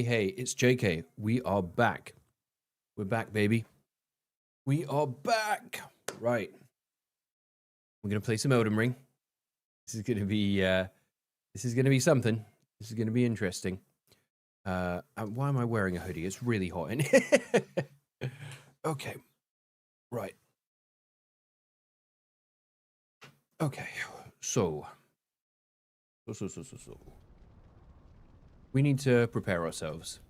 Hey, it's JK. We are back. We're back, baby. We are back. Right. We're gonna play some Elden Ring. This is gonna be something. This is gonna be interesting. Why am I wearing a hoodie? It's really hot in here. Okay. Right. Okay. So. We need to prepare ourselves.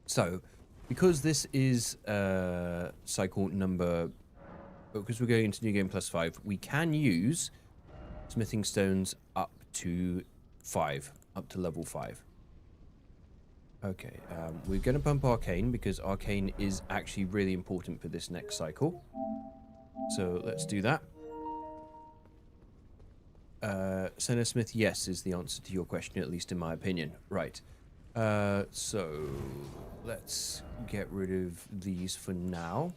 So, because this is cycle number, because we're going into New Game +5, we can use smithing stones up to 5, up to level 5. Okay, we're going to pump Arcane because Arcane is actually really important for this next cycle. So let's do that. Senna Smith, yes, is the answer to your question, at least in my opinion. Right. So let's get rid of these for now.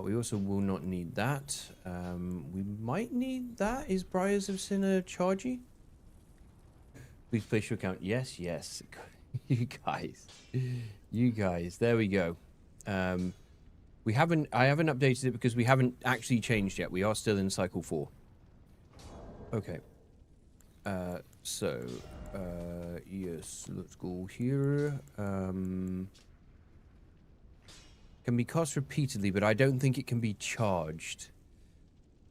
We also will not need that. We might need that. Is Briars of Sinner chargy? Please place your account. Yes. You guys. There we go. I haven't updated it because we haven't actually changed yet. We are still in cycle 4. Okay. Yes, let's go here. Can be cast repeatedly, but I don't think it can be charged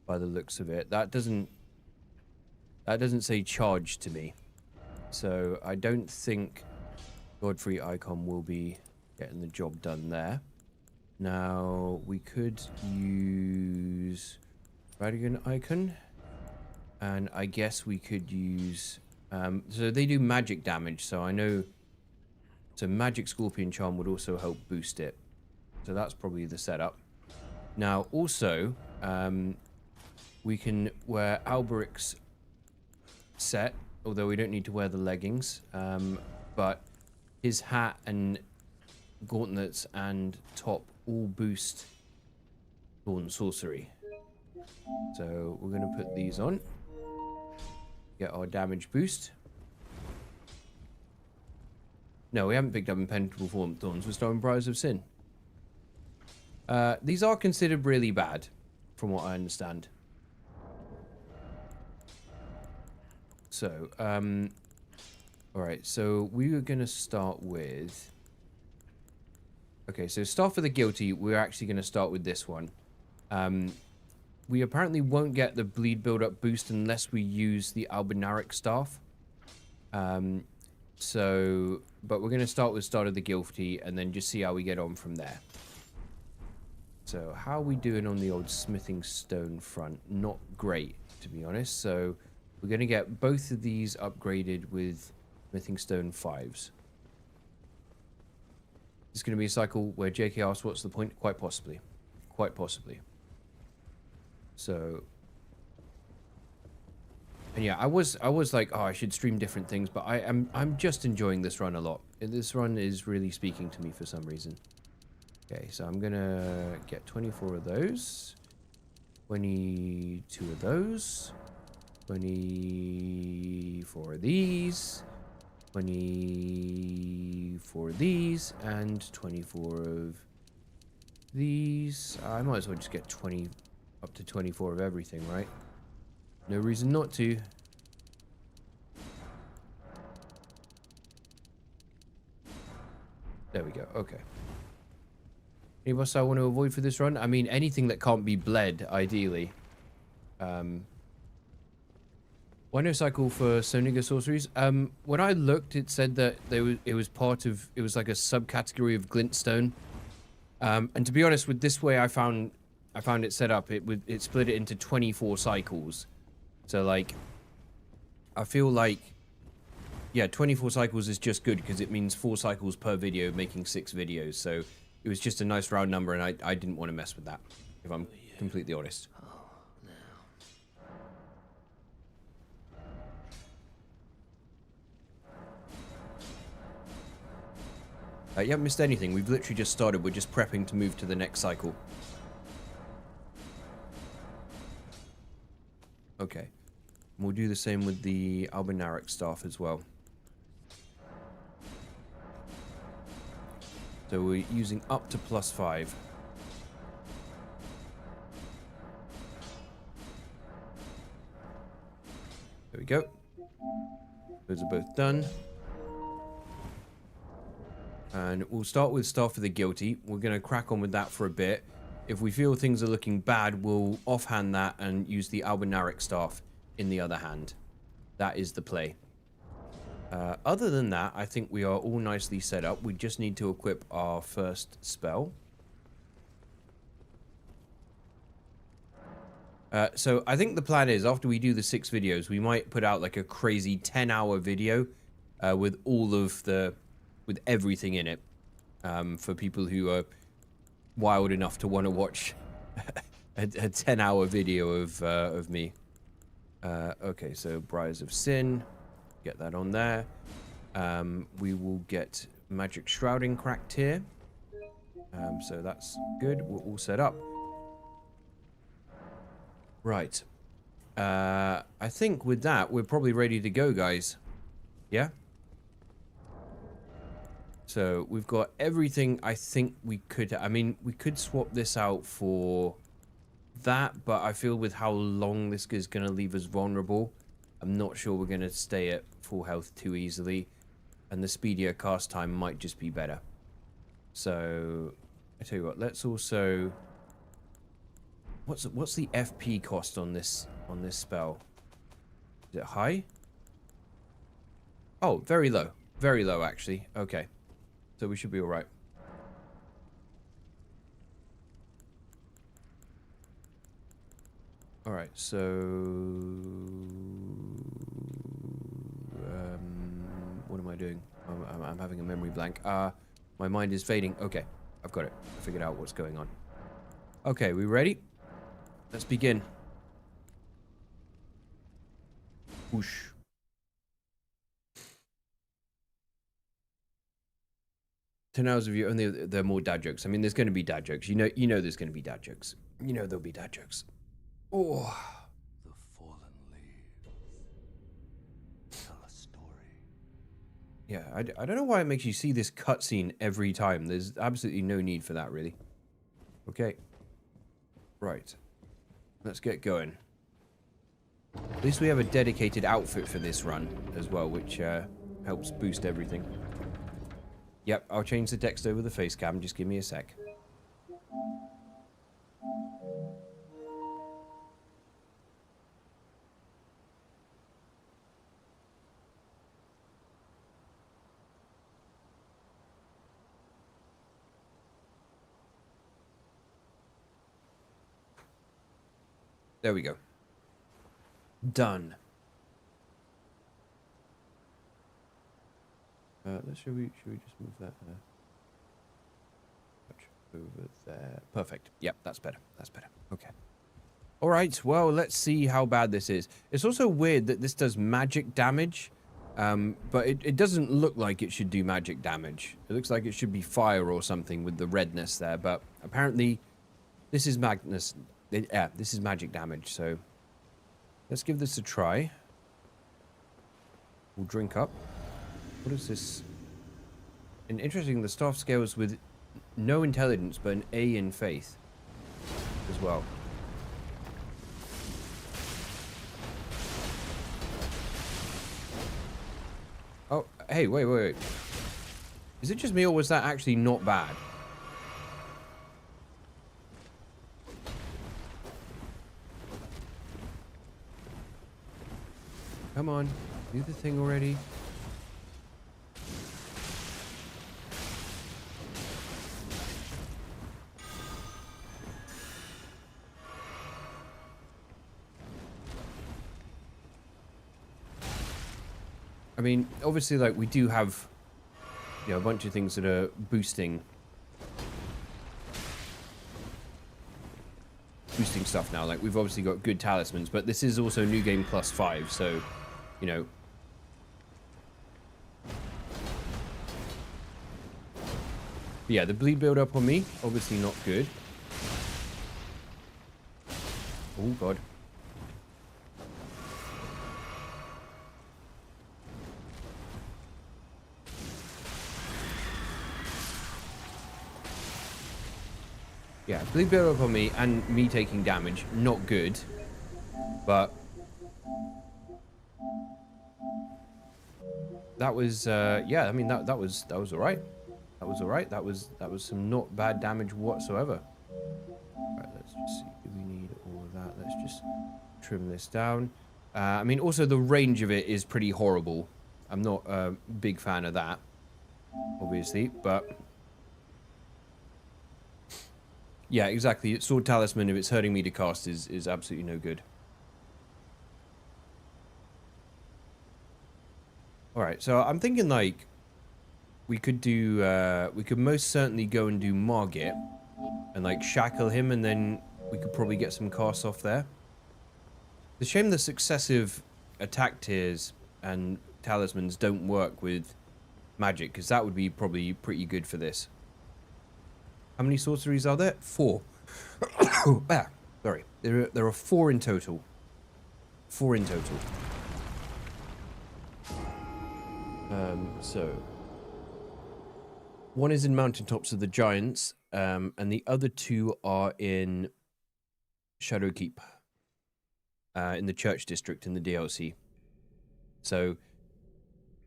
by the looks of it. That doesn't say charged to me. So I don't think Godfrey icon will be getting the job done there. Now we could use Radahn icon. And I guess we could use... so they do magic damage, so I know... So magic scorpion charm would also help boost it. So that's probably the setup. Now, also, we can wear Alberic's set, although we don't need to wear the leggings. But his hat and gauntlets and top all boost Thorn sorcery. So we're going to put these on. Get our damage boost. No, we haven't picked up impenetrable thorns. We're starting Briars of Sin. These are considered really bad, from what I understand. So, alright, so we were going to start with... Okay, so start for the guilty, we're actually going to start with this one. We apparently won't get the bleed build-up boost unless we use the Albinaric staff. But we're going to start with Start of the Guilty and then just see how we get on from there. So, how are we doing on the old smithing stone front? Not great, to be honest. So, we're going to get both of these upgraded with smithing stone 5s. It's going to be a cycle where JK asks, what's the point? Quite possibly. Quite possibly. So, and yeah, I was like, oh, I should stream different things, but I'm just enjoying this run a lot. This run is really speaking to me for some reason. Okay, so I'm gonna get 24 of those, 22 of those, 24 of these, 24 of these, and 24 of these. I might as well just get 20. Up to 24 of everything, right? No reason not to. There we go. Okay. Anything else I want to avoid for this run? I mean, anything that can't be bled, ideally. Why no cycle for Soniga sorceries? When I looked, it said that it was part of... It was like a subcategory of Glintstone. And to be honest, with this way I found it set up, it split it into 24 cycles. So, like, I feel like, yeah, 24 cycles is just good because it means 4 cycles per video, making 6 videos. So, it was just a nice round number, and I didn't want to mess with that, if I'm completely honest. You haven't missed anything. We've literally just started. We're just prepping to move to the next cycle. Okay. We'll do the same with the Albinaric staff as well. So we're using up to +5. There we go. Those are both done. And we'll start with Staff of the Guilty. We're going to crack on with that for a bit. If we feel things are looking bad, we'll offhand that and use the Albinauric Staff in the other hand. That is the play. Other than that, I think we are all nicely set up. We just need to equip our first spell. So I think the plan is, after we do the 6 videos, we might put out like a crazy 10-hour video with all of the... with everything in it, for people who are wild enough to want to watch a 10-hour video of me. Okay, so Briars of Sin, get that on there. We will get Magic Shrouding cracked here. So that's good. We're all set up. Right. I think with that, we're probably ready to go, guys. Yeah? So we've got everything I think we could... I mean, we could swap this out for that, but I feel with how long this is going to leave us vulnerable, I'm not sure we're going to stay at full health too easily, and the speedier cast time might just be better. So, I tell you what, let's also... What's the FP cost on this spell? Is it high? Oh, very low. Very low, actually. Okay. So we should be all right. All right, so what am I doing? I'm having a memory blank. My mind is fading. Okay, I've got it. I figured out what's going on. Okay, we ready? Let's begin. Whoosh. 10 hours of you, only there are more dad jokes. I mean, there's going to be dad jokes. You know there's going to be dad jokes. You know there'll be dad jokes. Oh. The fallen leaves tell a story. Yeah, I don't know why it makes you see this cutscene every time. There's absolutely no need for that, really. Okay. Right. Let's get going. At least we have a dedicated outfit for this run as well, which helps boost everything. Yep, I'll change the text over the face cam. Just give me a sec. There we go. Done. Should we just move that over there? Perfect. Yep, that's better. That's better. Okay. All right. Well, let's see how bad this is. It's also weird that this does magic damage, but it doesn't look like it should do magic damage. It looks like it should be fire or something with the redness there, but apparently this is Magnus. Yeah, this is magic damage. So let's give this a try. We'll drink up. What is this? And interesting, the staff scales with no intelligence, but an A in faith as well. Oh, hey, wait. Is it just me, or was that actually not bad? Come on, do the thing already. I mean, obviously, like, we do have, you know, a bunch of things that are boosting stuff now. Like, we've obviously got good talismans, but this is also new game +5, so, you know. But yeah, the bleed build up on me, obviously not good. Oh, God. Yeah, bleed build up on me and me taking damage. Not good. But that was yeah, I mean that was alright. That was alright. That was some not bad damage whatsoever. Right, let's just see. Do we need all of that? Let's just trim this down. I mean, also the range of it is pretty horrible. I'm not a big fan of that, obviously, but yeah, exactly. Sword Talisman, if it's hurting me to cast, is absolutely no good. Alright, so I'm thinking, like, we could do, we could most certainly go and do Margit, and, like, shackle him, and then we could probably get some casts off there. It's a shame the successive attack tiers and talismans don't work with magic, because that would be probably pretty good for this. How many sorceries are there? 4. Ah, sorry. There are 4 in total. 4 in total. So one is in Mountaintops of the Giants, and the other 2 are in Shadowkeep, in the Church District in the DLC. So,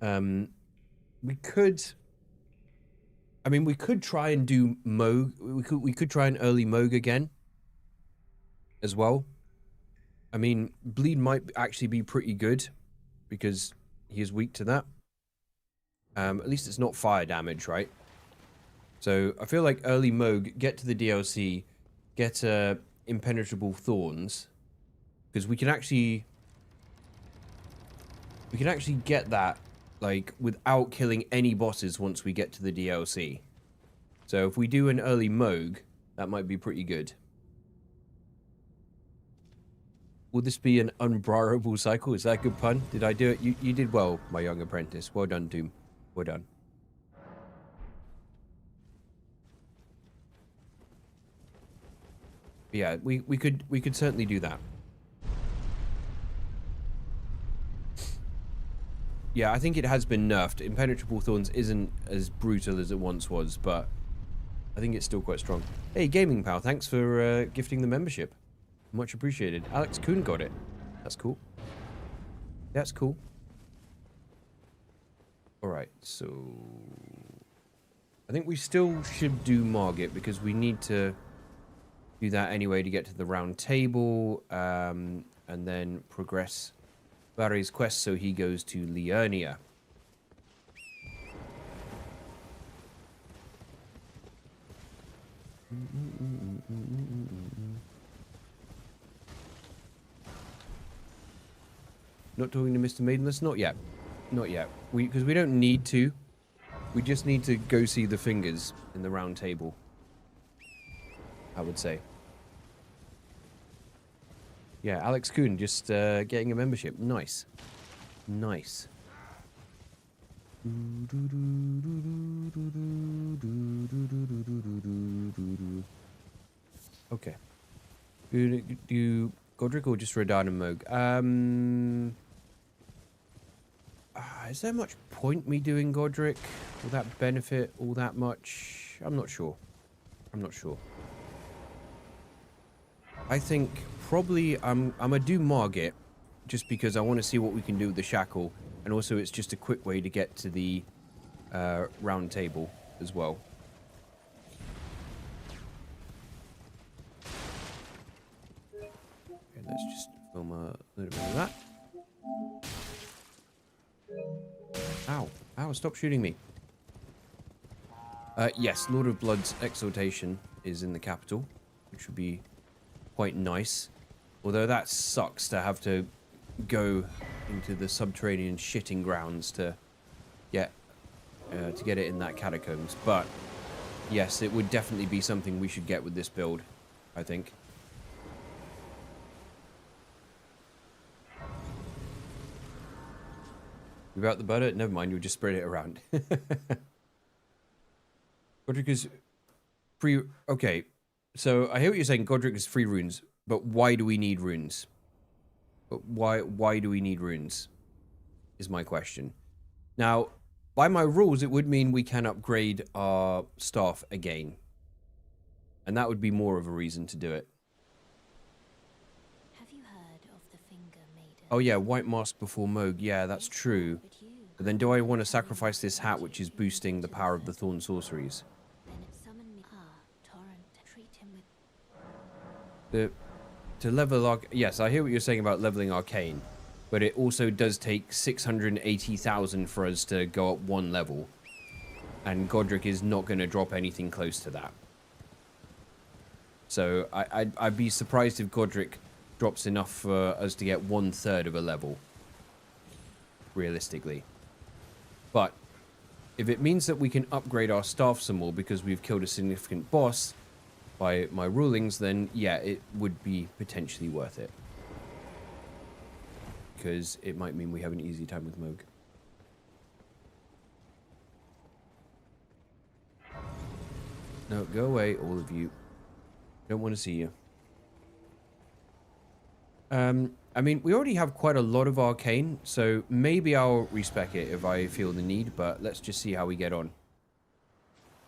we could. I mean, we could try and do Mohg. We could try an early Mohg again, as well. I mean, bleed might actually be pretty good because he is weak to that. At least it's not fire damage, right? So I feel like early Mohg, get to the DLC, get impenetrable thorns, because we can actually get that like without killing any bosses once we get to the DLC. So if we do an early Mohg, that might be pretty good. Will this be an unbriarable cycle? Is that a good pun? Did I do it? You did well, my young apprentice. Well done, Doom. Well done. But yeah, we could certainly do that. Yeah, I think it has been nerfed. Impenetrable Thorns isn't as brutal as it once was, but I think it's still quite strong. Hey, Gaming Pal, thanks for gifting the membership. Much appreciated. Alex Kuhn got it. That's cool. That's cool. Alright, so I think we still should do Margit because we need to do that anyway to get to the round table, and then progress Varre's quest so he goes to Liurnia. Not talking to Mr. Maidenless? Not yet. Not yet. Because we don't need to. We just need to go see the fingers in the round table, I would say. Yeah, Alex Kuhn just getting a membership. Nice. Nice. Okay. Do Godric or just Radahn and Mohg? Is there much point me doing Godric? Will that benefit all that much? I'm not sure. I'm not sure. I think probably I'm gonna do Margit just because I want to see what we can do with the shackle, and also it's just a quick way to get to the round table as well. Okay, let's just film a little bit of that. Ow. Ow, stop shooting me. Yes, Lord of Blood's exaltation is in the capital, which would be quite nice. Although that sucks to have to go into the subterranean shitting grounds to get it in that catacombs. But yes, it would definitely be something we should get with this build, I think. Without the butter? Never mind, you'll just spread it around. Godric is free. Okay, so I hear what you're saying. Godric is free runes, but why do we need runes? But why do we need runes? Is my question. Now, by my rules, it would mean we can upgrade our staff again. And that would be more of a reason to do it. Have you heard of the Finger Maiden? Oh yeah, white mask before Mohg. Yeah, that's true. But then do I want to sacrifice this hat, which is boosting the power of the Thorn sorceries? Then summon me. Torrent. Treat him with. To level yes, I hear what you're saying about leveling Arcane, but it also does take 680,000 for us to go up one level, and Godric is not going to drop anything close to that. So I'd be surprised if Godric drops enough for us to get 1/3 of a level, realistically. But if it means that we can upgrade our staff some more because we've killed a significant boss by my rulings, then yeah, it would be potentially worth it. Because it might mean we have an easy time with Mohg. No, go away, all of you. Don't want to see you. I mean, we already have quite a lot of Arcane, so maybe I'll respec it if I feel the need, but let's just see how we get on.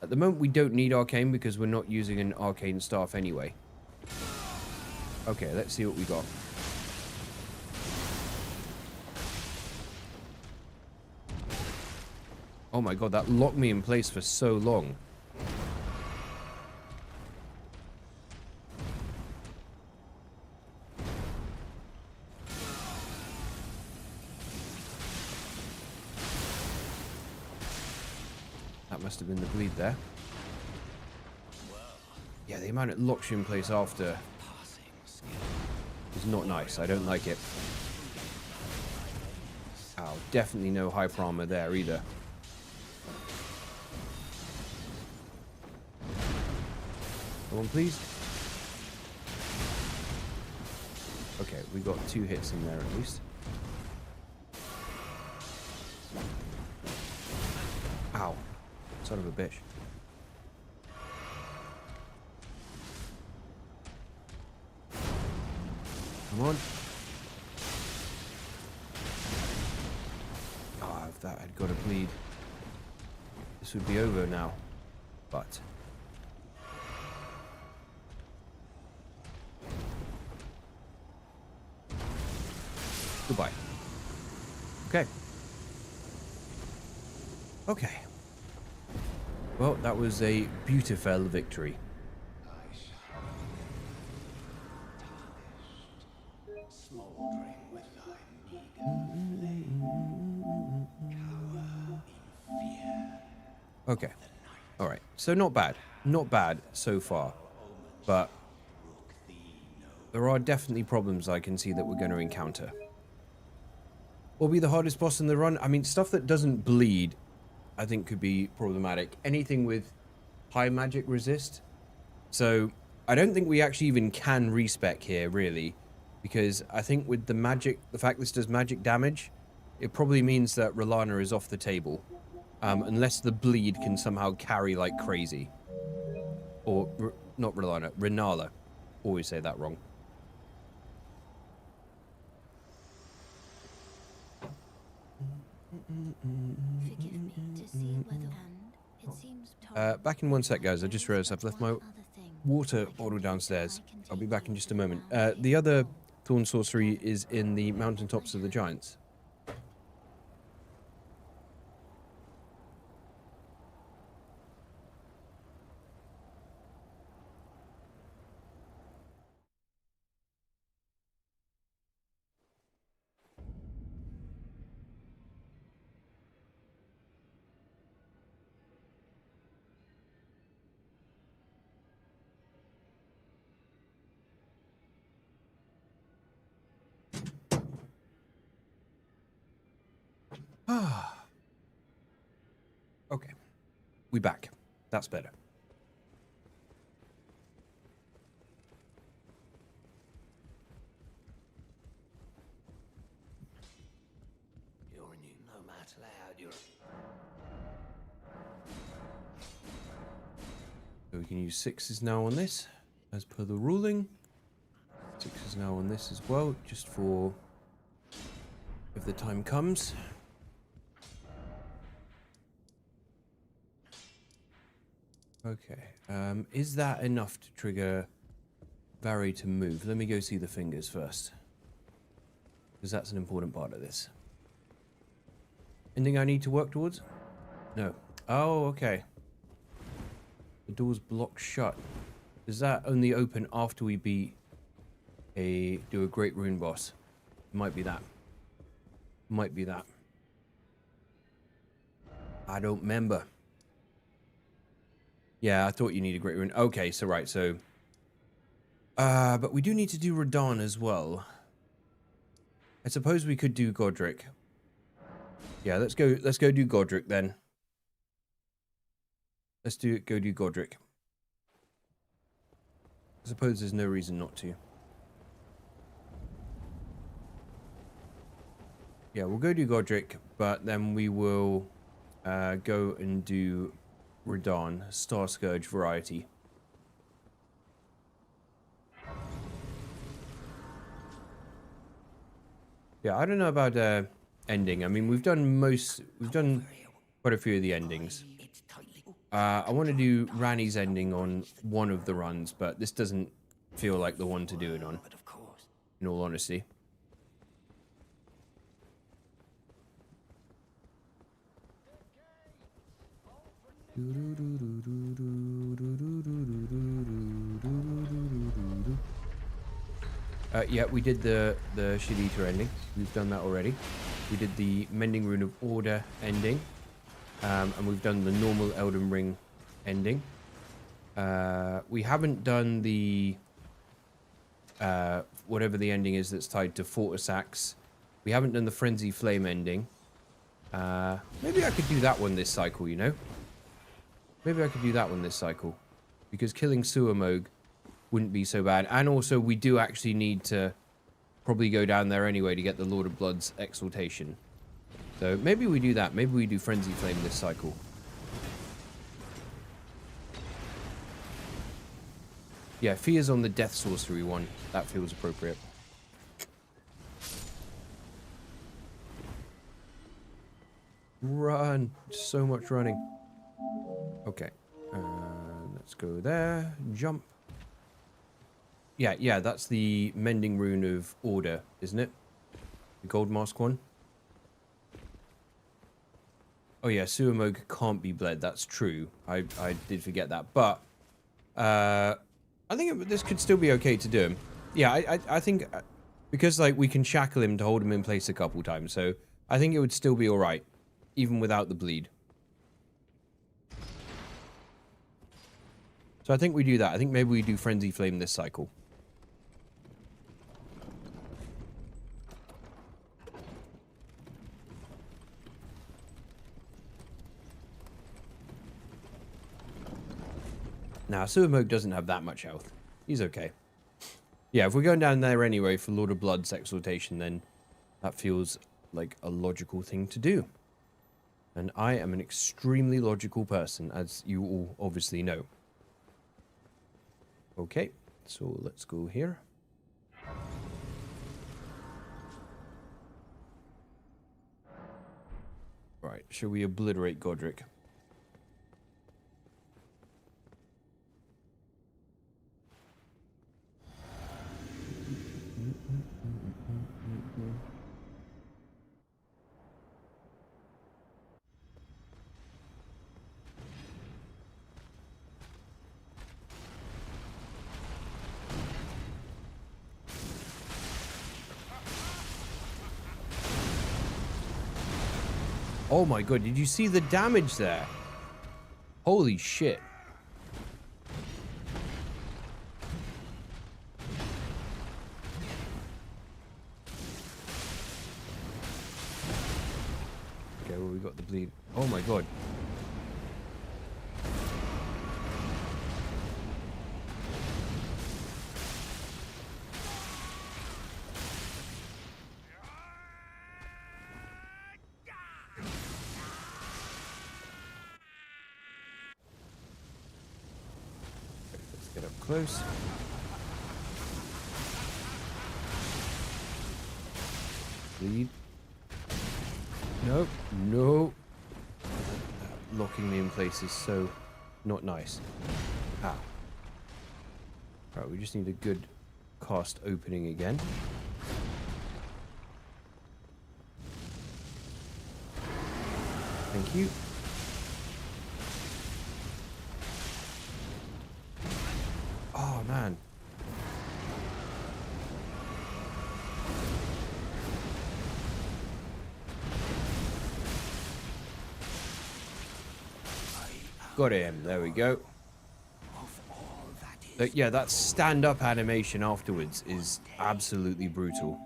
At the moment, we don't need Arcane because we're not using an Arcane staff anyway. Okay, let's see what we got. Oh my god, that locked me in place for so long. That must have been the bleed there. Yeah, the amount it locks you in place after is not nice. I don't like it. Ow, definitely no hyper armor there either. Come on, please. Okay, we got 2 hits in there at least. Ow. Son of a bitch. Come on. Ah, if that had got a bleed, this would be over now. But goodbye. Okay. Okay. Well, that was a beautiful victory. Okay. Alright. So not bad. Not bad so far. But there are definitely problems I can see that we're going to encounter. What will be the hardest boss in the run? I mean, stuff that doesn't bleed, I think could be problematic. Anything with high magic resist. So I don't think we actually even can respec here, really. Because I think with the magic, the fact this does magic damage, it probably means that R'hllana is off the table. Unless the bleed can somehow carry like crazy. Or, not R'hllana, Rennala. Always say that wrong. Forgive me to see whether it seems Back in 1 sec, guys. I just realized I've left my water bottle downstairs. I'll be back in just a moment. The other Thorn sorcery is in the mountaintops of the Giants. Okay. We back. That's better. You're new, no matter loud. You're. So we can use 6s now on this, as per the ruling. 6s now on this as well, just for if the time comes. Okay. Is that enough to trigger Varre to move? Let me go see the fingers first. Because that's an important part of this. Anything I need to work towards? No. Oh, okay. The door's blocked shut. Does that only open after we do a Great Rune boss? Might be that. Might be that. I don't remember. Yeah, I thought you needed a Great Rune. Okay, so right, so... but we do need to do Radahn as well. I suppose we could do Godric. Yeah, let's go do Godric then. Go do Godric. I suppose there's no reason not to. Yeah, we'll go do Godric, but then we will go and do Radahn, Star Scourge variety. Yeah, I don't know about ending. I mean, we've done quite a few of the endings. I want to do Ranni's ending on one of the runs, but this doesn't feel like the one to do it on, in all honesty. Yeah, we did the Shit Eater ending. We've done that already. We did the Mending Rune of Order ending. And we've done the normal Elden Ring ending. We haven't done the... whatever the ending is that's tied to Fortis Axe. We haven't done the Frenzy Flame ending. Maybe I could do that one this cycle, you know? Maybe I could do that one this cycle. Because killing Post-Mohg wouldn't be so bad. And also, we do actually need to probably go down there anyway to get the Lord of Blood's exaltation. So maybe we do that. Maybe we do Frenzy Flame this cycle. Yeah, Fear's on the Death Sorcery one. That feels appropriate. Run. So much running. Okay. Let's go there. Jump. Yeah, that's the Mending Rune of Order, isn't it? The Gold Mask one. Oh yeah, Post-Mohg can't be bled. That's true. I did forget that. But I think this could still be okay to do him. Yeah, I think because like we can shackle him to hold him in place a couple times, so I think it would still be all right, even without the bleed. So I think we do that. I think maybe we do Frenzy Flame this cycle. Now, Post-Mohg doesn't have that much health. He's okay. Yeah, if we're going down there anyway for Lord of Blood's exaltation, then that feels like a logical thing to do. And I am an extremely logical person, as you all obviously know. Okay, so let's go here. Right, shall we obliterate Godric? Oh my god, did you see the damage there? Holy shit. Okay, well we got the bleed. Oh my god. Get up close. Bleed. Nope. No. Locking me in place is so Not nice. Ah. Right, we just need a good cast opening again. Thank you. Oh, man. Got him. There we go. Yeah, that stand-up animation afterwards is absolutely brutal.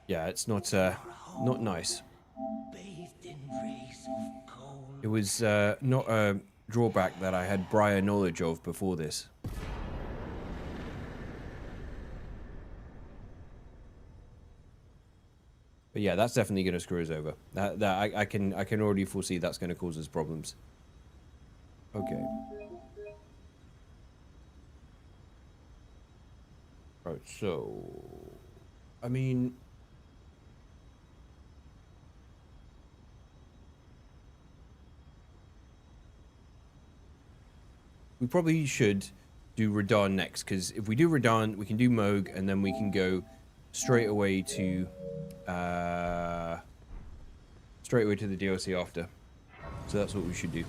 Yeah, it's not nice. It was not a drawback that I had prior knowledge of before this. But yeah, that's definitely going to screw us over. I can already foresee that's going to cause us problems. Okay. Right, so I mean, we probably should do Radahn next, because if we do Radahn, we can do Mohg, and then we can go straight away to the DLC after. So that's what we should do.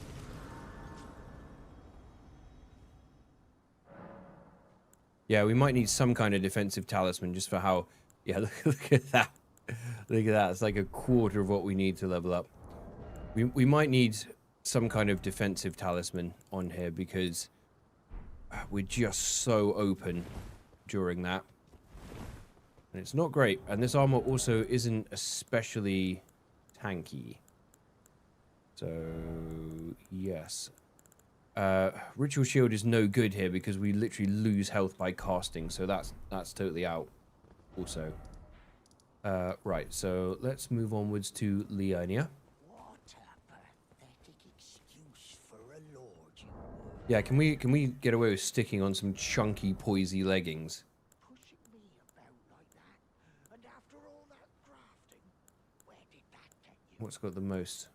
Yeah, we might need some kind of defensive talisman just for how... Yeah, look at that. Look at that. It's like a quarter of what we need to level up. We might need some kind of defensive talisman on here because we're just so open during that. And it's not great. And this armor also isn't especially tanky. So, yes. Ritual Shield is no good here because we literally lose health by casting, so that's totally out also. Right, so let's move onwards to Liurnia. Yeah, can we get away with sticking on some chunky poisy leggings? What's got the most?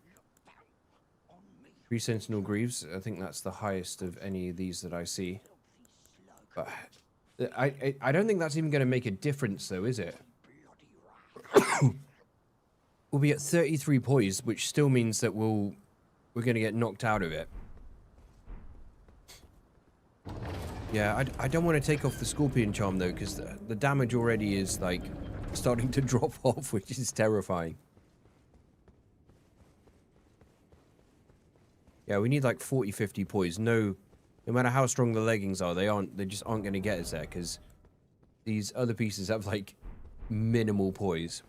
3 Sentinel Greaves. I think that's the highest of any of these that I see. But I don't think that's even going to make a difference, though, is it? We'll be at 33 poise, which still means that we're going to get knocked out of it. Yeah, I don't want to take off the Scorpion Charm, though, because the damage already is, like, starting to drop off, which is terrifying. Yeah, we need like 40, 50 poise. No matter how strong the leggings are, they just aren't going to get us there because these other pieces have like minimal poise.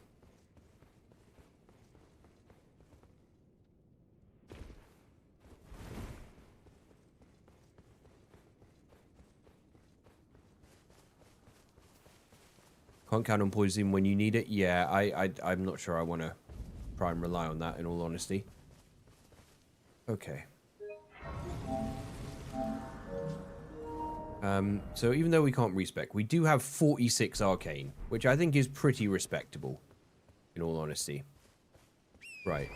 Can't count on poison when you need it. Yeah, I'm not sure I want to try and rely on that in all honesty. Okay. So even though we can't respec, we do have 46 arcane, which I think is pretty respectable, in all honesty. Right,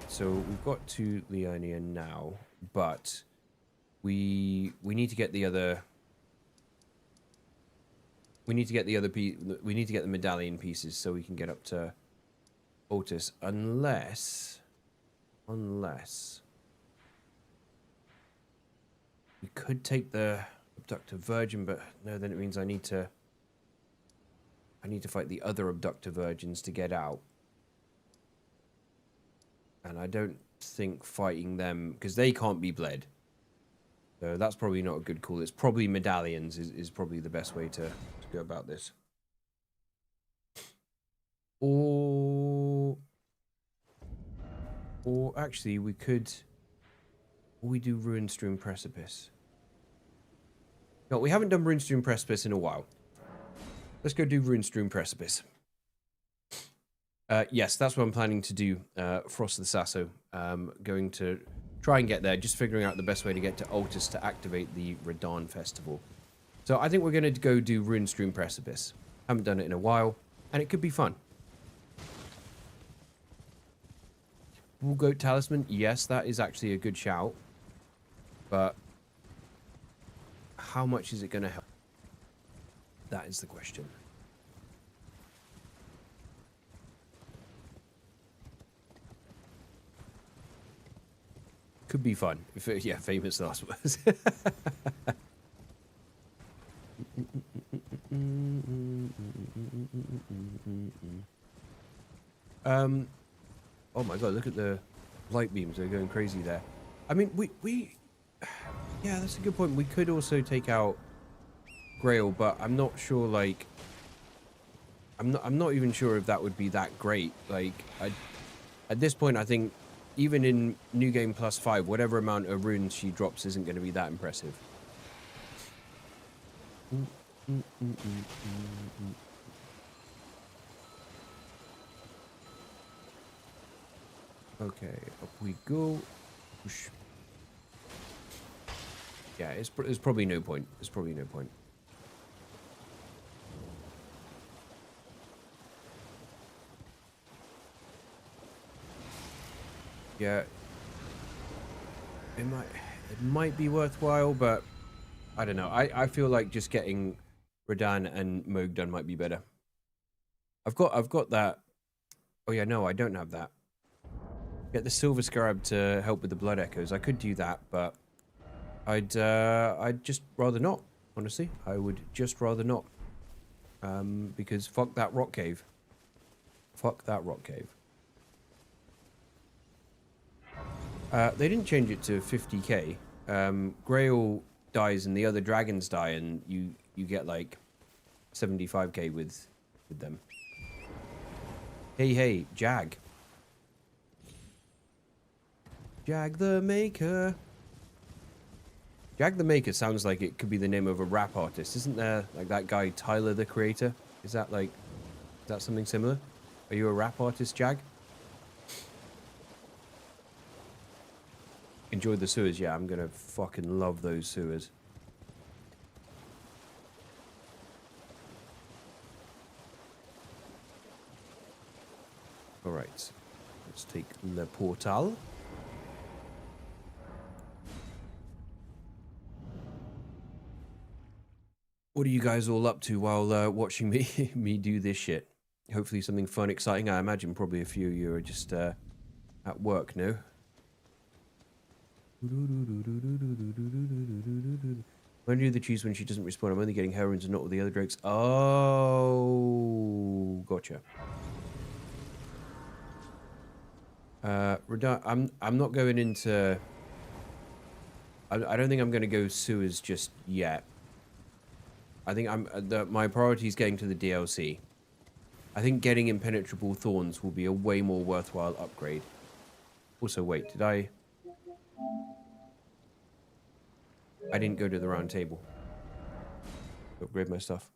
so we've got to Liurnia now, but we need to get the other... We need to get the medallion pieces so we can get up to Altus, unless we could take the Abductor Virgin, but no, then it means I need to fight the other Abductor Virgins to get out. And I don't think fighting them, because they can't be bled. So that's probably not a good call. It's probably medallions is probably the best way to go about this. Or actually we could... Or we do Ruinstream Precipice. No, we haven't done Ruinstream Precipice in a while. Let's go do Ruinstream Precipice. Yes, that's what I'm planning to do. Frost the Sasso. Going to try and get there. Just figuring out the best way to get to Altus to activate the Radahn Festival. So I think we're going to go do Ruinstream Precipice. Haven't done it in a while, and it could be fun. Bullgoat Talisman. Yes, that is actually a good shout. but how much is it going to help? That is the question. Could be fun. Yeah, famous last words. Oh my god, look at the light beams. They're going crazy there. I mean, yeah, that's a good point. We could also take out Grail, but I'm not sure, like, I'm not even sure if that would be that great. Like, at this point, I think even in New Game +5, whatever amount of runes she drops isn't going to be that impressive. Okay, up we go. Whoosh. Yeah, there's probably no point. There's probably no point. Yeah, it might be worthwhile, but I don't know. I feel like just getting Radahn and Mohg done might be better. I've got that. Oh yeah, no, I don't have that. Get the Silver Scarab to help with the Blood Echoes. I could do that, but I'd just rather not. Honestly, I would just rather not. Because fuck that rock cave. Fuck that rock cave. They didn't change it to 50k. Grail dies and the other dragons die, and you get like 75k with them. Hey, Jag. Jag the Maker. Jag the Maker sounds like it could be the name of a rap artist. Isn't there, like, that guy Tyler the Creator? Is that something similar? Are you a rap artist, Jag? Enjoy the sewers. Yeah, I'm gonna fucking love those sewers. Alright. Let's take Le Portal. What are you guys all up to while watching me do this shit? Hopefully something fun, exciting. I imagine probably a few of you are just at work, no? When do the choose when she doesn't respond? I'm only getting her runes and not all the other drakes. Oh, gotcha. I'm not going into. I don't think I'm going to go sewers just yet. I think my priority is getting to the DLC. I think getting impenetrable thorns will be a way more worthwhile upgrade. Also, wait, did I didn't go to the round table. Upgrade my stuff.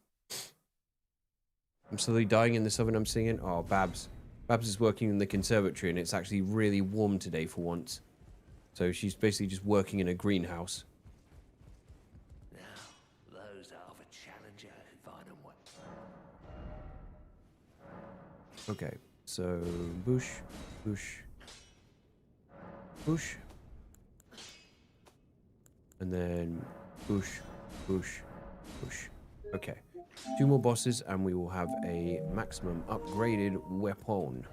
I'm slowly dying in this oven I'm singing. Oh, Babs. Babs is working in the conservatory, and it's actually really warm today for once. So she's basically just working in a greenhouse. Now, those are the challenger who find them wet. Okay, so bush, bush, bush. And then bush, bush, bush. Okay. 2 more bosses and we will have a maximum upgraded weapon.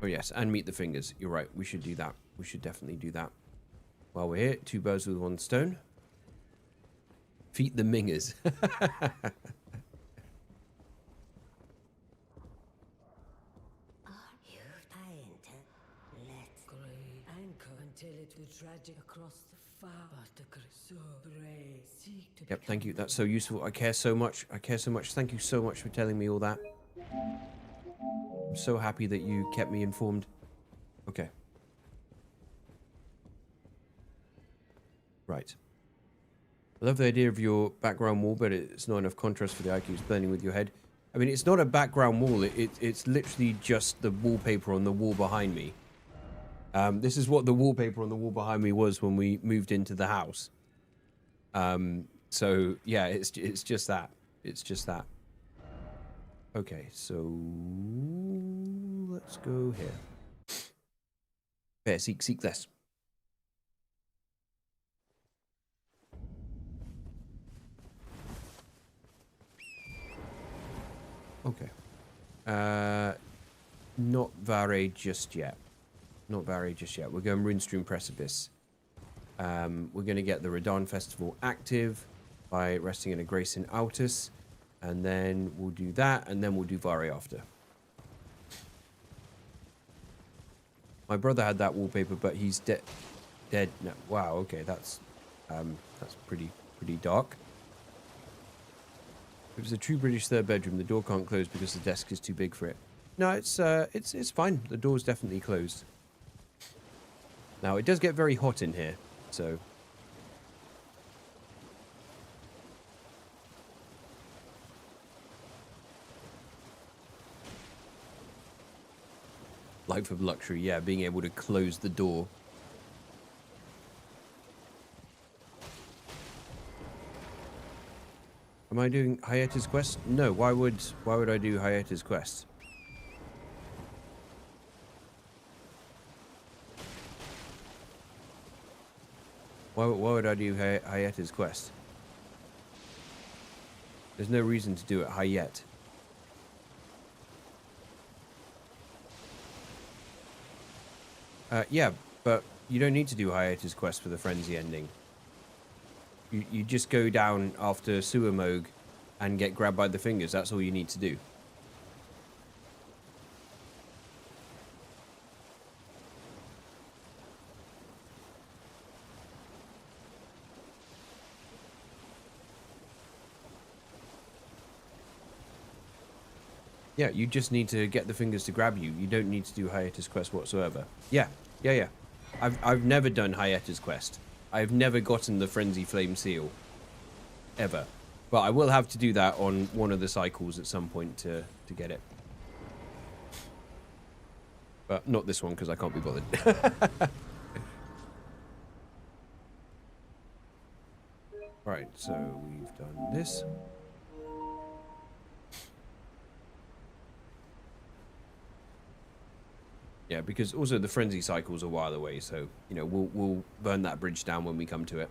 Oh yes, and meet the fingers. You're right, we should do that. We should definitely do that. While we're here, 2 birds with 1 stone. Feet the mingers. Yep, thank you. That's so useful. I care so much. I care so much. Thank you so much for telling me all that. I'm so happy that you kept me informed. Okay. Right. I love the idea of your background wall, but it's not enough contrast for the IQs blending with your head. I mean, it's not a background wall. It's literally just the wallpaper on the wall behind me. This is what the wallpaper on the wall behind me was when we moved into the house. So yeah, it's just that. It's just that. Okay, so let's go here. Fair, seek less. Okay. Not Varre just yet. Not Varre just yet. We're going Runestream Precipice. We're going to get the Radahn Festival active by resting in a Grace in Altus. And then we'll do that, and then we'll do Varre after. My brother had that wallpaper, but he's dead now. Wow, okay, that's pretty dark. If it was a true British third bedroom, the door can't close because the desk is too big for it. No, it's fine. The door's definitely closed. Now, it does get very hot in here, so... Life of luxury, yeah, being able to close the door. Am I doing Hiatus quest? No, why would I do Hiatus quest? Why would I do Hiatus quest? There's no reason to do it Hayet. Yeah, but you don't need to do Hiatus quest for the Frenzy ending. You just go down after Post-Mohg and get grabbed by the fingers. That's all you need to do. Yeah, you just need to get the fingers to grab you. You don't need to do Hiatus quest whatsoever. Yeah. I've never done Hiatus quest. I've never gotten the Frenzy Flame Seal. Ever. But I will have to do that on one of the cycles at some point to get it. But not this one, because I can't be bothered. Right, so we've done this. Yeah, because also the Frenzy cycle's a while away, so, you know, we'll burn that bridge down when we come to it.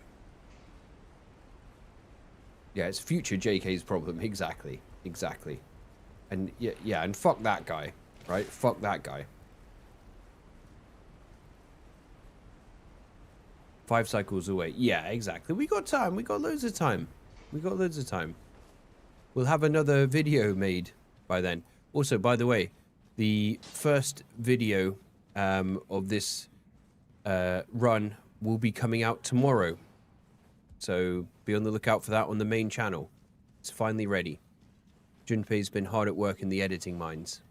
Yeah, it's future JK's problem. Exactly. And, yeah, and fuck that guy, right? Fuck that guy. 5 cycles away. Yeah, exactly. We got time. We got loads of time. We'll have another video made by then. Also, by the way, the first video of this run will be coming out tomorrow. So be on the lookout for that on the main channel. It's finally ready. Junpei's been hard at work in the editing mines.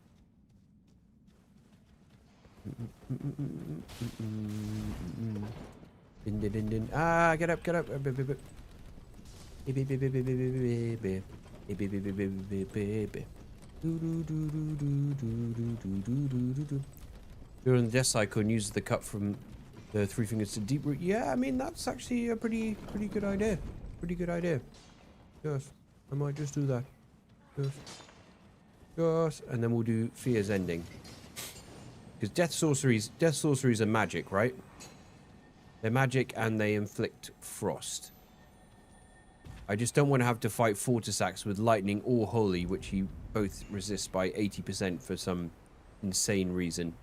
Ah, get up. You're on the death cycle and use the cup from the 3 fingers to deep root. Yeah, I mean, that's actually a pretty good idea. Yes, I might just do that. Yes. And then we'll do Fear's Ending. Because death sorceries are magic, right? They're magic and they inflict frost. I just don't want to have to fight Fortisax with lightning or holy, which he both resists by 80% for some insane reason.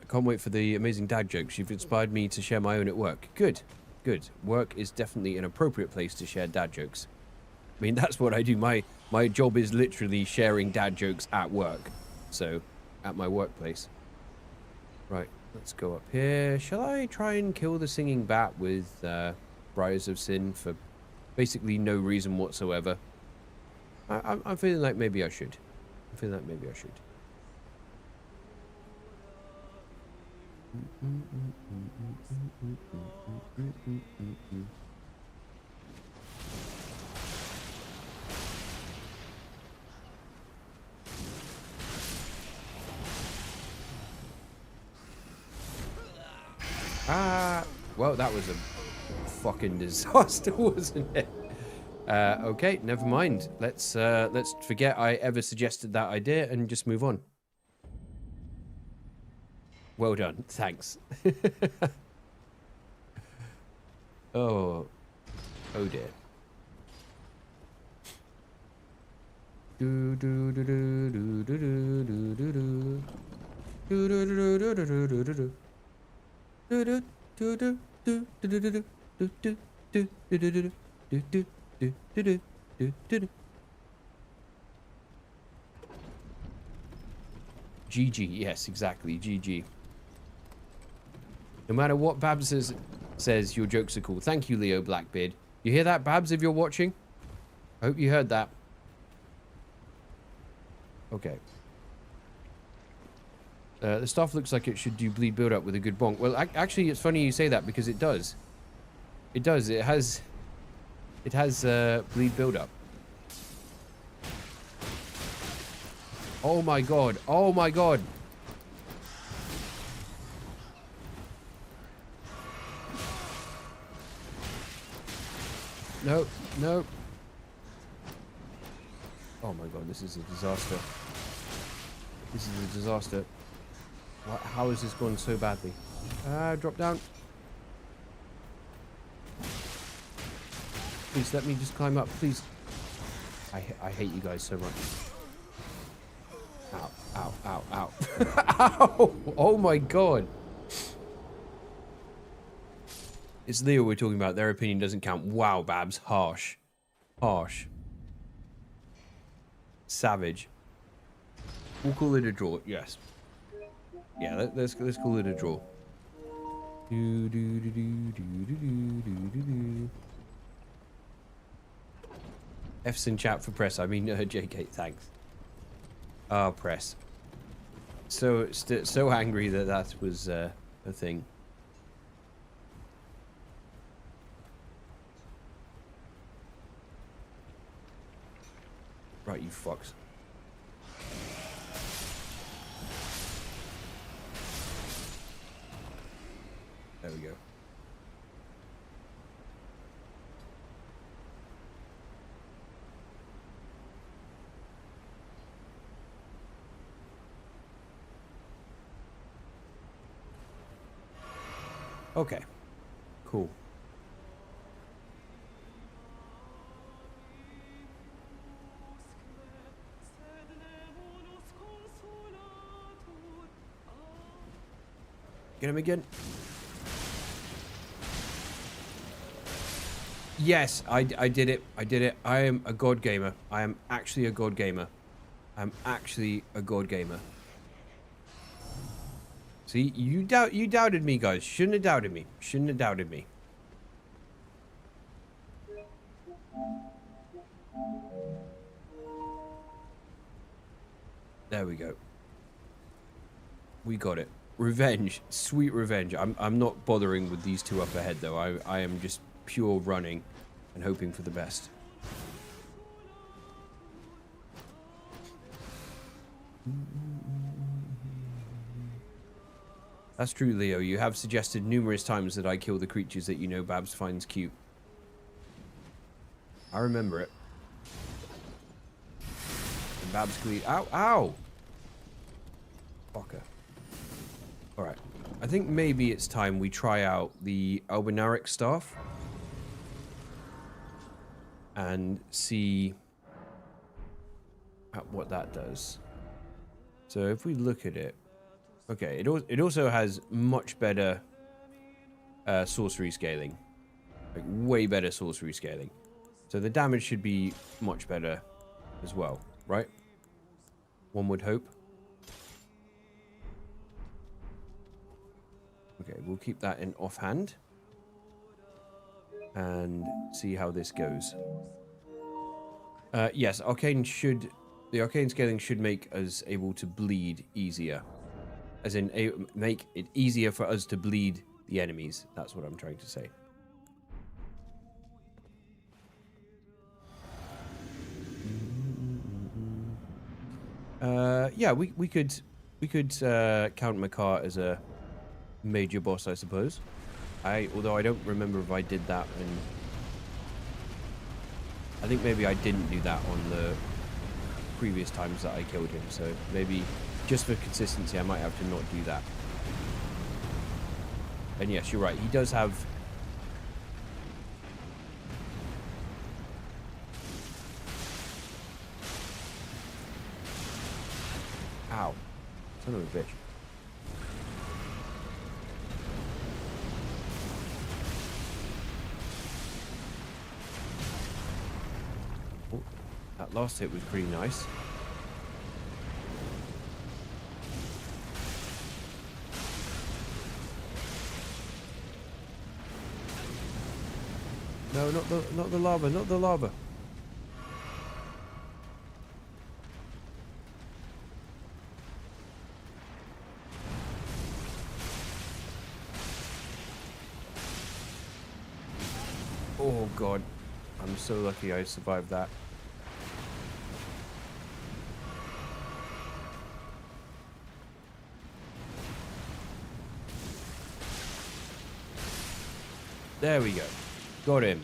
Can't wait for the amazing dad jokes. You've inspired me to share my own at work. Good. Work is definitely an appropriate place to share dad jokes. I mean, that's what I do. My job is literally sharing dad jokes at work. So, at my workplace. Right, let's go up here. Shall I try and kill the singing bat with Briars of Sin for basically no reason whatsoever? I'm feeling like maybe I should. Ah, Well, that was a fucking disaster, wasn't it? Okay, never mind. Let's forget I ever suggested that idea and just move on. Well done. Thanks. Oh. Oh dear. Do do do do do do do do do. Do do do do do do do do. Do do do do do do do do do do do do do do do do do do do. GG, yes, exactly, GG. No matter what Babs says, your jokes are cool. Thank you, Leo Blackbeard. You hear that, Babs, if you're watching? I hope you heard that. Okay. The stuff looks like it should do bleed build-up with a good bonk. Well, actually, it's funny you say that because it does. It does. It has bleed build-up. Oh my god. Oh my god. No, no. Oh my god, this is a disaster. This is a disaster. How has this gone so badly? Drop down. Please, let me just climb up, please. I hate you guys so much. Ow, ow, ow, ow. Ow! Oh my god. It's Leo we're talking about. Their opinion doesn't count. Wow, Babs. Harsh. Harsh. Savage. We'll call it a draw. Yes. Yeah, let's call it a draw. Do do do do do do do do do. F's in chat for press. I mean, JK. Thanks. Ah, press. So angry that was a thing. Right, you fucks. There we go. Okay. Cool. Get him again. Yes, I did it. I did it. I am a god gamer. I am actually a god gamer. I'm actually a god gamer. See, you doubted me, guys. Shouldn't have doubted me. Shouldn't have doubted me. There we go. We got it. Revenge. Sweet revenge. I'm not bothering with these two up ahead though. I am just pure running and hoping for the best. That's true, Leo. You have suggested numerous times that I kill the creatures that you know Babs finds cute. I remember it. And Babs can eat. Ow! Ow! Fucker. Alright. I think maybe it's time we try out the Albinauric staff. And see what that does. So if we look at it. Okay, it also has much better sorcery scaling. Like, way better sorcery scaling. So the damage should be much better as well, right? One would hope. Okay, we'll keep that in offhand. And see how this goes. Yes, the arcane scaling should make us able to bleed easier. As in, make it easier for us to bleed the enemies. That's what I'm trying to say. Yeah, we could count Makar as a major boss, I suppose. Although I don't remember if I did that, and I think maybe I didn't do that on the previous times that I killed him. So maybe just for consistency, I might have to not do that. And yes, you're right. He does have. Ow. Son of a bitch. Oh, that last hit was pretty nice. No, not the lava, not the lava. Oh god, I'm so lucky I survived that. There we go. Got him.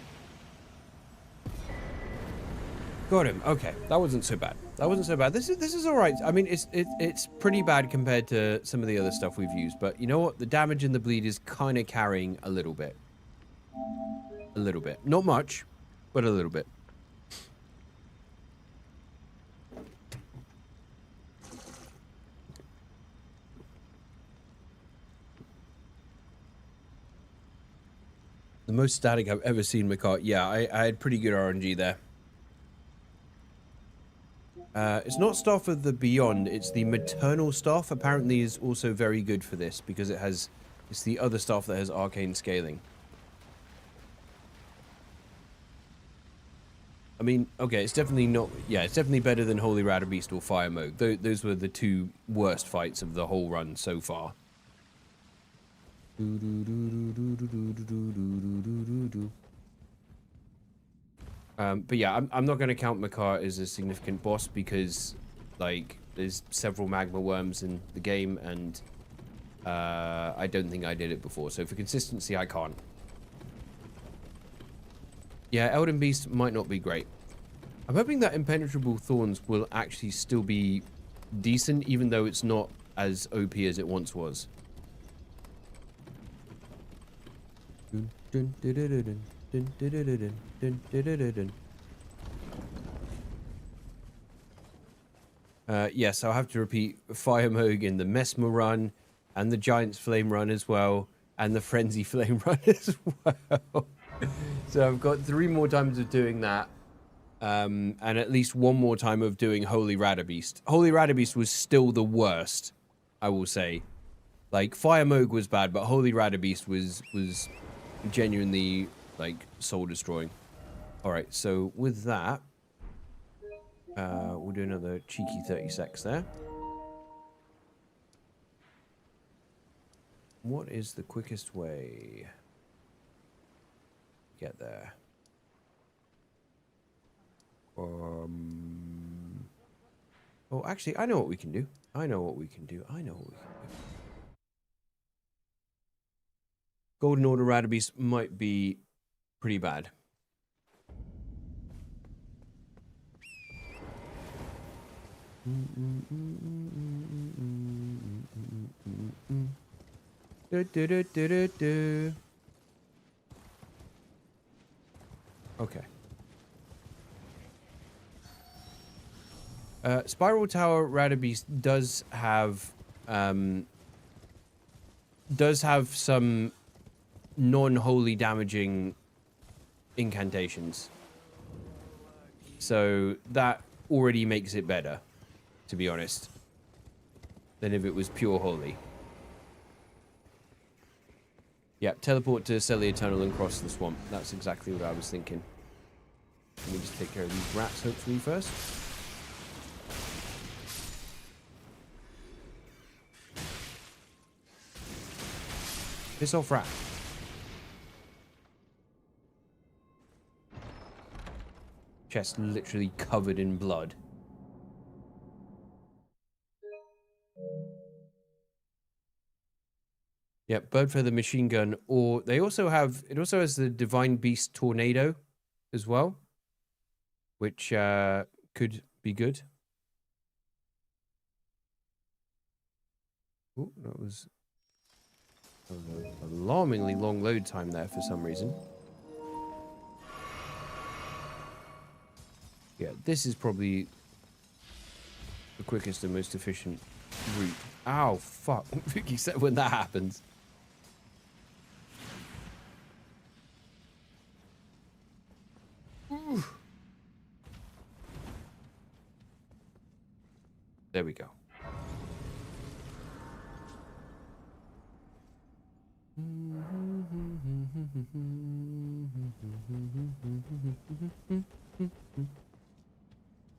Got him. Okay, that wasn't so bad. That wasn't so bad. This is all right. I mean, it's pretty bad compared to some of the other stuff we've used, but you know what? The damage and the bleed is kind of carrying a little bit. A little bit. Not much, but a little bit. The most static I've ever seen Makar. Yeah, I had pretty good RNG there. It's not Staff of the Beyond, it's the Maternal Staff. Apparently is also very good for this because it's the other staff that has arcane scaling. I mean, okay, it's definitely not... Yeah, it's definitely better than Holy Radahn or Post-Mohg. Those were the two worst fights of the whole run so far. But yeah, I'm not going to count Makar as a significant boss because, like, there's several magma worms in the game, and I don't think I did it before. So for consistency, I can't. Yeah, Elden Beast might not be great. I'm hoping that Impenetrable Thorns will actually still be decent, even though it's not as OP as it once was. Yes, I'll have to repeat Post-Mohg in the Messmer run, and the Giant's Flame run as well, and the Frenzy Flame run as well. So I've got 3 more times of doing that, and at least 1 more time of doing Holy Radahn. Holy Radahn was still the worst, I will say. Like, Post-Mohg was bad, but Holy Radahn was genuinely, like, soul-destroying. Alright, so with that, we'll do another cheeky 30 secs there. What is the quickest way to get there? Oh, actually, I know what we can do. I know what we can do. Golden Order Radahn might be pretty bad. Okay. Spiral Tower Radahn does have some non-holy damaging incantations. So that already makes it better, to be honest, than if it was pure holy. Yeah, teleport to Selly Eternal and cross the swamp. That's exactly what I was thinking. Let me just take care of these rats, hopefully, first. Piss off, rat. Chest literally covered in blood. Yeah, bird feather machine gun, or they also have, it also has the divine beast tornado as well, which could be good. Oh, that was an alarmingly long load time there for some reason. Yeah, this is probably the quickest and most efficient route. Ow, fuck. Except when that happens. Ooh. There we go.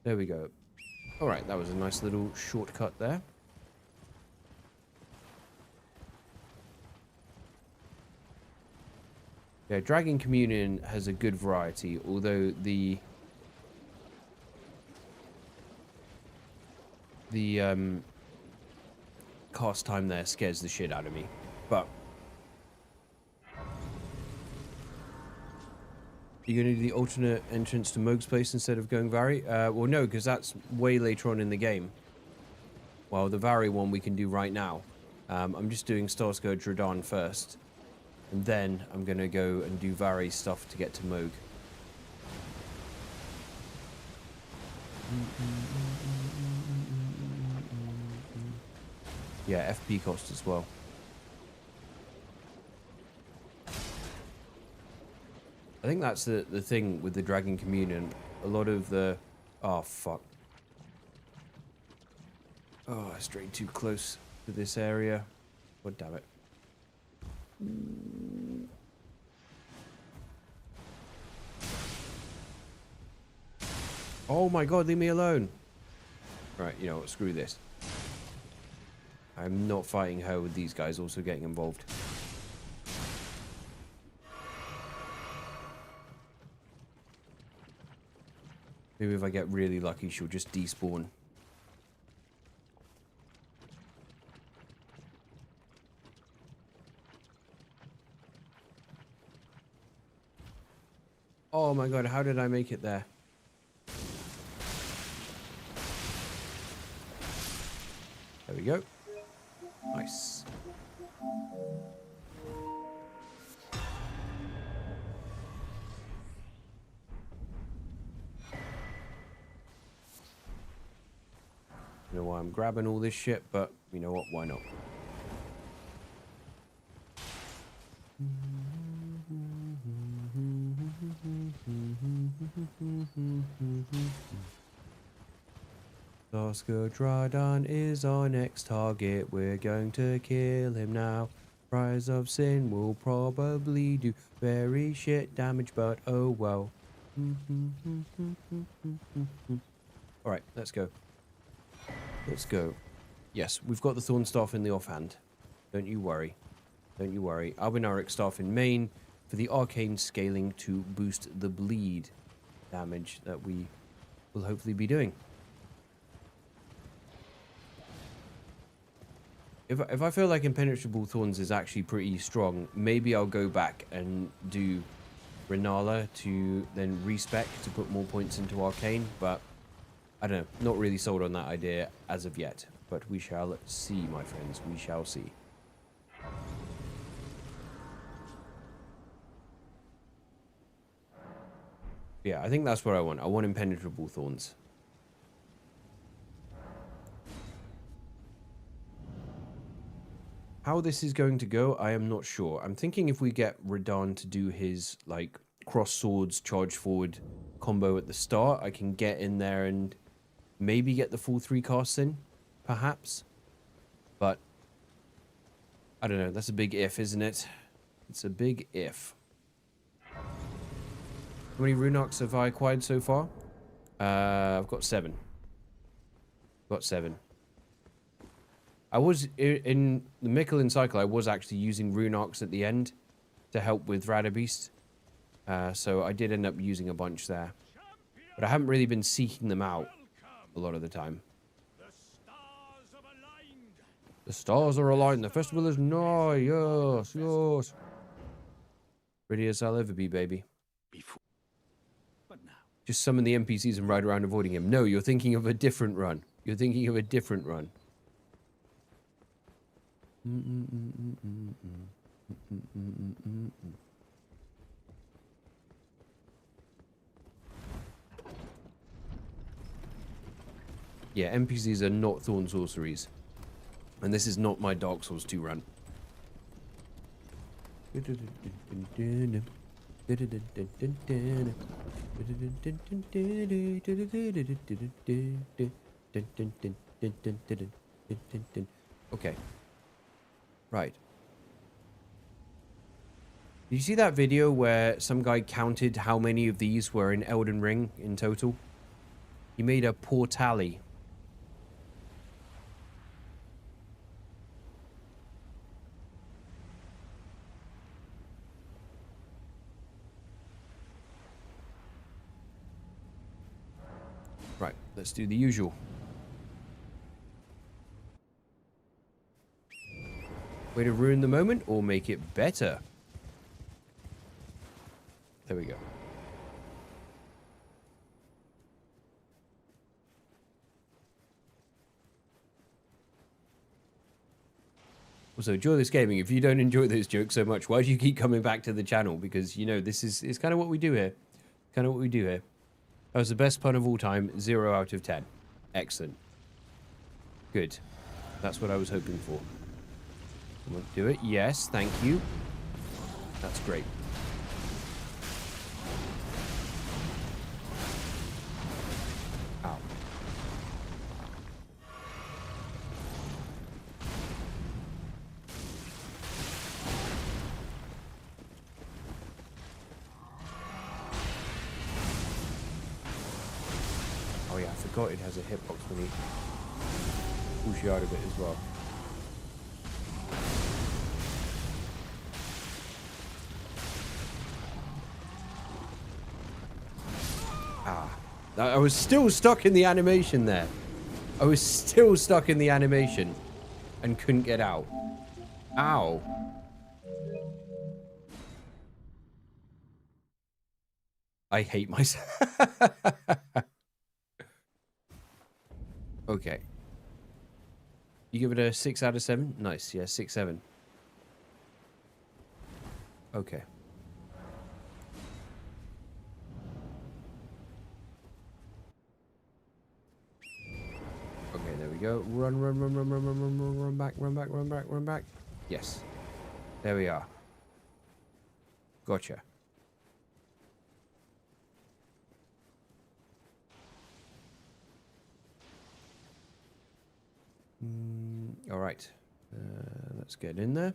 There we go. All right, that was a nice little shortcut there. Yeah, Dragon Communion has a good variety, although the cast time there scares the shit out of me. But you're going to do the alternate entrance to Mohg's place instead of going Varre? Well, no, because that's way later on in the game. Well, the Varre one we can do right now. I'm just doing Starscourge Radahn first. And then I'm going to go and do Varre stuff to get to Mohg. Yeah, FP cost as well. I think that's the thing with the Dragon Communion. A lot of the... Oh, fuck. Oh, I strayed too close to this area. God damn it. Oh my god, leave me alone. Right, you know what, screw this. I'm not fighting her with these guys also getting involved. Maybe if I get really lucky, she'll just despawn. Oh my god, how did I make it there? There we go. Nice. You know why I'm grabbing all this shit, but you know what, why not? Starscourge Radahn is our next target. We're going to kill him now. Rise of Sin will probably do very shit damage, but oh well. Alright, let's go. Let's go. Yes, we've got the Thorn Staff in the offhand. Don't you worry. Don't you worry. Albinauric Staff in main for the arcane scaling to boost the bleed damage that we will hopefully be doing. If I feel like Impenetrable Thorns is actually pretty strong, maybe I'll go back and do Renala to then respec to put more points into Arcane, but I don't know, not really sold on that idea as of yet, but we shall see, my friends, we shall see. Yeah, I think that's what I want. I want Impenetrable Thorns. How this is going to go, I am not sure. I'm thinking if we get Radahn to do his, like, cross swords, charge forward combo at the start, I can get in there and maybe get the full 3 casts in, perhaps. But, I don't know, that's a big if, isn't it? It's a big if. How many rune arcs have I acquired so far? I've got 7. Got 7. I was, in the Miquellan cycle, I was actually using rune arcs at the end to help with Radahn. So I did end up using a bunch there. But I haven't really been seeking them out a lot of the time. The stars are aligned. The festival is nigh. Yes, yes. Ready as I'll ever be, baby. Before. But now. Just summon the NPCs and ride around avoiding him. No, you're thinking of a different run. You're thinking of a different run. Yeah, NPCs are not Thorn sorceries. And this is not my Dark Souls 2 run. Okay. Right. Did you see that video where some guy counted how many of these were in Elden Ring in total? He made a poor tally. Right, let's do the usual. Way to ruin the moment or make it better. There we go. Also, Joyless Gaming, if you don't enjoy those jokes so much, why do you keep coming back to the channel? Because, you know, this is kind of what we do here. Kind of what we do here. That was the best pun of all time. 0 out of 10. Excellent. Good. That's what I was hoping for. Come on, do it. Yes, thank you. That's great. Ow. Oh yeah, I forgot it has a hitbox when he pulls you out of it as well. Ah, I was still stuck in the animation there. I was still stuck in the animation and couldn't get out. Ow. I hate myself. Okay. You give it a 6 out of 7? Nice, yeah, 6, 7. Okay. Okay, there we go. Run, run, run, run, run, run, run, run, run back, run back, run back, run back. Yes. There we are. Gotcha. All right. Let's get in there.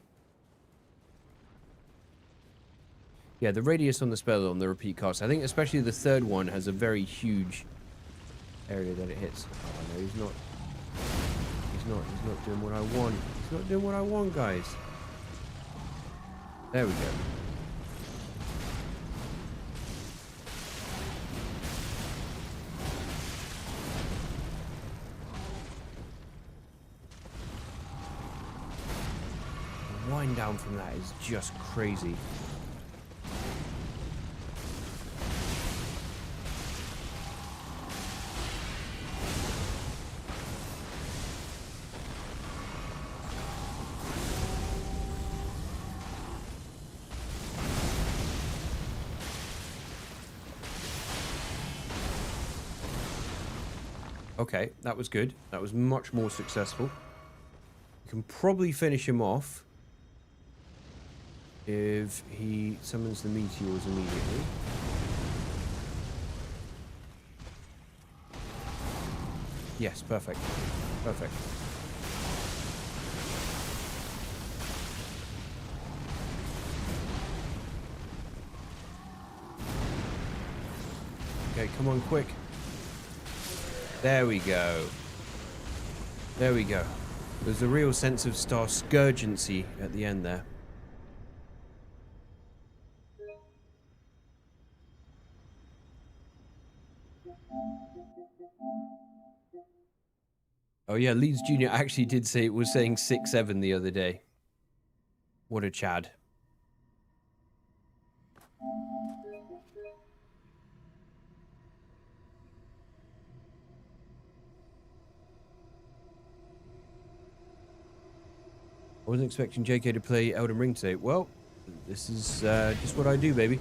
Yeah, the radius on the spell on the repeat cast. I think especially the third one has a very huge area that it hits. Oh no, he's not. He's not doing what I want. He's not doing what I want, guys. There we go. The wind down from that is just crazy. Okay, that was good. That was much more successful. You can probably finish him off if he summons the meteors immediately. Yes, perfect. Perfect. Okay, come on, quick. There we go. There we go. There's a real sense of star scourgency at the end there. Oh yeah, Leeds Junior actually did say it was saying 6-7 the other day. What a Chad. I wasn't expecting JK to play Elden Ring today. Well, this is just what I do, baby.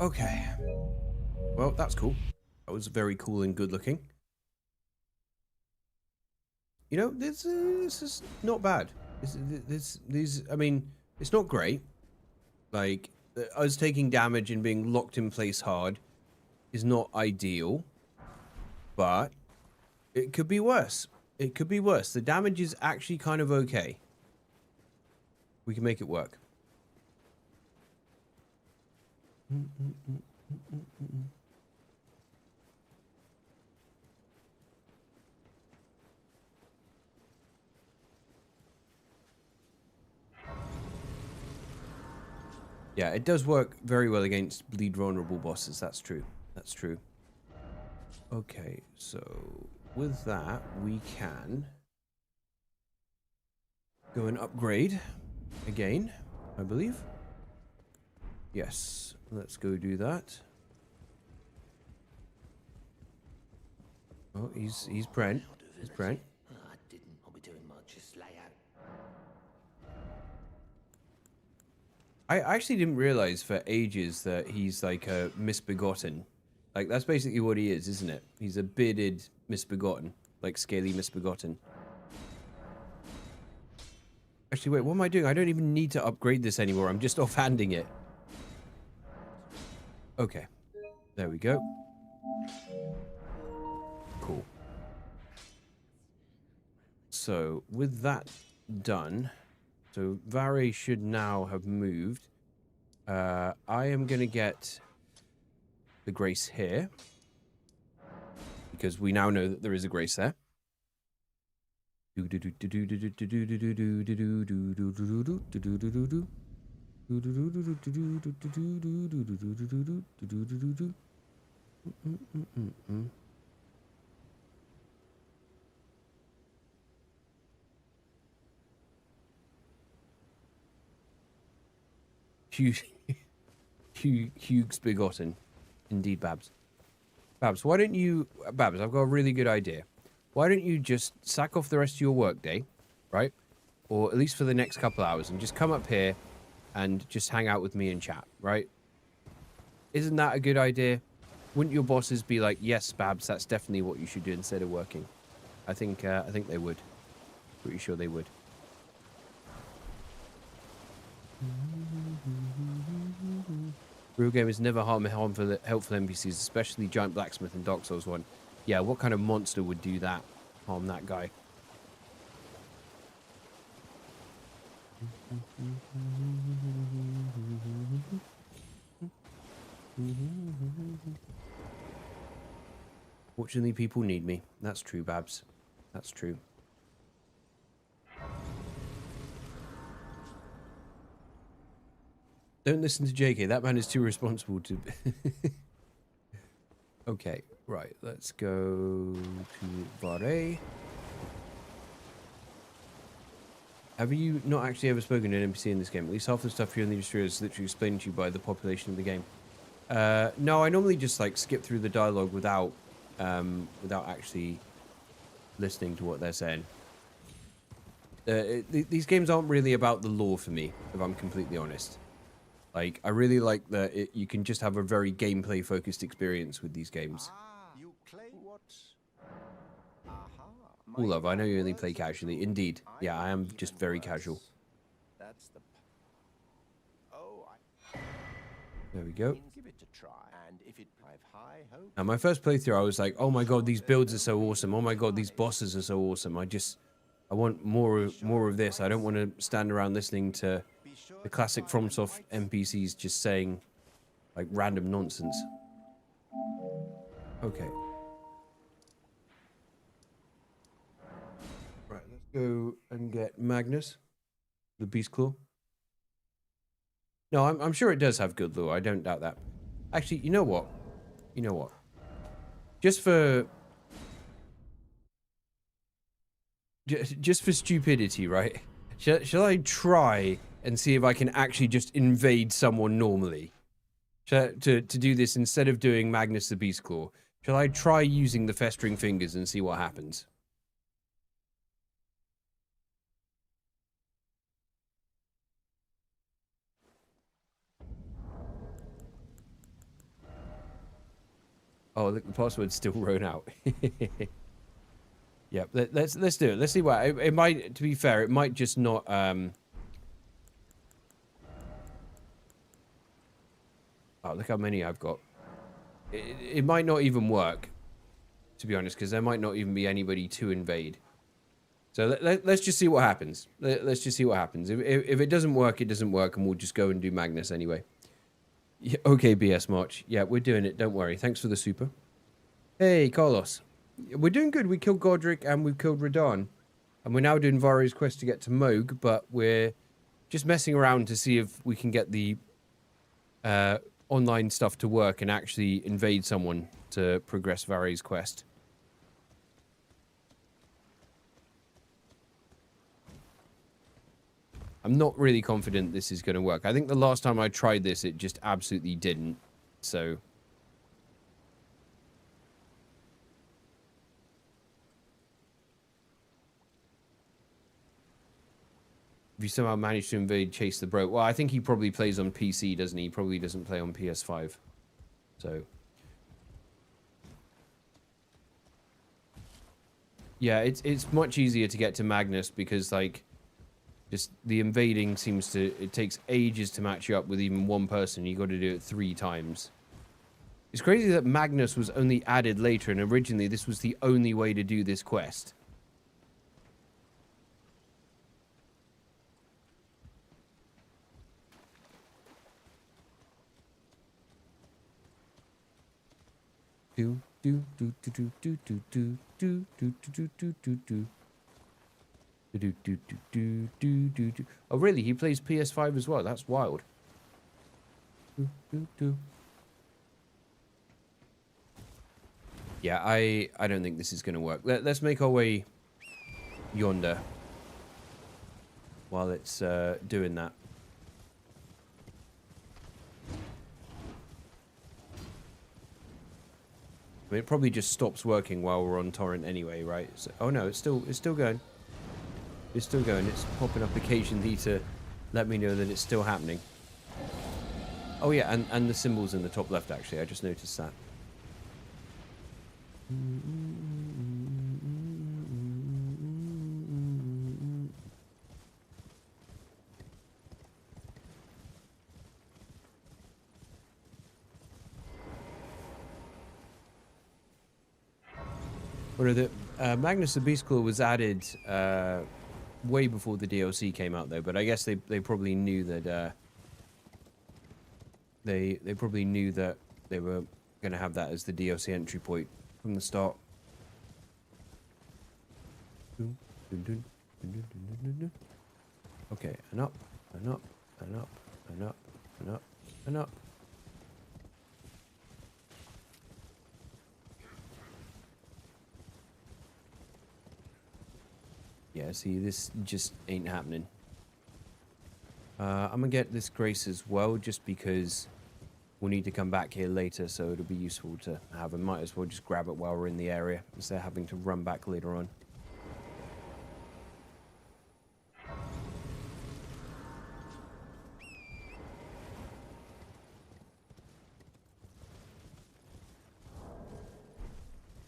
Okay. Well, that's cool. That was very cool and good looking. You know, this is not bad. I mean, it's not great. Like, us taking damage and being locked in place hard is not ideal. But it could be worse. It could be worse. The damage is actually kind of okay. We can make it work. Yeah, it does work very well against bleed vulnerable bosses. That's true. That's true. Okay, so with that, we can go and upgrade again, I believe. Yes, let's go do that. Oh, he's Brent. He's Brent. I didn't. I'll be doing much. Just lay out. I actually didn't realize for ages that he's like a misbegotten. Like, that's basically what he is, isn't it? He's a bearded misbegotten. Like, scaly misbegotten. Actually, wait, what am I doing? I don't even need to upgrade this anymore. I'm just offhanding it. Okay. There we go. Cool. So, with that done... So, Varre should now have moved. I am going to get the Grace here. Because we now know that there is a Grace there. Hugh's begotten. Indeed, Babs. Babs, why don't you... Babs, I've got a really good idea. Why don't you just sack off the rest of your workday, right? Or at least for the next couple hours, and just come up here and just hang out with me and chat, right? Isn't that a good idea? Wouldn't your bosses be like, yes, Babs, that's definitely what you should do instead of working? I think they would. Pretty sure they would. Real game is never helpful NPCs, especially Giant Blacksmith and Dark Souls 1. Yeah, what kind of monster would do that? Harm that guy. Fortunately, people need me. That's true, Babs. That's true. Don't listen to JK. That man is too responsible to... Okay, right. Let's go to Varre. Have you not actually ever spoken to an NPC in this game? At least half the stuff here in the industry is literally explained to you by the population of the game. No, I normally just like skip through the dialogue without actually listening to what they're saying. These games aren't really about the lore for me, if I'm completely honest. Like, I really like that you can just have a very gameplay-focused experience with these games. You claim what? All love, I know you only play casually. Indeed. Yeah, I am just very casual. That's the... There we go. Give it a try. And if it I've high hope. Now, my first playthrough, I was like, oh my god, these builds are so awesome. Oh my god, these bosses are so awesome. I want more of this. I don't want to stand around listening to the classic FromSoft NPCs just saying, like, random nonsense. Okay. Right, let's go and get Magnus, the Beast Claw. No, I'm sure it does have good lore. I don't doubt that. Actually, you know what? You know what? Just for stupidity, right? Shall I try and see if I can actually just invade someone normally? To do this instead of doing Magnus the Beast Claw? Shall I try using the Festering Fingers and see what happens? Oh, look, the password's still wrote out. Yeah, let's do it. Let's see what it might. To be fair, it might just not. Oh, look how many I've got. It might not even work, to be honest, because there might not even be anybody to invade. So let's just see what happens. Let's just see what happens. If it doesn't work, it doesn't work, and we'll just go and do Magnus anyway. Yeah, okay, BS March. Yeah, we're doing it. Don't worry. Thanks for the super. Hey, Carlos. We're doing good. We killed Godric and we've killed Radahn. And we're now doing Varre's quest to get to Mohg, but we're just messing around to see if we can get the online stuff to work and actually invade someone to progress Varre's quest. I'm not really confident this is going to work. I think the last time I tried this, it just absolutely didn't. So... if you somehow manage to invade Chase the Broke... well, I think he probably plays on PC, doesn't he? He probably doesn't play on PS5. So... yeah, it's much easier to get to Magnus because, like... just the invading seems to... it takes ages to match you up with even one person. You got to do it 3 times. It's crazy that Magnus was only added later, and originally this was the only way to do this quest. Do do do do do do do do do do do do do do. Do, do, do, do, do, do, do. Oh, really? He plays PS5 as well? That's wild. Do, do, do. Yeah, I don't think this is going to work. Let's make our way yonder while it's doing that. I mean, it probably just stops working while we're on torrent anyway, right? So, oh no, it's still going. It's still going. It's popping up occasionally to let me know that it's still happening. Oh yeah, and the symbols in the top left, actually. I just noticed that. What are the... Magnus the Beast Claw was added... way before the DLC came out, though, but I guess they probably knew that they probably knew that they were going to have that as the DLC entry point from the start. Okay, and up, and up, and up, and up, and up, and up. Yeah, see, this just ain't happening. I'm gonna get this Grace as well, just because we'll need to come back here later, so it'll be useful to have. And might as well just grab it while we're in the area, instead of having to run back later on.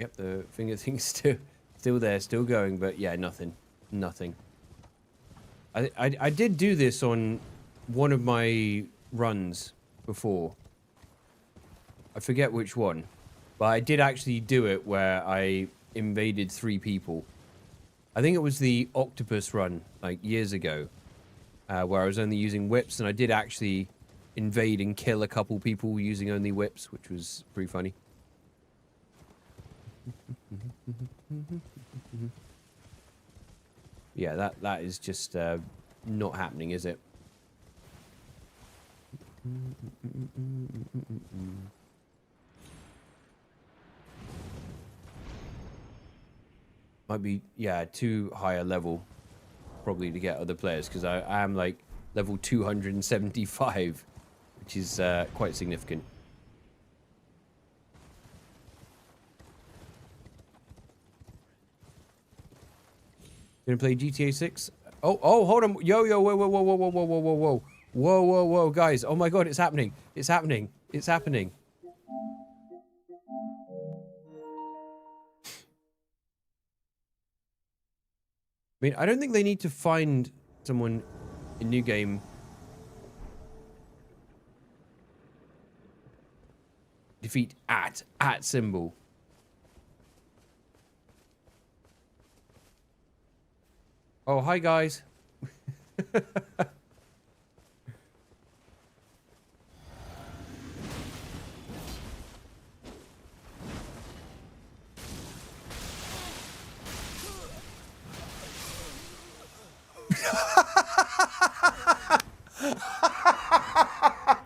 Yep, the finger thing's still there, still going, but yeah, nothing. Nothing. I did do this on one of my runs before. I forget which one. But I did actually do it where I invaded 3 people. I think it was the octopus run, like years ago. Where I was only using whips, and I did actually invade and kill a couple people using only whips, which was pretty funny. Yeah, that is just not happening, is it? Might be, yeah, too high a level probably to get other players, because I am like level 275, which is quite significant. Gonna play GTA 6? Oh, hold on. Yo, whoa, guys. Oh my god, it's happening. It's happening. It's happening. I mean, I don't think they need to find someone in New Game. Defeat at symbol. Oh, hi guys.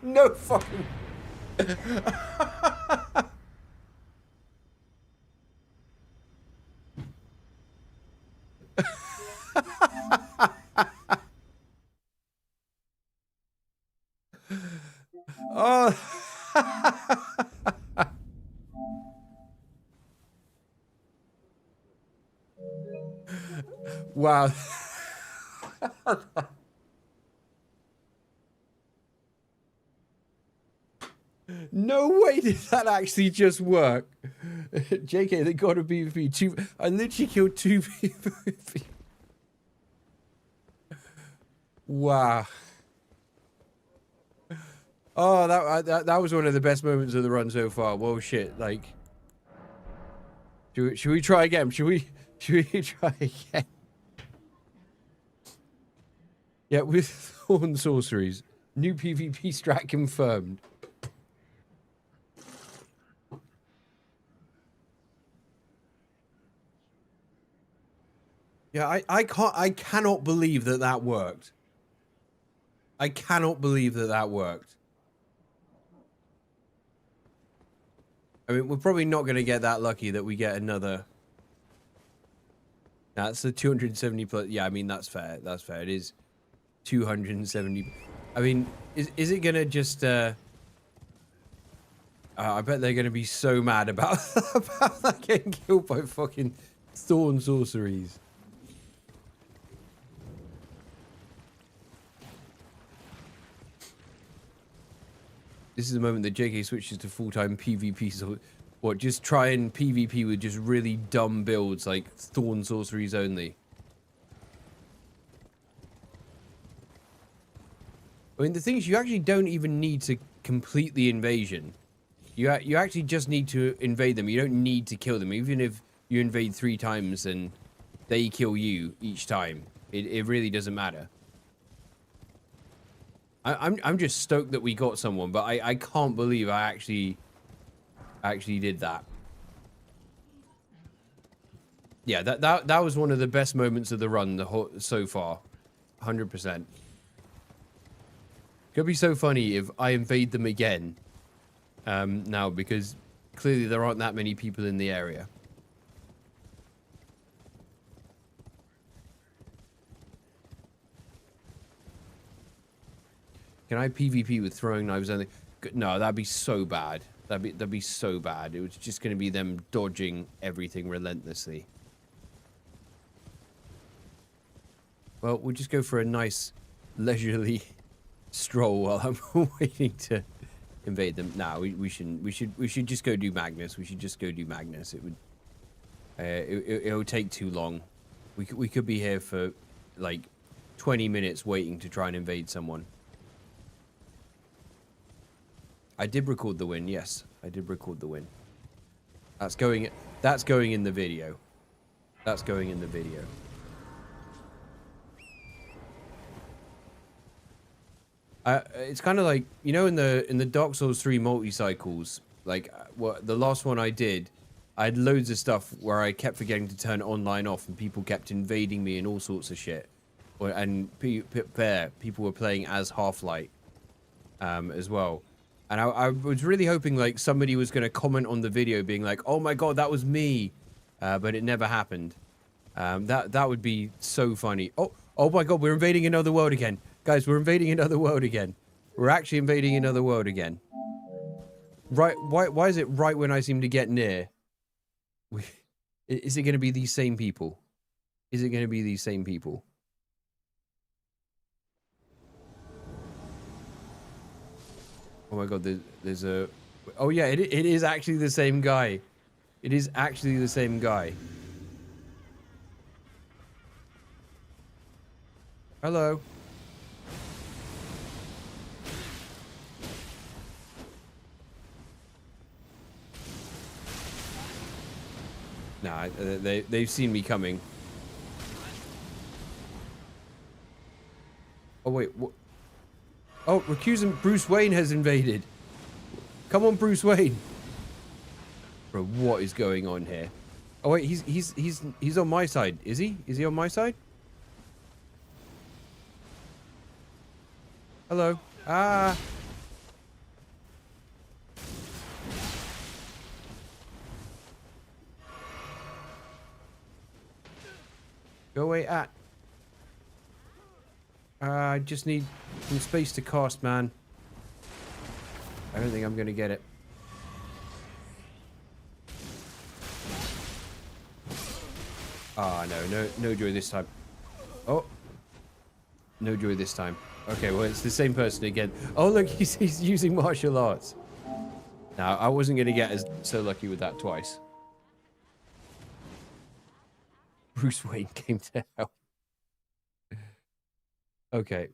No fucking. Oh. Wow. No way did that actually just work. JK, they got a PvP. I literally killed 2 people. Wow. Oh, that was one of the best moments of the run so far. Whoa, shit! Like, should we try again? Should we try again? Yeah, with Thorn sorceries, new PvP strat confirmed. Yeah, I cannot believe that worked. I cannot believe that worked. I mean, we're probably not going to get that lucky that we get another. That's the 270 plus. Yeah, I mean, that's fair. That's fair. It is 270. I mean, is it going to just... I bet they're going to be so mad about, about that getting killed by fucking Thorn sorceries. This is the moment that JK switches to full-time PvP. So, what, just try and PvP with just really dumb builds like Thorn sorceries only. I mean, the thing is, you actually don't even need to complete the invasion. You actually just need to invade them. You don't need to kill them. Even if you invade 3 times and they kill you each time, it really doesn't matter. I'm just stoked that we got someone, but I can't believe I actually did that. Yeah, that was one of the best moments of the run so far, 100%. Could be so funny if I invade them again now, because clearly there aren't that many people in the area. Can I PvP with throwing knives only? No, that'd be so bad. That'd be so bad. It was just going to be them dodging everything relentlessly. Well, we'll just go for a nice leisurely stroll while I'm waiting to invade them. Nah, we shouldn't. We should just go do Magnus. We should just go do Magnus. It would it'll take too long. We could be here for like 20 minutes waiting to try and invade someone. I did record the win. Yes, I did record the win. That's going in the video. That's going in the video. It's kind of like, you know, in the Dark Souls 3 multi-cycles, like what the last one I did, I had loads of stuff where I kept forgetting to turn online off, and people kept invading me and all sorts of shit. And people were playing as Half-Light as well. And I was really hoping like somebody was going to comment on the video being like, oh my god, that was me. But it never happened. That would be so funny. Oh my god, we're invading another world again. Guys, we're invading another world again. We're actually invading another world again. Right, why is it right when I seem to get near? Is it going to be these same people? Is it going to be these same people? Oh my god, there's a... Oh yeah, it is actually the same guy. It is actually the same guy. Hello. Nah, they've seen me coming. Oh wait, what? Oh, recusant Bruce Wayne has invaded. Come on, Bruce Wayne. Bro, what is going on here? Oh wait, he's on my side. Is he? Is he on my side? Hello. Ah. Go away at. I just need some space to cast, man. I don't think I'm gonna get it. Ah, no joy this time. Oh, no joy this time. Okay, well it's the same person again. Oh look, he's using martial arts. Now I wasn't gonna get so lucky with that twice. Bruce Wayne came to help. Okay.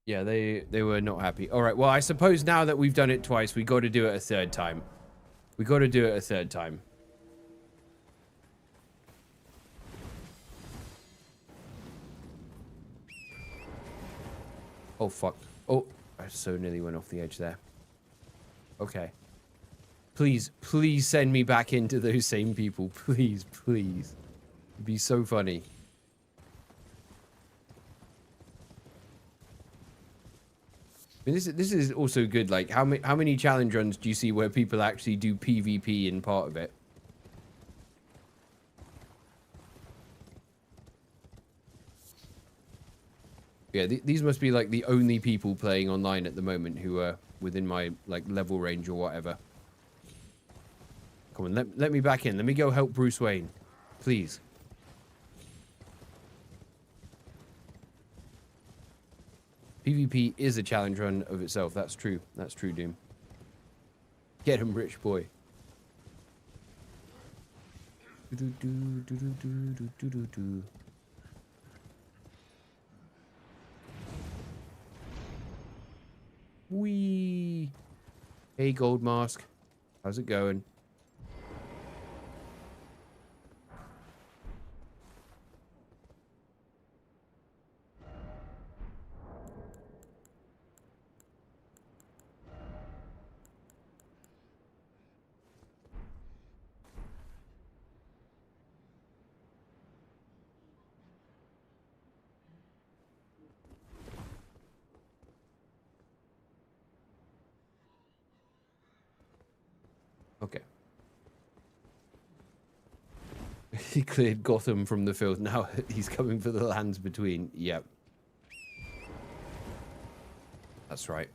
Yeah, they were not happy. All right, well, I suppose now that we've done it twice, we got to do it a third time. We got to do it a third time. Oh, fuck. Oh, I so nearly went off the edge there. Okay. Please, please send me back into those same people. Please, please. It'd be so funny. I mean, this is also good. Like, how many challenge runs do you see where people actually do PvP in part of it? Yeah, these must be like the only people playing online at the moment who are within my like level range or whatever. Come on, let me back in. Let me go help Bruce Wayne, please. PvP is a challenge run of itself. That's true. That's true, Doom. Get him, rich boy. Wee. Hey, Gold Mask. How's it going? Okay. He cleared Gotham from the field. Now he's coming for the lands between. Yep. That's right.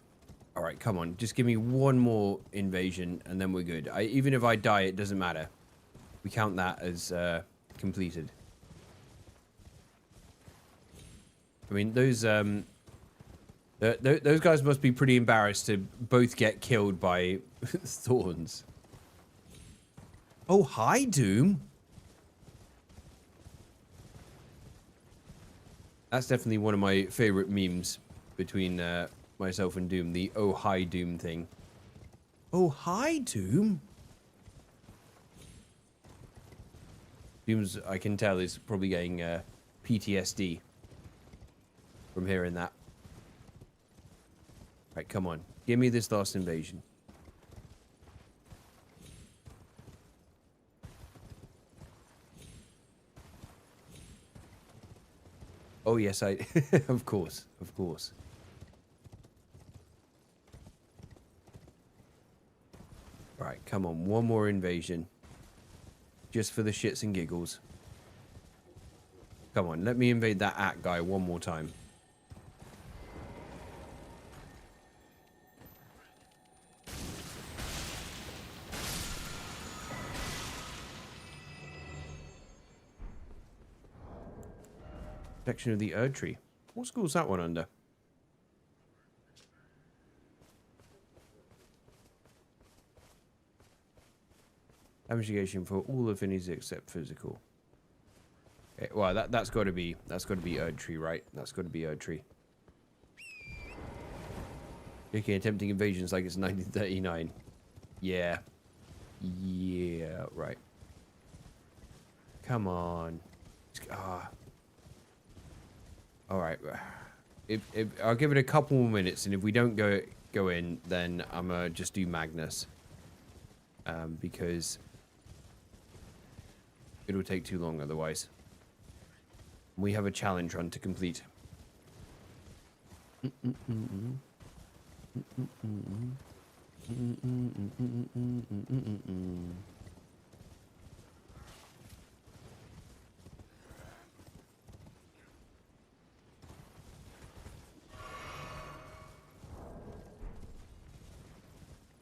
All right, come on. Just give me one more invasion and then we're good. Even if I die, it doesn't matter. We count that as completed. I mean, those guys must be pretty embarrassed to both get killed by thorns. Oh, hi, Doom. That's definitely one of my favorite memes between myself and Doom. The oh, hi, Doom thing. Oh, hi, Doom. Doom's, I can tell, is probably getting PTSD from hearing that. Right, come on. Give me this last invasion. Oh, yes, I... of course, of course. Right, come on. One more invasion. Just for the shits and giggles. Come on, let me invade that at guy one more time. Protection of the Erdtree. What school's that one under? Damage negation for all affinities except physical. Okay, well, that's got to be Erdtree, right? That's got to be Erdtree. Making attempting invasions like it's 1939. Yeah. Yeah, right. Come on. Ah. All right. If I'll give it a couple more minutes, and if we don't go in, then I'm gonna just do Magnus. Because it'll take too long otherwise. We have a challenge run to complete.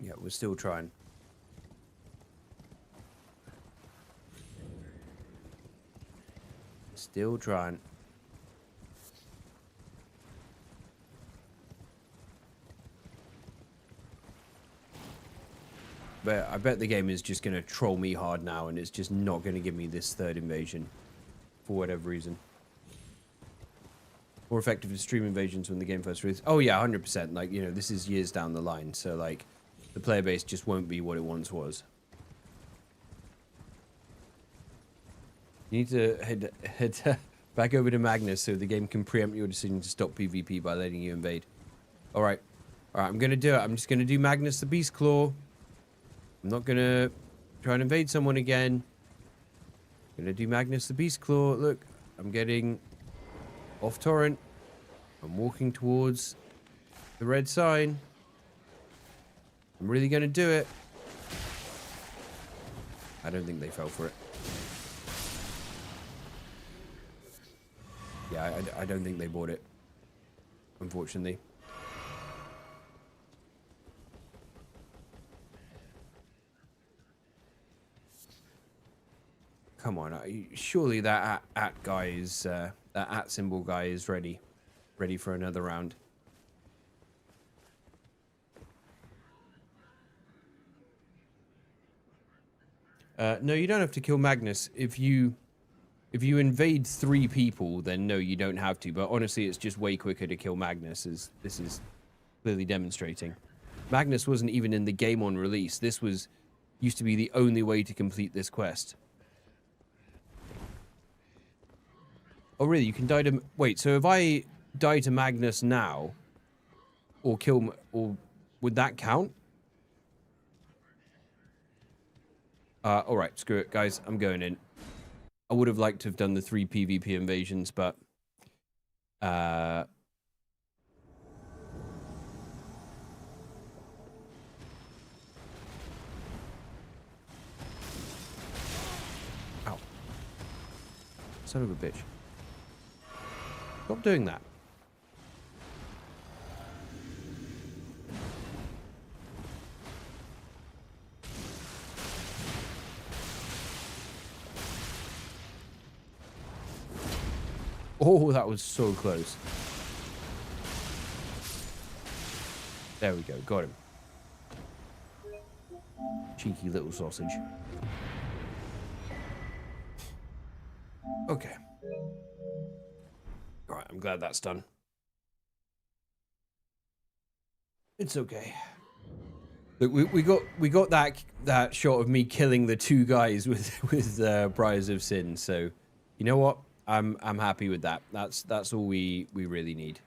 Yeah, we're still trying. Still trying. But I bet the game is just going to troll me hard now, and it's just not going to give me this third invasion. For whatever reason. More effective in stream invasions when the game first released. Oh yeah, 100%. Like, you know, this is years down the line, so like, the player base just won't be what it once was. You need to head back over to Magnus so the game can preempt your decision to stop PvP by letting you invade. Alright. Alright, I'm going to do it. I'm just going to do Magnus the Beast Claw. I'm not going to try and invade someone again. I'm going to do Magnus the Beast Claw. Look, I'm getting off torrent. I'm walking towards the red sign. I'm really going to do it. I don't think they fell for it. Yeah, I don't think they bought it. Unfortunately. Come on, surely that at guy is that at symbol guy is ready for another round. No, you don't have to kill Magnus. If you invade 3 people, then no, you don't have to. But honestly, it's just way quicker to kill Magnus, as this is clearly demonstrating. Magnus wasn't even in the game on release. This used to be the only way to complete this quest. Oh, really? You can die to... Wait, so if I die to Magnus now, or would that count? Alright, screw it, guys. I'm going in. I would have liked to have done the 3 PvP invasions, but... Ow. Son of a bitch. Stop doing that. Oh, that was so close. There we go. Got him. Cheeky little sausage. Okay. Alright, I'm glad that's done. It's okay. Look, we got that shot of me killing the 2 guys with Briars of Sin, so you know what? I'm happy with that. That's all we really need.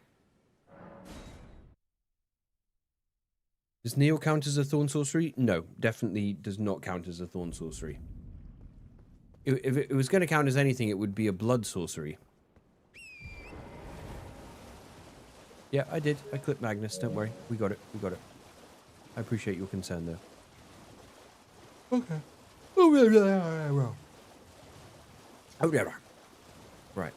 Does Neil count as a Thorn Sorcery? No, definitely does not count as a Thorn Sorcery. If it was going to count as anything, it would be a Blood Sorcery. Yeah, I did. I clipped Magnus. Don't worry. We got it. We got it. I appreciate your concern, though. Okay. Right.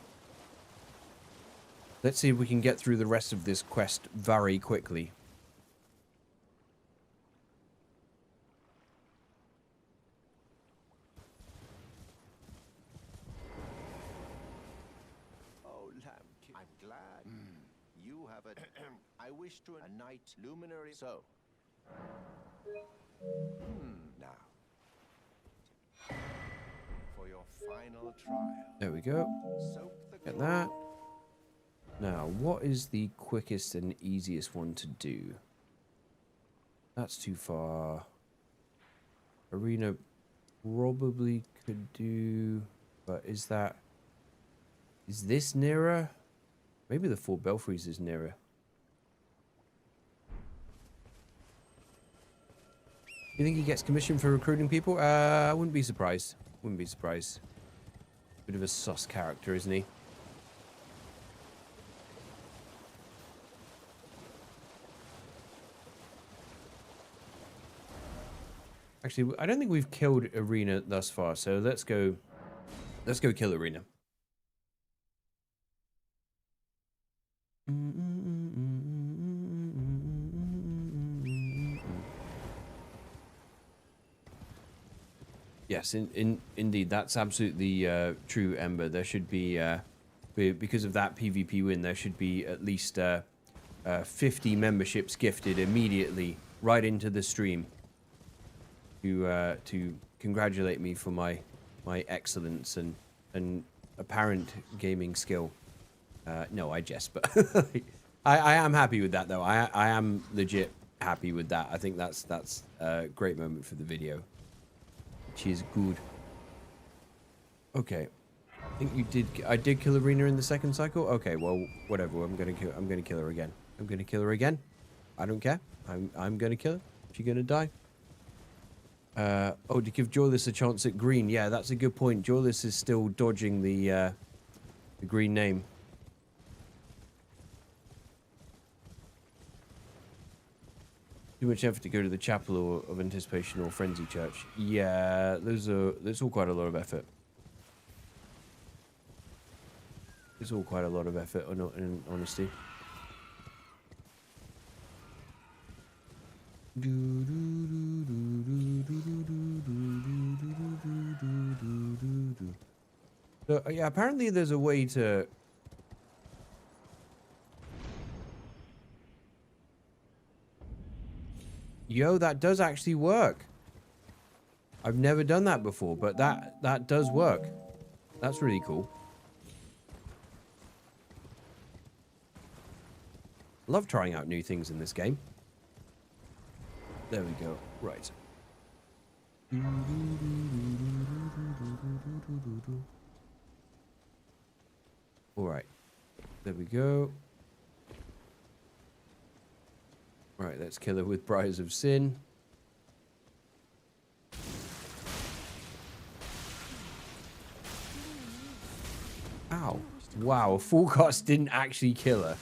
Let's see if we can get through the rest of this quest very quickly. Oh, Lamb, I'm glad. You have a... I wish to... A night luminary... So. Now. For your final trial. There we go. Soak the Get that. Now, what is the quickest and easiest one to do? That's too far. Arena probably could do... But is that... Is this nearer? Maybe the 4 Belfries is nearer. You think he gets commission for recruiting people? I wouldn't be surprised. Wouldn't be surprised. Bit of a sus character, isn't he? Actually, I don't think we've killed Arena thus far, so let's go kill Arena. Yes, indeed, that's absolutely true, Ember. There should be, because of that PvP win, there should be at least 50 memberships gifted immediately right into the stream to congratulate me for my excellence and apparent gaming skill. No, I jest, but I am happy with that, though. I am legit happy with that. I think that's a great moment for the video. Which is good. Okay. I think you did... I did kill Arena in the second cycle? Okay, well, whatever. I'm gonna kill her again. I'm gonna kill her again. I don't care. I'm gonna kill her. She's gonna die. Oh, to give Joyless a chance at green. Yeah, that's a good point. Joyless is still dodging the green name. Too much effort to go to the Chapel of Anticipation or Frenzy Church. Yeah, there's all quite a lot of effort. It's all quite a lot of effort, in honesty. So, yeah, apparently there's a way to... Yo, that does actually work. I've never done that before, but that does work. That's really cool. Love trying out new things in this game. There we go. Right. All right. There we go. Right, let's kill her with Briars of Sin. Ow. Wow, a full cast didn't actually kill her.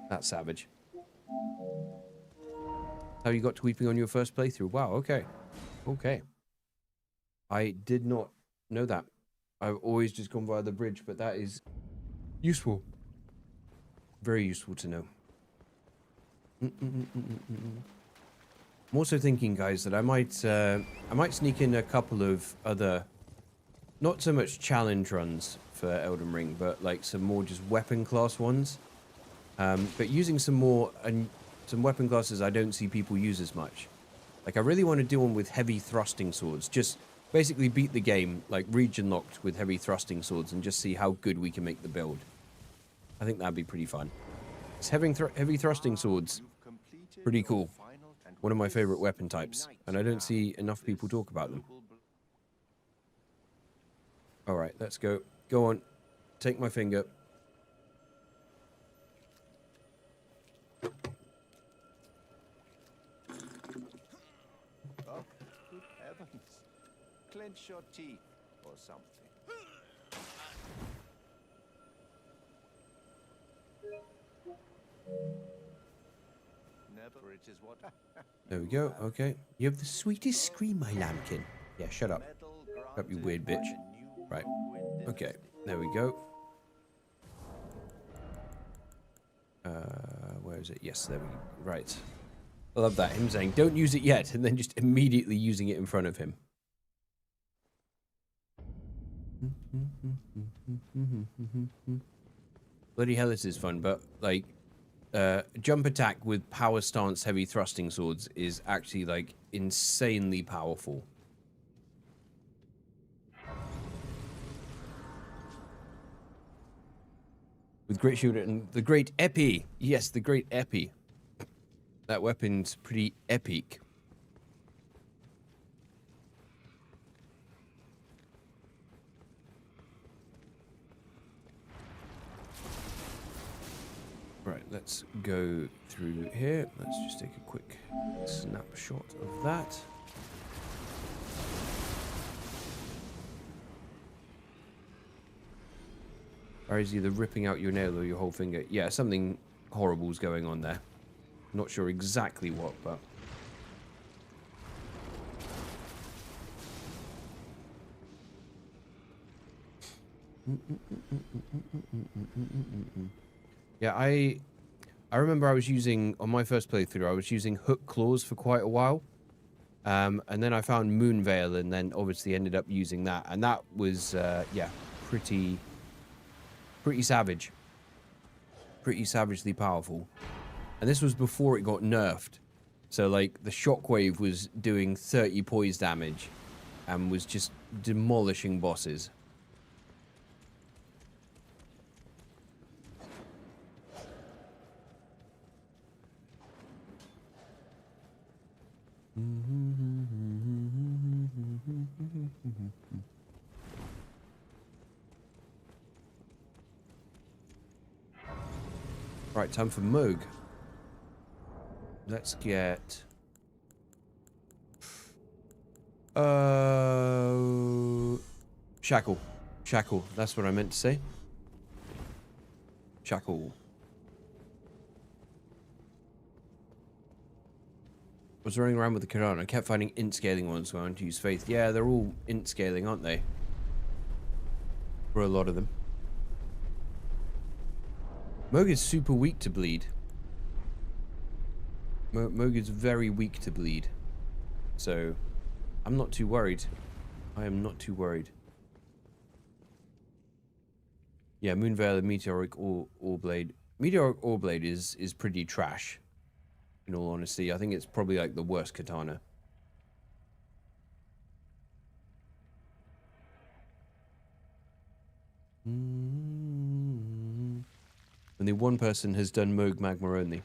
That's savage. How you got to weeping on your first playthrough? Wow, okay. Okay. I did not know that. I've always just gone via the bridge, but that is... useful. Very useful to know. I'm also thinking, guys, that I might sneak in a couple of other, not so much challenge runs for Elden Ring, but like some more just weapon class ones. But using some weapon classes I don't see people use as much. Like, I really want to do one with heavy thrusting swords. Just basically beat the game, like, region locked with heavy thrusting swords and just see how good we can make the build. I think that'd be pretty fun. It's heavy thrusting swords. Pretty cool. One of my favorite weapon types. And I don't see enough people talk about them. Alright, let's go. Go on. Take my finger. Oh, good heavens. Clench your teeth or something. For it is what There we go. Okay. You have the sweetest scream, my lambkin. Yeah, shut up. metal Shut up, you granted weird by bitch. the new Right. wind Okay. There we go. Where is it? Yes, there we go. Right. I love that. Him saying, don't use it yet, and then just immediately using it in front of him. Bloody hell, this is fun, but, like, jump attack with power stance heavy thrusting swords is actually, like, insanely powerful. With great shield and the great epi. Yes, the great epi. That weapon's pretty epic. Right, let's go through here. Let's just take a quick snapshot of that. Or is either ripping out your nail or your whole finger? Yeah, something horrible's going on there. Not sure exactly what, but... Yeah, I remember I was using, on my first playthrough, I was using hook claws for quite a while. And then I found Moonveil and then obviously ended up using that. And that was, yeah, pretty savage. Pretty savagely powerful. And this was before it got nerfed. So, like, the shockwave was doing 30 poise damage and was just demolishing bosses. Right, time for Mohg. Let's get... Shackle. Shackle, that's what I meant to say. Shackle. I was running around with the Quran. I kept finding int scaling ones, so I wanted to use Faith. Yeah, they're all int scaling, aren't they? For a lot of them. Mohg is super weak to bleed. Mohg is very weak to bleed. So, I'm not too worried. I am not too worried. Yeah, Moonveil and Meteoric Oreblade. Meteoric Oreblade is pretty trash. In all honesty, I think it's probably like the worst katana. Only one person has done Mohg Magma only.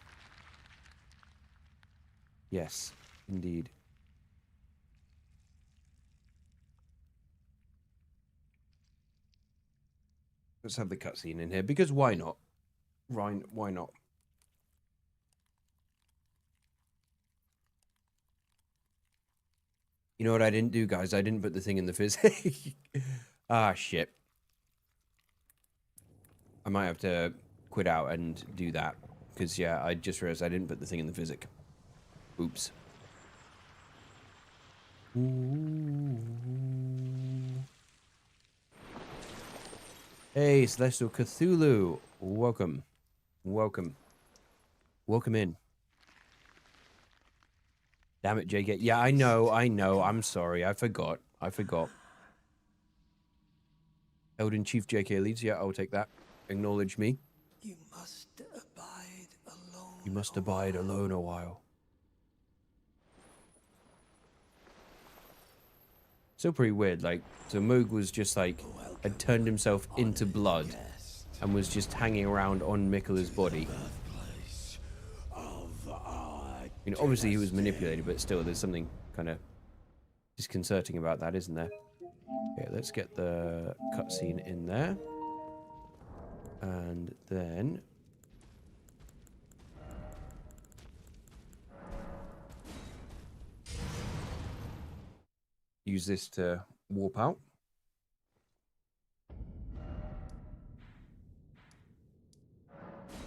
Yes, indeed. Let's have the cutscene in here, because why not? Ryan, why not? You know what I didn't do, guys? I didn't put the thing in the physics. Ah, shit. I might have to quit out and do that. Because, yeah, I just realized I didn't put the thing in the physics. Oops. Ooh. Hey, Celestial Cthulhu. Welcome. Welcome. Welcome in. Damn it, JK. Yeah, I know. I'm sorry. I forgot. Elden Chief JK Leeds. Yeah, I'll take that. Acknowledge me. You must abide alone. You must abide alone a while. Still pretty weird. Like, so Mohg was just like, had turned himself into blood and was just hanging around on Miquella's body. You know, obviously he was manipulated, but still, there's something kind of disconcerting about that, isn't there? Okay, let's get the cutscene in there. And then... use this to warp out.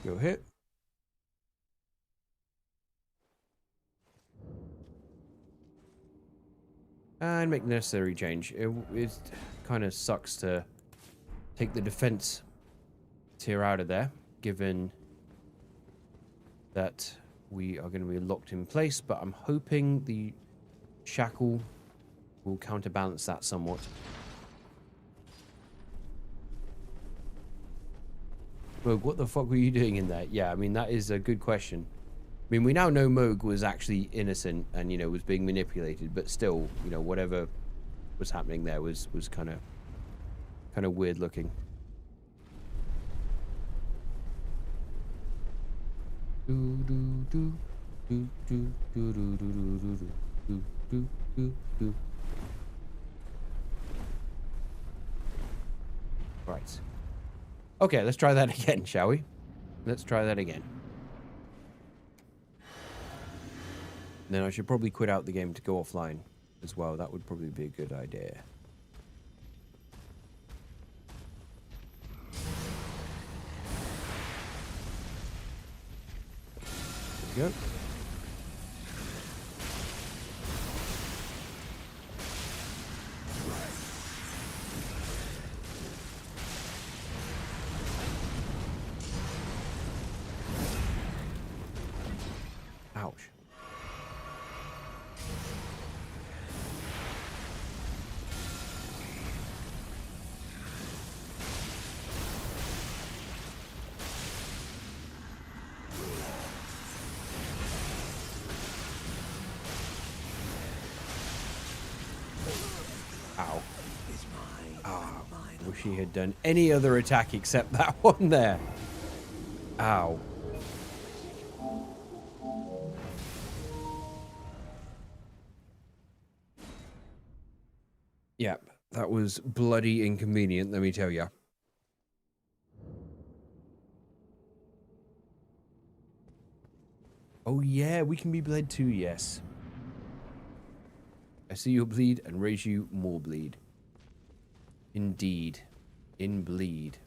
Go hit. And make the necessary change. It kind of sucks to take the defense tier out of there, given that we are going to be locked in place, but I'm hoping the shackle will counterbalance that somewhat. Mohg, what the fuck were you doing in there? Yeah, I mean, that is a good question. I mean, we now know Mohg was actually innocent and, you know, was being manipulated, but still, you know, whatever was happening there was kind of weird looking. Right. Okay, let's try that again, shall we? Let's try that again. Then I should probably quit out the game to go offline as well. That would probably be a good idea. There we go. Ouch. Ow. Ah, wish he had done any other attack except that one there. Ow. Yep, that was bloody inconvenient, let me tell ya. Oh yeah, we can be bled too, yes. I see you bleed and raise you more bleed. Indeed. In bleed.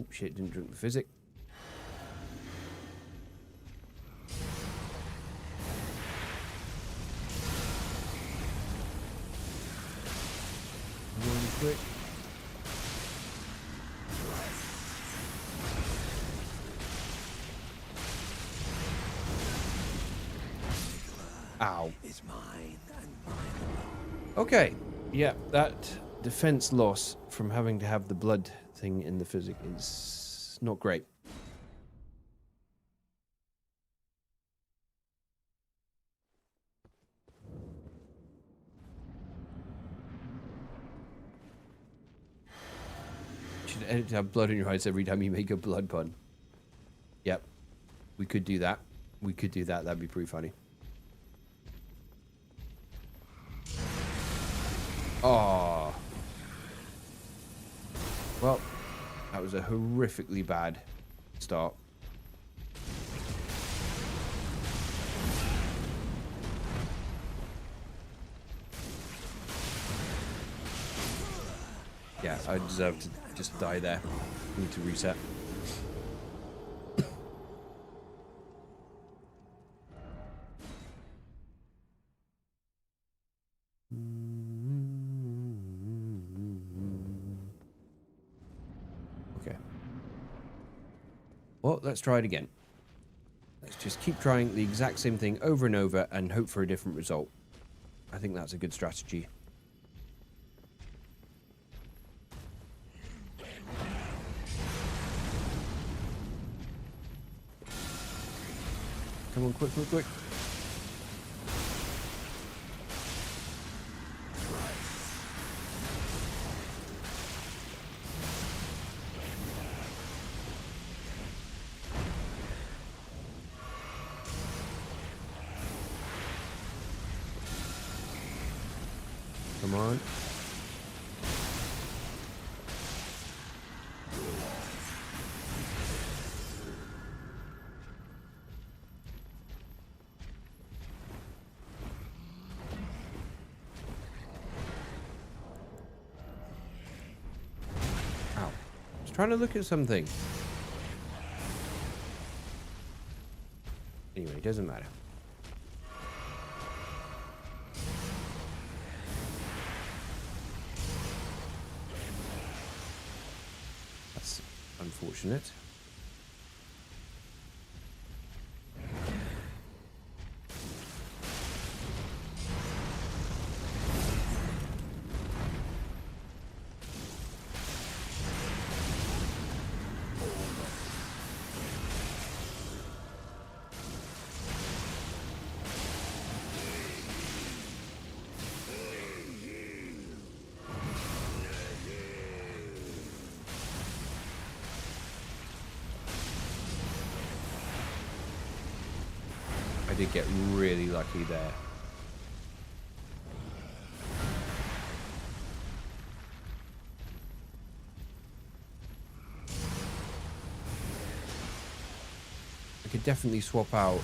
Oh shit, didn't drink the physic. One quick. Ow. Is mine and mine alone. Okay. Yeah, that defense loss from having to have the blood thing in the physic is not great. Should edit to have blood in your eyes every time you make a blood pun. Yep. We could do that. We could do that. That'd be pretty funny. Oh. Well, that was a horrifically bad start. Yeah, I deserve to just die there. Need to reset. Okay. Well, let's try it again. Let's just keep trying the exact same thing over and over and hope for a different result. I think that's a good strategy. Come on, quick, quick, quick. Come on. Ow. I was trying to look at something. Anyway, it doesn't matter. unfortunate. I did get really lucky there. I could definitely swap out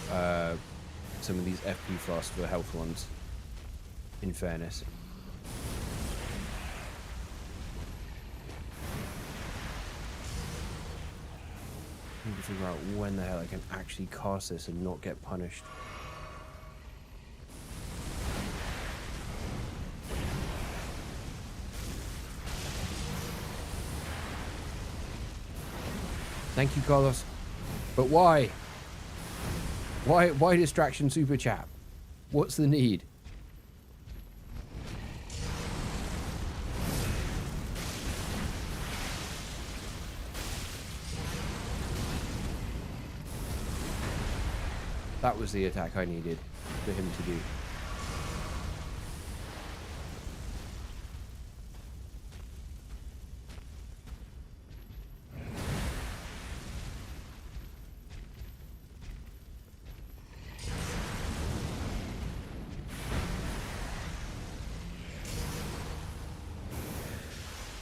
some of these FP flasks for health ones, in fairness. I need to figure out when the hell I can actually cast this and not get punished. Thank you, Carlos. But why? Why distraction super chat? What's the need? That was the attack I needed for him to do.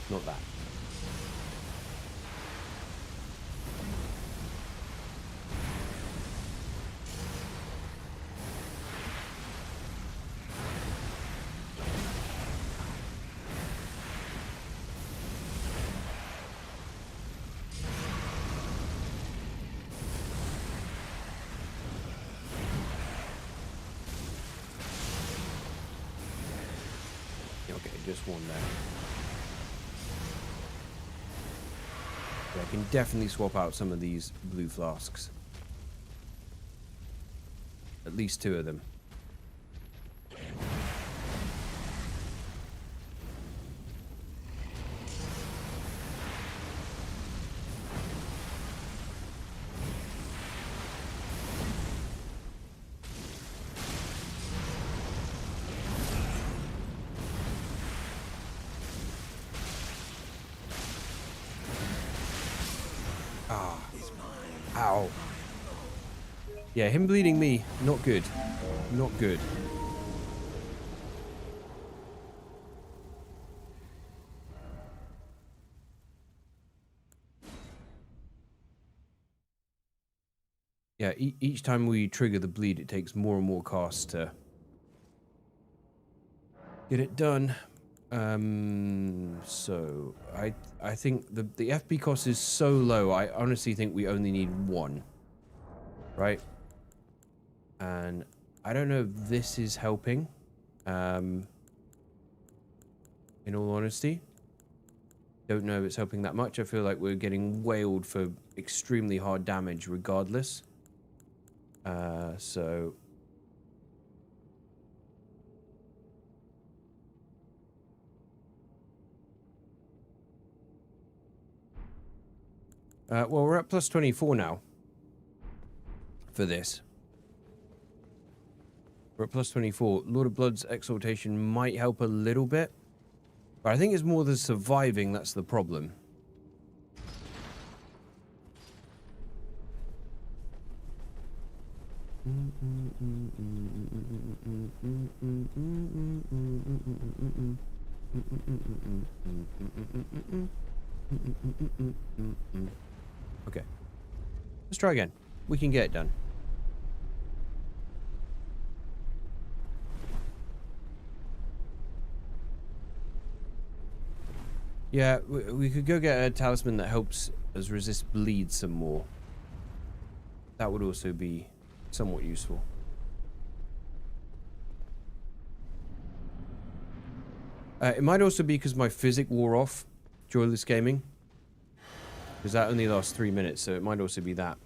Not that. Okay, just one there. I can definitely swap out some of these blue flasks. At least 2 of them. Ow. Yeah, him bleeding me, not good. Not good. Yeah, each time we trigger the bleed, it takes more and more casts to get it done. So I think the FP cost is so low. I honestly think we only need 1, right? And I don't know if this is helping. In all honesty, don't know if it's helping that much. I feel like we're getting wailed for extremely hard damage regardless. So. Well, we're at plus 24 now for this. We're at plus 24. Lord of Blood's exaltation might help a little bit, but I think it's more the surviving that's the problem. Okay. Let's try again. We can get it done. Yeah, we could go get a talisman that helps us resist bleed some more. That would also be somewhat useful. It might also be because my physic wore off, joyless gaming. Because that only lasts 3 minutes, so it might also be that.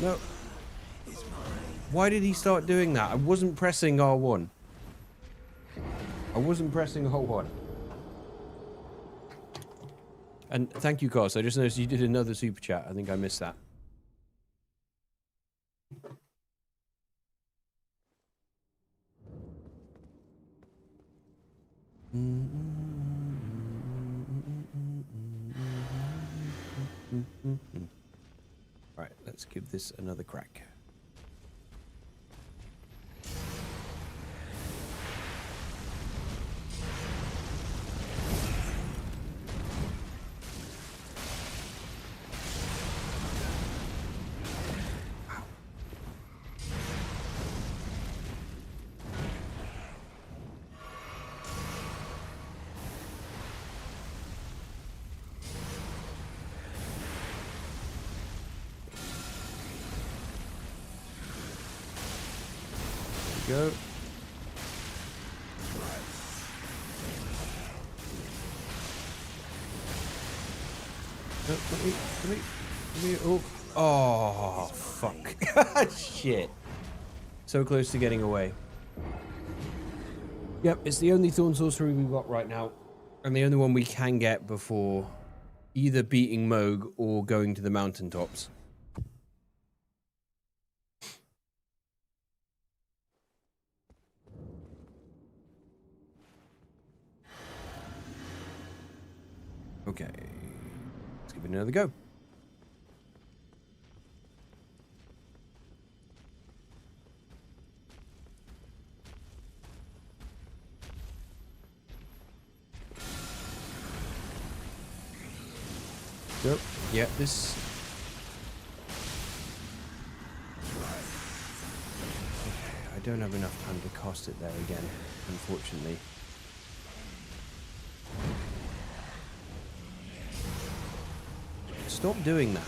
No. Why did he start doing that? I wasn't pressing R1. I wasn't pressing R1. And thank you, Cos. I just noticed you did another super chat. I think I missed that. Right, let's give this another crack. Go. No, let me, oh, fuck. Shit. So close to getting away. Yep, it's the only Thorn Sorcery we've got right now. And the only one we can get before either beating Mohg or going to the mountaintops. Okay, let's give it another go. Yep, yeah, this... Okay, I don't have enough time to cast it there again, unfortunately. Stop doing that.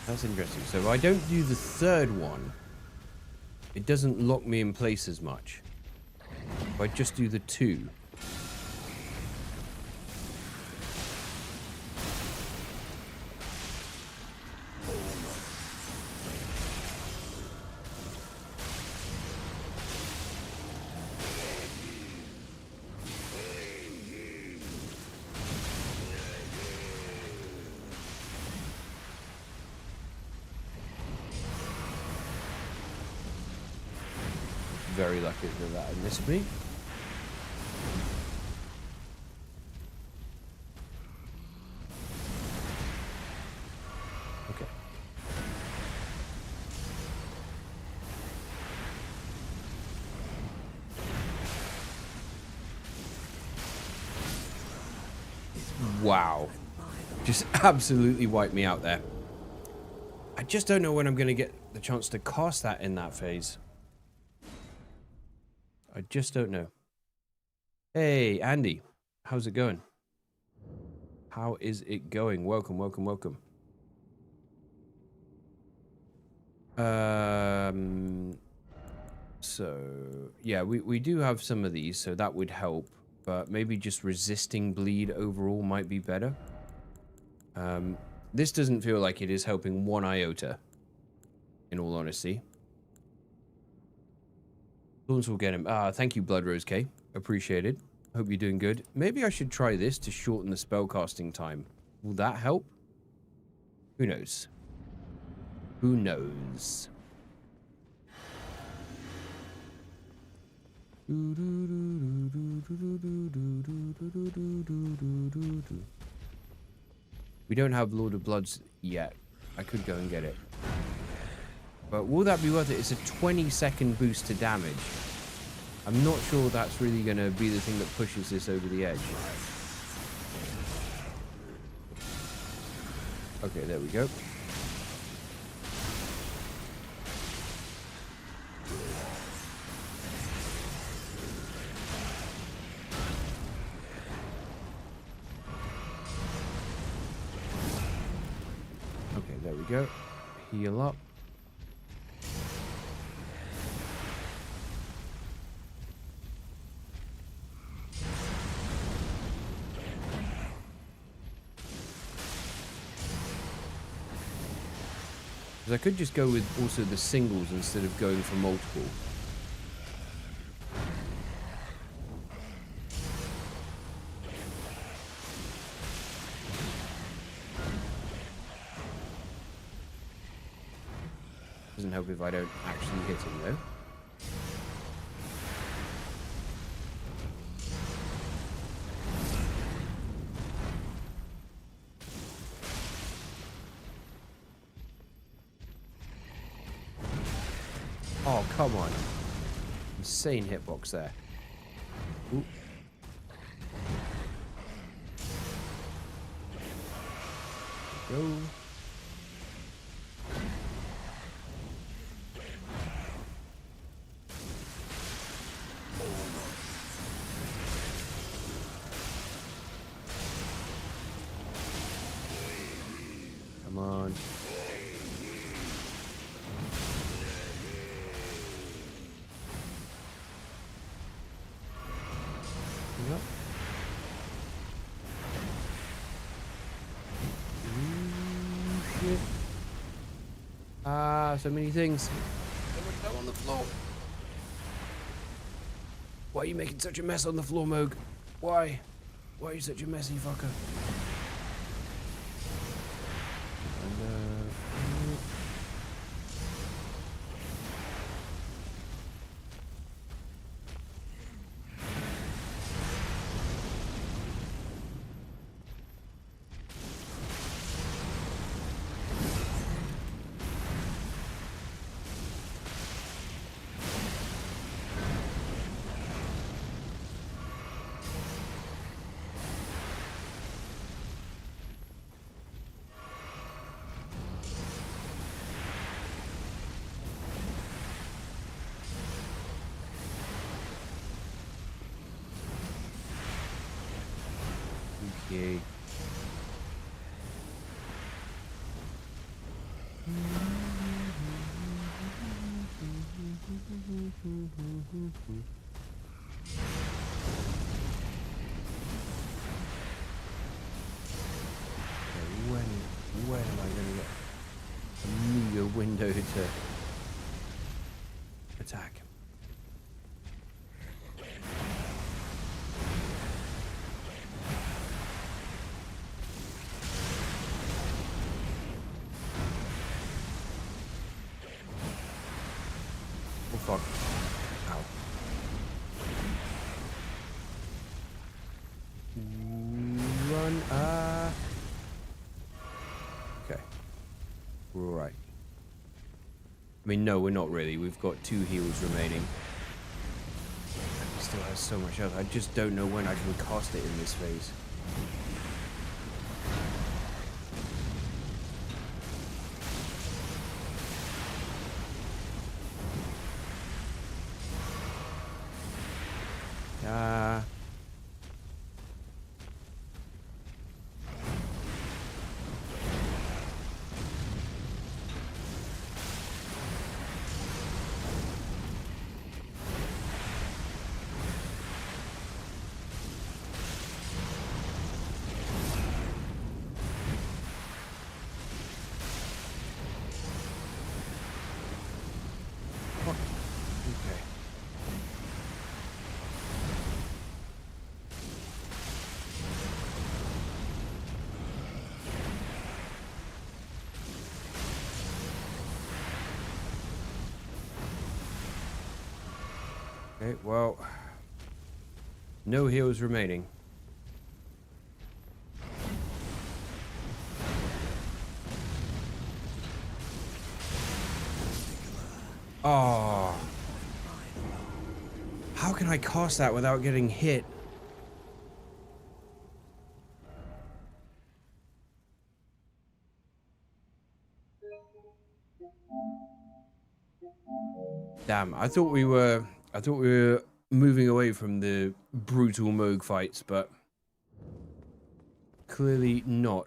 That's interesting. So if I don't do the third one, it doesn't lock me in place as much. If I just do the two. Very lucky that I missed me. Okay. Wow. Just absolutely wiped me out there. I just don't know when I'm going to get the chance to cast that in that phase. I just don't know. Hey, Andy. How's it going? How is it going? Welcome, welcome, welcome. So, yeah, we do have some of these, so that would help. But maybe just resisting bleed overall might be better. This doesn't feel like it is helping one iota, in all honesty. Thorns will get him. Ah, thank you, Blood Rose K. Appreciated. Hope you're doing good. Maybe I should try this to shorten the spellcasting time. Will that help? Who knows? Who knows? We don't have Lord of Bloods yet. I could go and get it. But will that be worth it? It's a 20-second boost to damage. I'm not sure that's really going to be the thing that pushes this over the edge. Okay, there we go. Okay, there we go. Heal up. I could just go with also the singles instead of going for multiple. Doesn't help if I don't actually hit him though. Oh, come on. Insane hitbox there. Ooh. Go. Come on. Yep. Ooh, shit. Ah, so many things. So much stuff on the floor. Why are you making such a mess on the floor, Mohg? Why? Why are you such a messy fucker? Okay. When am I going to get a meager window to attack? Oh fuck. Ow. Run, okay. Right. I mean, no, we're not really. We've got 2 heals remaining. And he still has so much health. I just don't know when I can cast it in this phase. Okay, well, no heals remaining. Oh. How can I cast that without getting hit? Damn, I thought we were moving away from the brutal Mohg fights, but clearly not.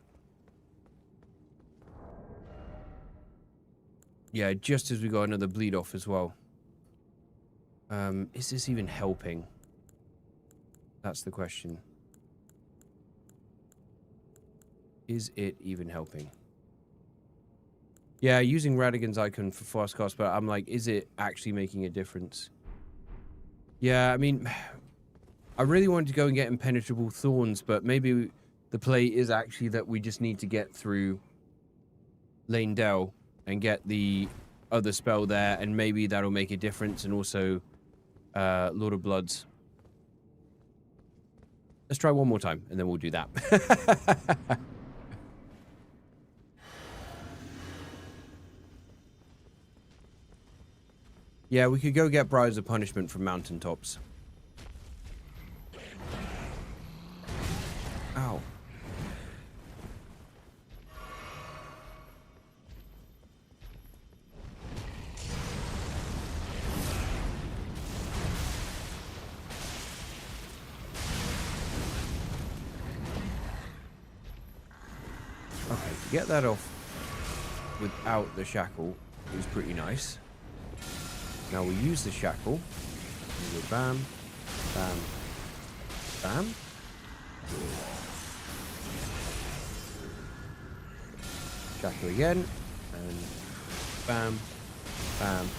Yeah, just as we got another bleed off as well. Is this even helping? That's the question. Is it even helping? Yeah, using Radahnn's icon for fast cast, but I'm like, is it actually making a difference? Yeah, I mean, I really wanted to go and get impenetrable thorns, but maybe the play is actually that we just need to get through Lane Dell and get the other spell there, and maybe that'll make a difference, and also Lord of Bloods. Let's try one more time, and then we'll do that. Yeah, we could go get Brides of Punishment from mountaintops. Ow. Okay, to get that off without the shackle is pretty nice. Now we use the shackle. We go bam, bam, bam. Shackle again, and bam, bam,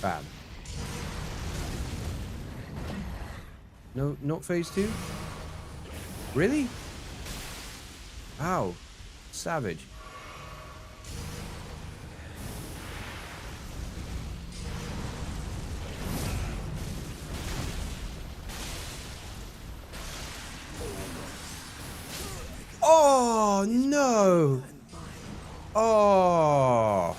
bam. No, not phase 2? Really? Ow. Savage. Oh, no. Oh.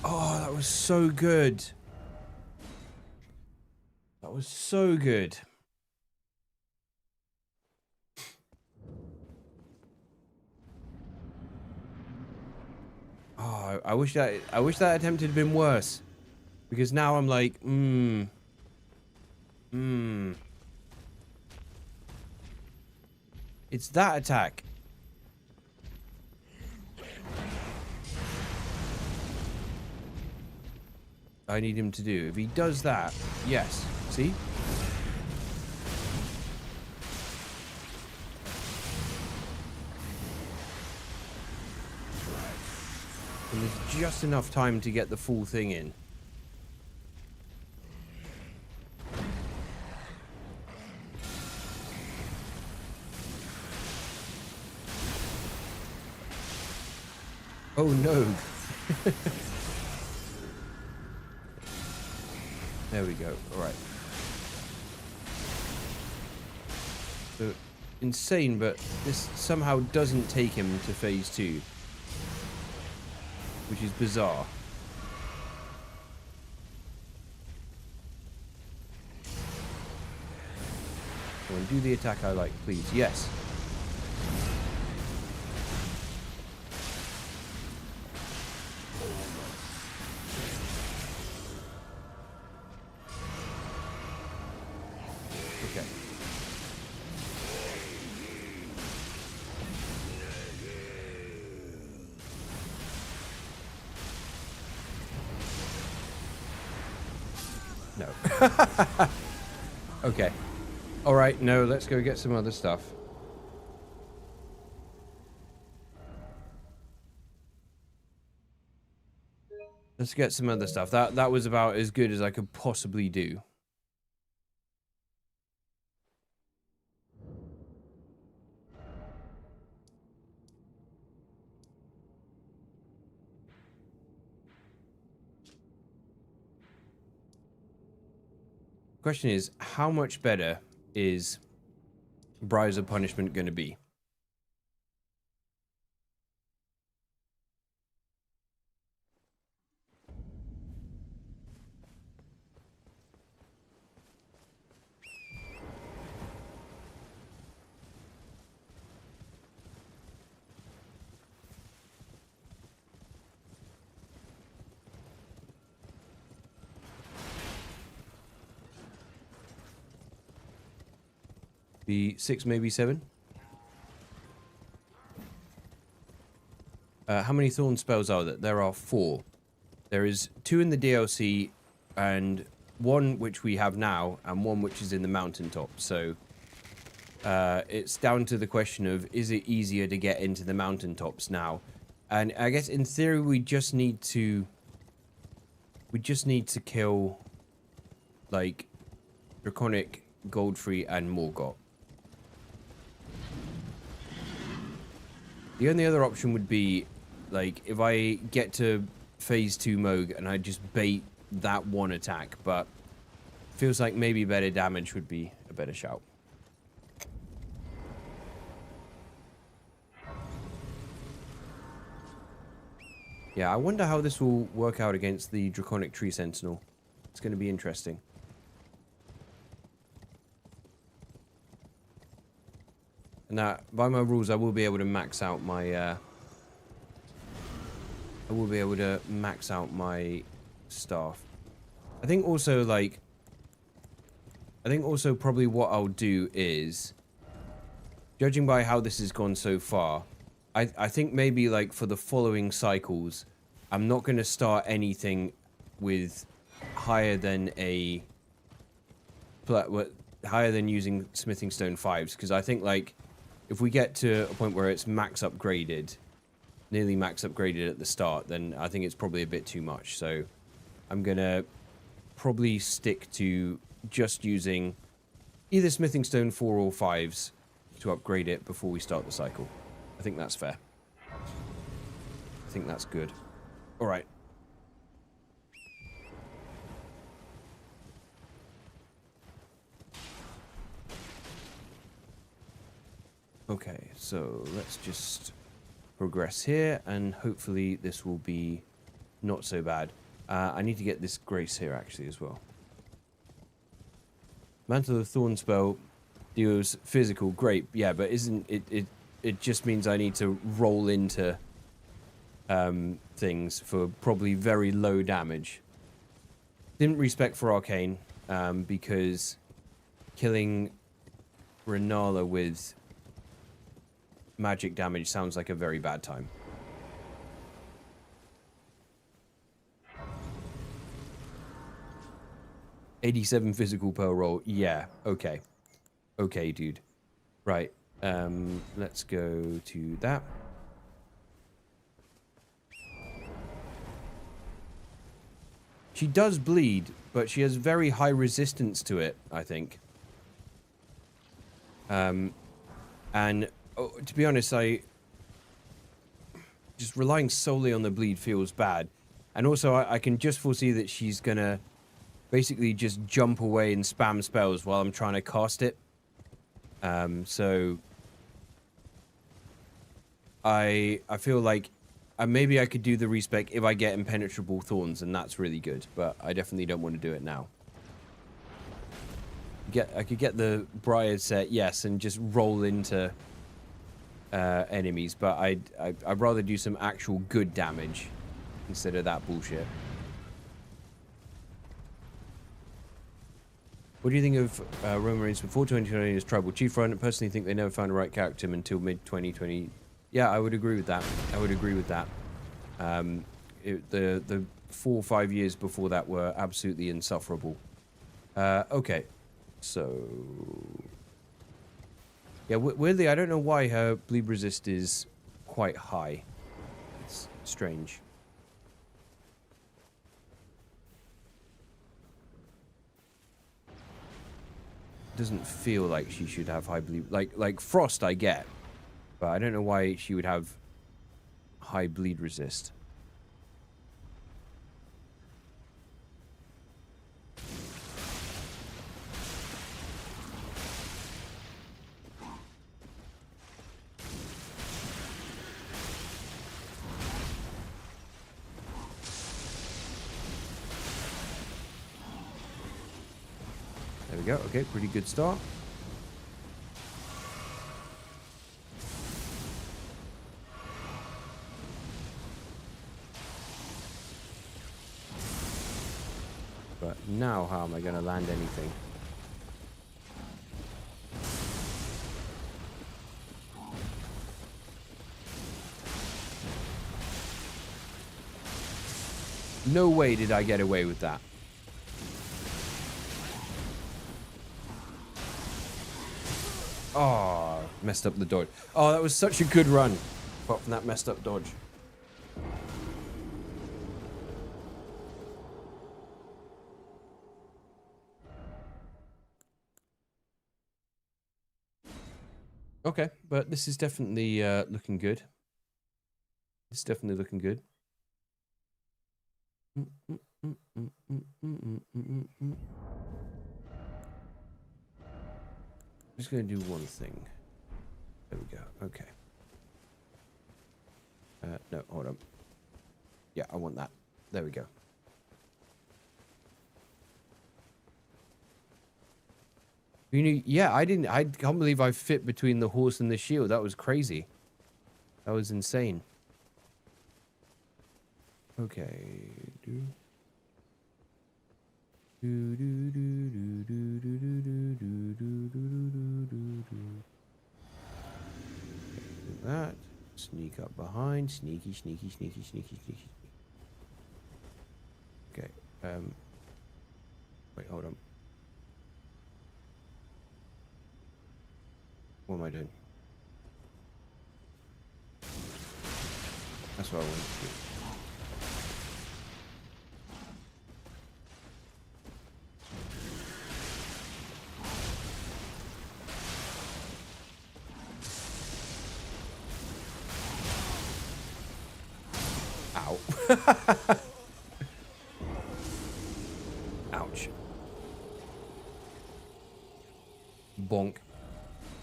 Oh, that was so good. That was so good. Oh, I wish that attempt had been worse. Because now I'm like, It's that attack. I need him to do. If he does that, yes. See? And there's just enough time to get the full thing in. Oh no. There we go. All right. So insane, but this somehow doesn't take him to phase 2, which is bizarre. Come on, do the attack I like, please. Yes. Okay. No. Okay. All right, no, let's go get some other stuff. Let's get some other stuff. That was about as good as I could possibly do. Question is, how much better is Briars of Punishment going to be? Be 6, maybe 7. How many Thorn spells are there? There are 4. There is 2 in the DLC, and 1 which we have now, and 1 which is in the mountaintop. So it's down to the question of, is it easier to get into the mountaintops now? And I guess in theory we just need to kill like Draconic, Godfrey, and Morgott. The only other option would be, like, if I get to phase 2 Mohg and I just bait that one attack, but feels like maybe better damage would be a better shout. Yeah, I wonder how this will work out against the Draconic Tree Sentinel. It's going to be interesting. And that, by my rules, I will be able to max out my, staff. I think also, like, probably what I'll do is, judging by how this has gone so far, I think maybe, like, for the following cycles, I'm not going to start anything with higher than using Smithing Stone 5s, because I think, like, if we get to a point where it's max upgraded, nearly max upgraded at the start, then I think it's probably a bit too much. So I'm going to probably stick to just using either Smithing Stone 4 or 5s to upgrade it before we start the cycle. I think that's fair. I think that's good. All right. Okay, so let's just progress here, and hopefully this will be not so bad. I need to get this Grace here, actually, as well. Mantle of Thorn spell deals physical. Great, yeah, but isn't it... It just means I need to roll into things for probably very low damage. Didn't respec for Arcane, because killing Renala with magic damage sounds like a very bad time. $87 physical per roll. Yeah, okay. Okay, dude. Right. Let's go to that. She does bleed, but she has very high resistance to it, I think. And to be honest, just relying solely on the bleed feels bad. And also, I can just foresee that she's gonna basically just jump away and spam spells while I'm trying to cast it. So I feel like maybe I could do the respec if I get impenetrable thorns, and that's really good. But I definitely don't want to do it now. I could get the Briar set, yes, and just roll into enemies. But I'd rather do some actual good damage instead of that bullshit. What do you think of Roman Reigns before 2020 as Tribal Chief Run? I personally think they never found the right character until mid-2020. Yeah, I would agree with that. I would agree with that. The 4 or 5 years before that were absolutely insufferable. Okay, so... Yeah, weirdly, I don't know why her bleed resist is quite high. It's strange. Doesn't feel like she should have high bleed. Like Frost, I get. But I don't know why she would have high bleed resist. we go. Okay, pretty good start. But now how am I going to land anything? No way did I get away with that. Oh, messed up the dodge. Oh, that was such a good run. Apart from that messed up dodge. Okay, but this is definitely looking good. It's definitely looking good. I'm just going to do one thing. There we go. Okay. No, hold on. Yeah, I want that. There we go. You know, yeah, I can't believe I fit between the horse and the shield. That was crazy. That was insane. Okay. That. Sneak up behind. Sneaky, sneaky, sneaky, sneaky, sneaky. Okay. Wait, hold on. What am I doing? That's what I wanted to do. Ow. Ouch. Bonk.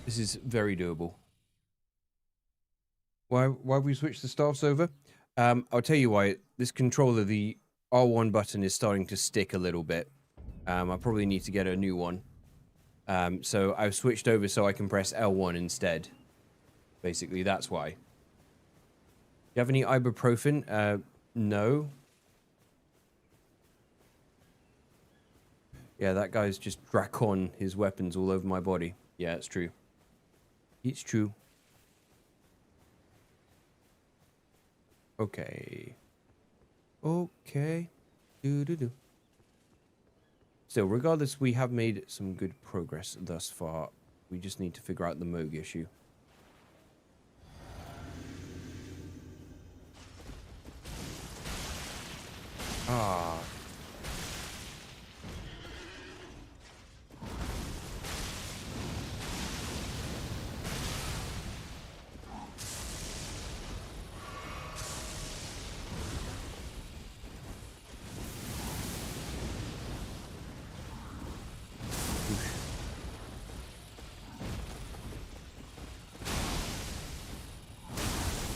This is very doable. Why we switched the staffs over? I'll tell you why. This controller, the R1 button is starting to stick a little bit. I probably need to get a new one. So I've switched over so I can press L1 instead. Basically, that's why. You have any ibuprofen? No. Yeah, that guy's just Dracon his weapons all over my body. Yeah, it's true. It's true. Okay. Okay. Do. Still, regardless, we have made some good progress thus far. We just need to figure out the Mohg issue. Ah.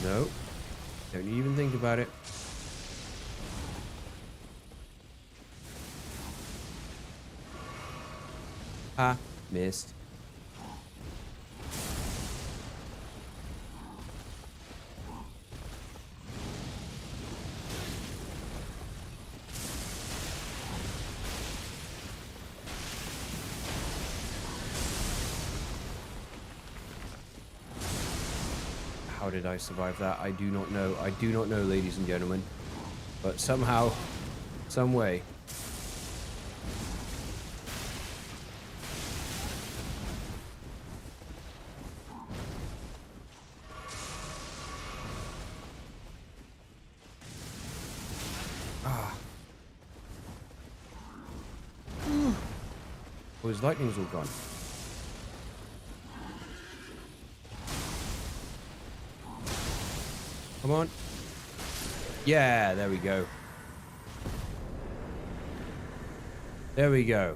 No. Don't even think about it. Ah, missed. How did I survive that? I do not know. I do not know, ladies and gentlemen. But somehow, some way. Ah. Well, his lightning's all gone. Come on. Yeah, there we go. There we go.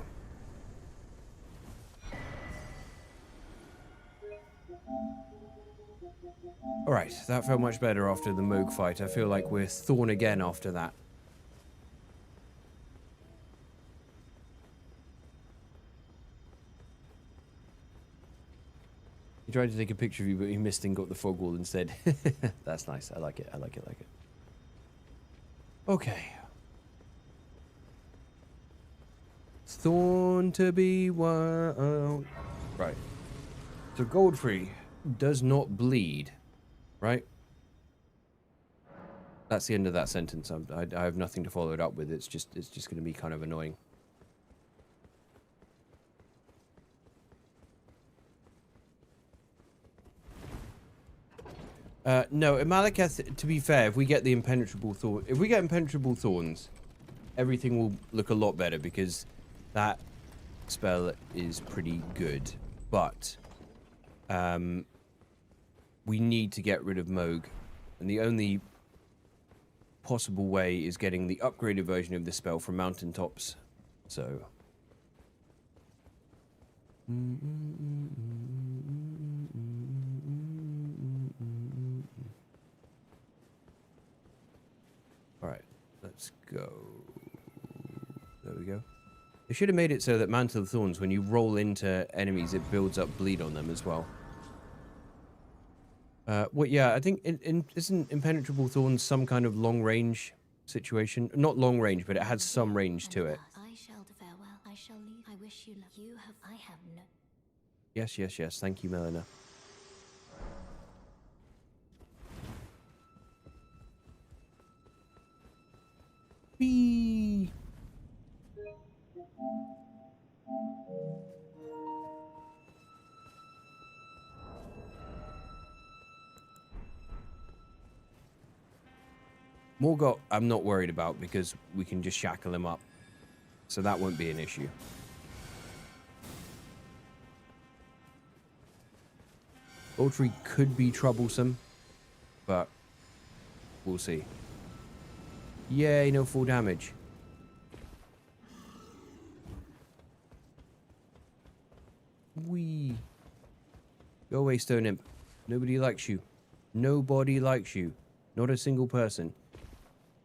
Alright, that felt much better after the Mohg fight. I feel like we're Thorn again after that. He tried to take a picture of you, but he missed and got the fog wall instead. That's nice. I like it. I like it. I like it. Okay. Thorn to be wild. Right. So Godfrey does not bleed, right? That's the end of that sentence. I have nothing to follow it up with. It's just going to be kind of annoying. No, in Malekith, to be fair, if we get the impenetrable thorns, everything will look a lot better because that spell is pretty good. But we need to get rid of Mohg, and the only possible way is getting the upgraded version of this spell from mountaintops. So all right, let's go. There we go. They should have made it so that Mantle of Thorns, when you roll into enemies, it builds up bleed on them as well. Well, yeah, I think isn't Impenetrable Thorns some kind of long-range situation? Not long-range, but it has some range to it. I shall farewell. I shall leave. I wish you luck. You have. I have no. Yes, yes, yes. Thank you, Melina. Whee! Morgott, I'm not worried about because we can just shackle him up. So that won't be an issue. Erdtree could be troublesome, but we'll see. Yay, no full damage. Whee! Go away, Stone Imp. Nobody likes you. Nobody likes you. Not a single person.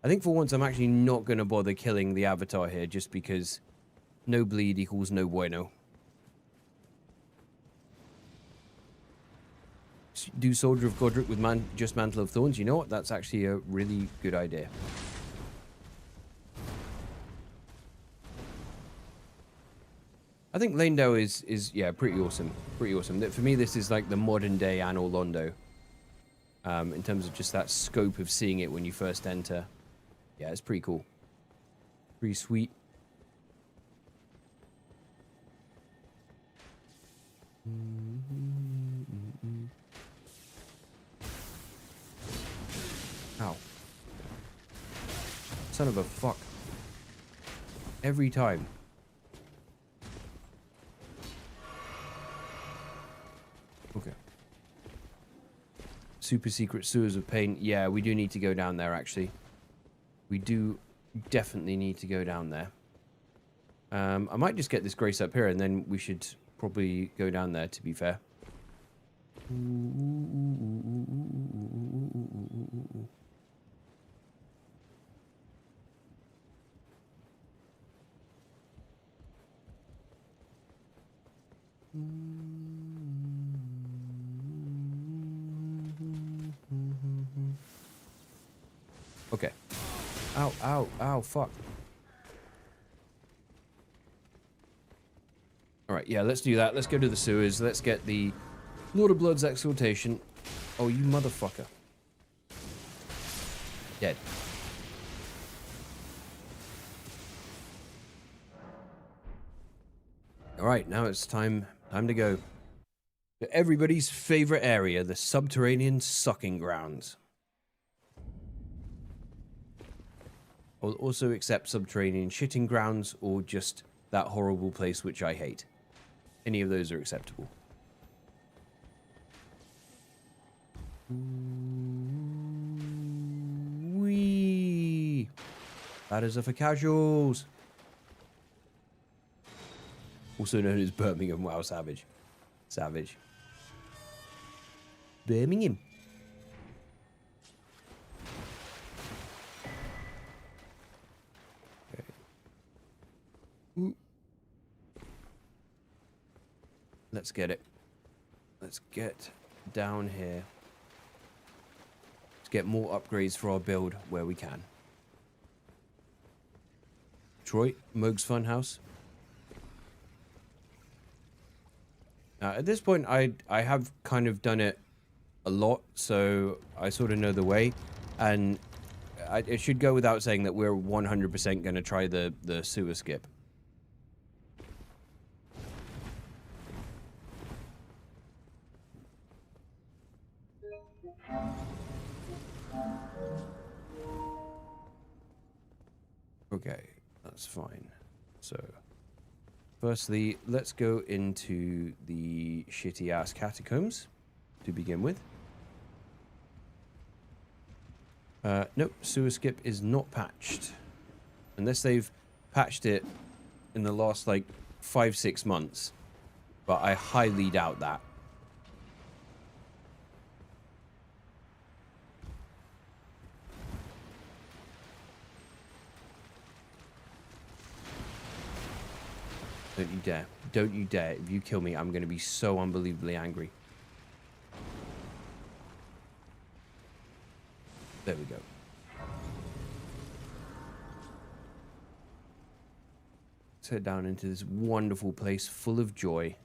I think for once I'm actually not going to bother killing the Avatar here just because no bleed equals no bueno. Do Soldier of Godric with just Mantle of Thorns. You know what? That's actually a really good idea. I think Landau is yeah, pretty awesome. Pretty awesome. For me, this is like the modern day Anor Londo. In terms of just that scope of seeing it when you first enter. Yeah, it's pretty cool. Pretty sweet. Ow. Son of a fuck. Every time. Okay. Super secret sewers of pain. Yeah, we do need to go down there, actually. We do definitely need to go down there. I might just get this grace up here, and then we should probably go down there, to be fair. Okay. Ow, ow, ow, fuck. Alright, yeah, let's do that. Let's go to the sewers. Let's get the Lord of Blood's exaltation. Oh, you motherfucker. Dead. Alright, now it's time to go. To everybody's favorite area, the subterranean sucking grounds. I'll also accept subterranean shitting grounds or just that horrible place which I hate. Any of those are acceptable. Whee! Ladders are for casuals. Also known as Birmingham. Wow, savage. Savage. Birmingham. Let's get it. let's get down here. Let's get more upgrades for our build where we can. Troy, Mohg's Funhouse. At this point, I have kind of done it a lot, so I sort of know the way. And it should go without saying that we're 100% going to try the sewer skip. Okay, that's fine. So, firstly, let's go into the shitty-ass catacombs to begin with. Nope, sewer skip is not patched. Unless they've patched it in the last, like, 5-6 months. But I highly doubt that. Don't you dare. Don't you dare. If you kill me, I'm going to be so unbelievably angry. There we go. Let's head down into this wonderful place full of joy.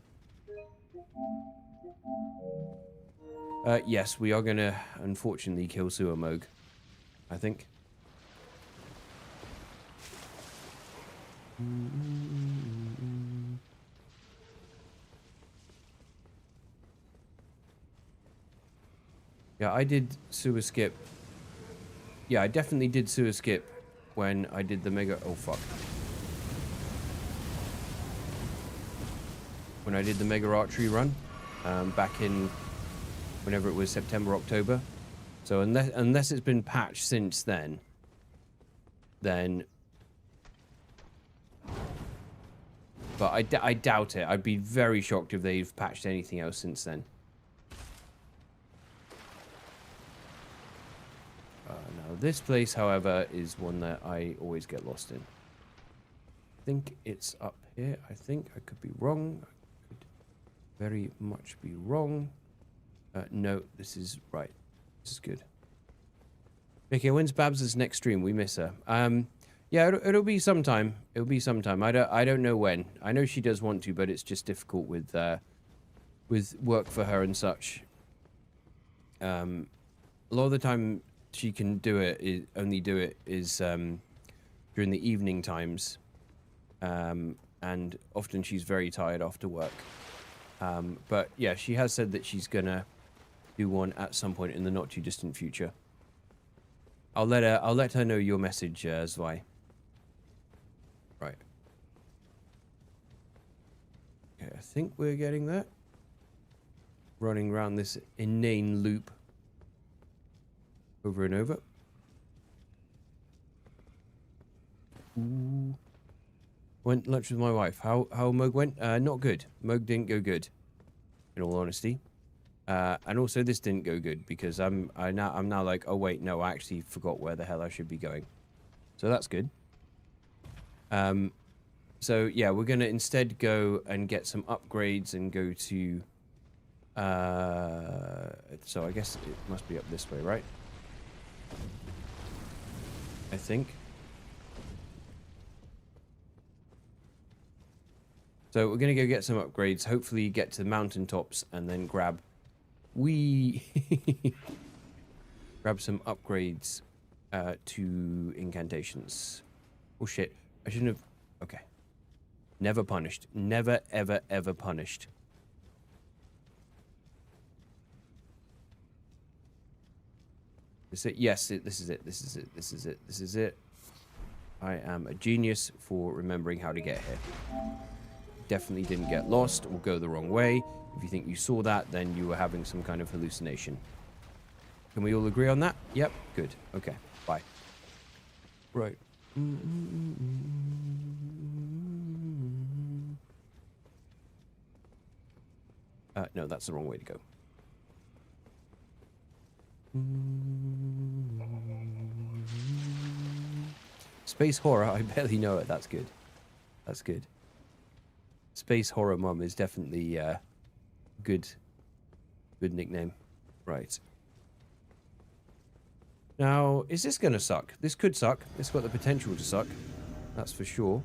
Yes, we are going to, unfortunately, kill Sewer Mohg, I think. Yeah, I did sewer skip. Yeah, I definitely did sewer skip when I did the mega... Oh, fuck. When I did the mega Erdtree run, back in whenever it was September, October. So unless it's been patched since then, but I doubt it. I'd be very shocked if they've patched anything else since then. Now this place, however, is one that I always get lost in. I think it's up here. I think I could be wrong. I could very much be wrong. No, this is right. This is good. Okay, when's Babs' next stream? We miss her. Yeah, it'll be sometime. It'll be sometime. I don't know when. I know she does want to, but it's just difficult with work for her and such. A lot of the time she can do it only do it is during the evening times, and often she's very tired after work. But yeah, she has said that she's gonna do one at some point in the not too distant future. I'll let her know your message, Zwei. Right. Okay, I think we're getting that. Running around this inane loop over and over. Ooh. Went lunch with my wife. How Mohg went? Not good. Mohg didn't go good, in all honesty. And also this didn't go good because I'm now like, oh wait, no, I actually forgot where the hell I should be going. So that's good. So yeah, we're gonna instead go and get some upgrades and go to so I guess it must be up this way, right? I think. So we're gonna go get some upgrades, hopefully get to the mountaintops and then grab grab some upgrades to incantations. Oh shit, I shouldn't have... Okay. Never punished. Never, ever, ever punished. This is it. Yes, this is it. This is it. This is it. This is it. I am a genius for remembering how to get here. Definitely didn't get lost or go the wrong way. If you think you saw that, then you were having some kind of hallucination. Can we all agree on that? Yep. Good. Okay. Bye. Right. No, that's the wrong way to go. Space horror, I barely know it. That's good. That's good. Space horror mum is definitely good Good nickname. Right. Now, is this going to suck? This could suck. It's got the potential to suck. That's for sure.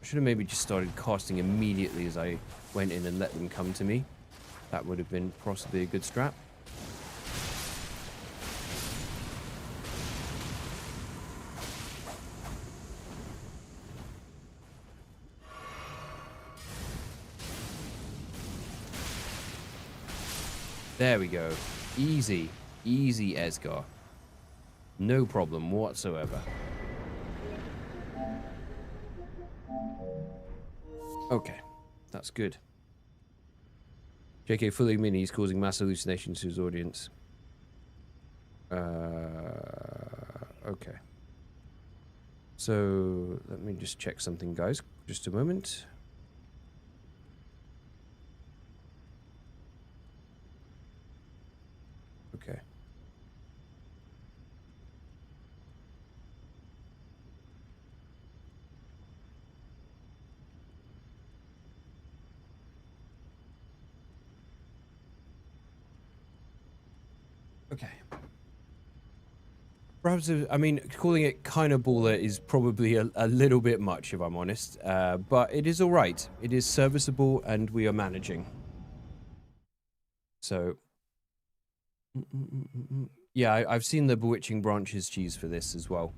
I should have maybe just started casting immediately as I went in and let them come to me. That would have been possibly a good strat. There we go. Easy. Easy, Esgar. No problem whatsoever. Okay. That's good. JK fully mean he's causing mass hallucinations to his audience. Okay. So, let me just check something, guys. Just a moment. Okay. Okay. Perhaps, I mean, calling it kind of baller is probably a little bit much, if I'm honest. But it is all right. It is serviceable, and we are managing. So, yeah, I've seen the Bewitching Branches cheese for this as well.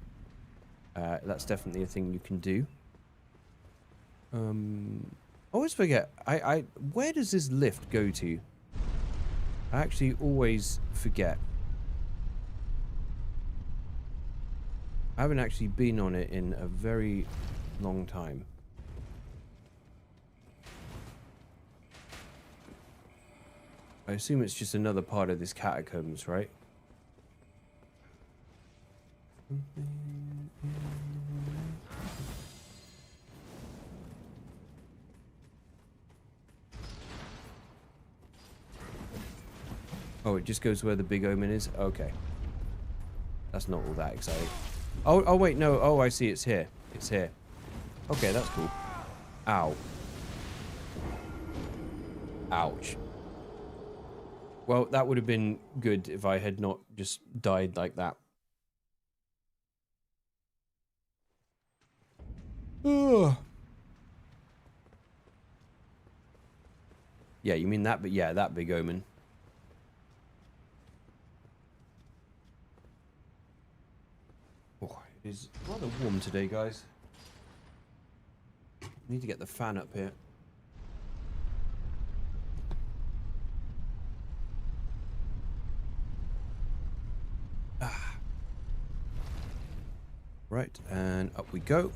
That's definitely a thing you can do. I always forget. Where does this lift go to? I actually always forget. I haven't actually been on it in a very long time. I assume it's just another part of this catacombs, right? Oh, it just goes where the big omen is? Okay. That's not all that exciting. Oh, wait, no. Oh, I see. It's here. It's here. Okay, that's cool. Ow. Ouch. Well, that would have been good if I had not just died like that. Ugh. Yeah, you mean that, but yeah, that big omen. Oh, it is rather warm today, guys. Need to get the fan up here. Right, and up we go.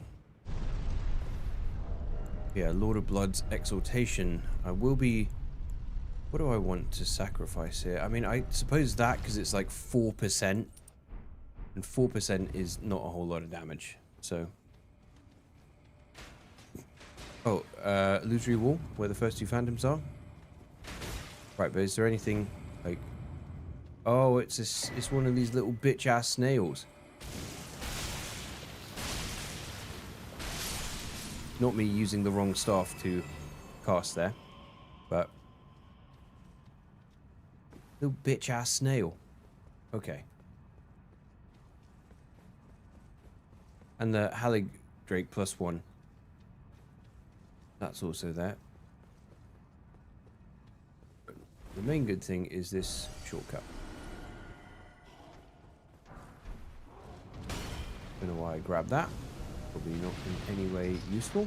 Yeah, Lord of Blood's Exaltation. I will be... What do I want to sacrifice here? I mean, I suppose that, because it's like 4%. And 4% is not a whole lot of damage, so... Oh, illusory wall, where the first two phantoms are. Right, but is there anything, like... Oh, it's one of these little bitch-ass snails. Not me using the wrong staff to cast there, but... Little bitch-ass snail. Okay. And the Halig Drake +1. That's also there. The main good thing is this shortcut. Don't know why I grabbed that. Probably not in any way useful.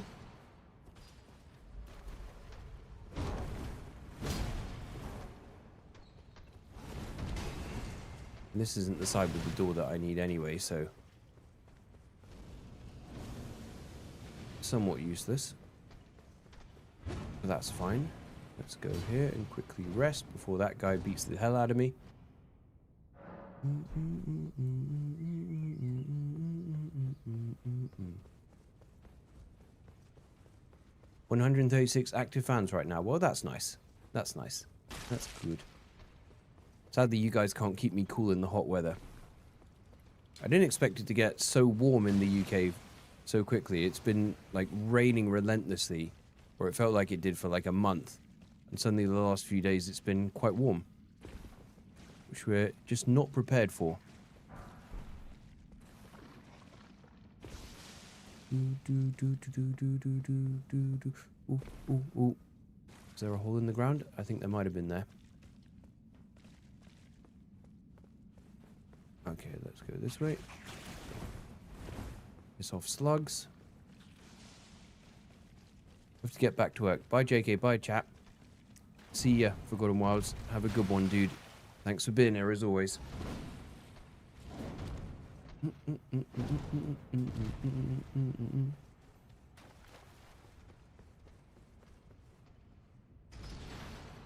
And this isn't the side of the door that I need anyway, so... Somewhat useless. But that's fine. Let's go here and quickly rest before that guy beats the hell out of me. 136 active fans right now. Well, that's nice. That's nice. That's good. Sadly, you guys can't keep me cool in the hot weather. I didn't expect it to get so warm in the UK so quickly. It's been, like, raining relentlessly Or it felt like it did for like a month. And suddenly the last few days it's been quite warm. Which we're just not prepared for. Ooh, ooh, ooh. Is there a hole in the ground? I think there might have been there. Okay, let's go this way. Piss off slugs. Have to get back to work. Bye, JK. Bye, chat. See ya, Forgotten Wilds. Have a good one, dude. Thanks for being here, as always.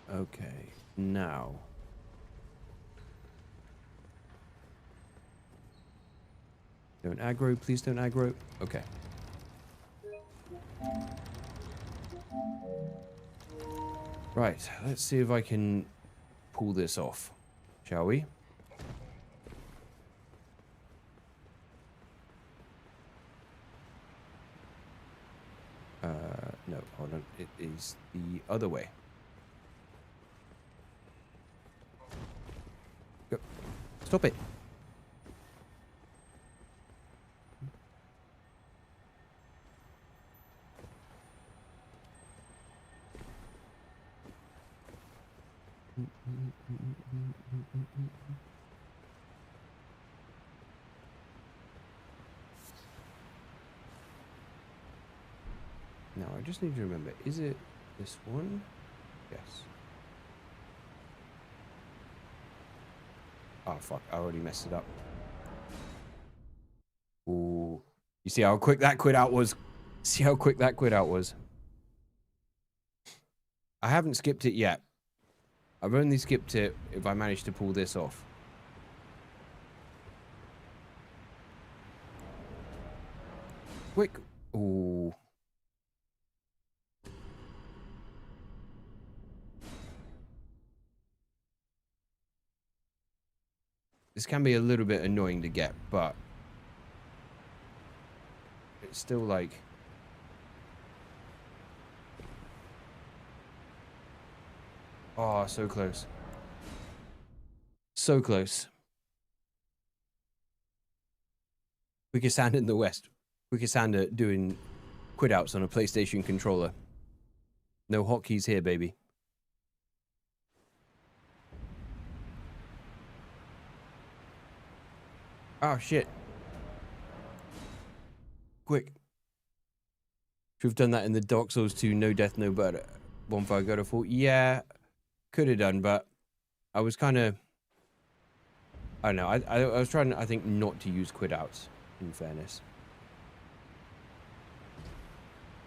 Okay, now. Don't aggro, please don't aggro. Okay. Right, let's see if I can pull this off, shall we? No, hold on. It is the other way. Go. Stop it. Now, I just need to remember, is it this one? Yes. Oh, fuck, I already messed it up. Ooh. You see how quick that quit out was? See how quick that quit out was? I haven't skipped it yet. I've only skipped it if I manage to pull this off. Quick. Ooh. This can be a little bit annoying to get, but it's still like... Oh, so close. So close. Quickest hand in the West. Quickest hand at doing quit outs on a PlayStation controller. No hotkeys here, baby. Oh, shit. Quick. Should have done that in the Dark Souls 2 No Death, No Better Bonfire God of War. Yeah, could have done, but I was kind of... I don't know. I was trying, I think, not to use quit outs, in fairness.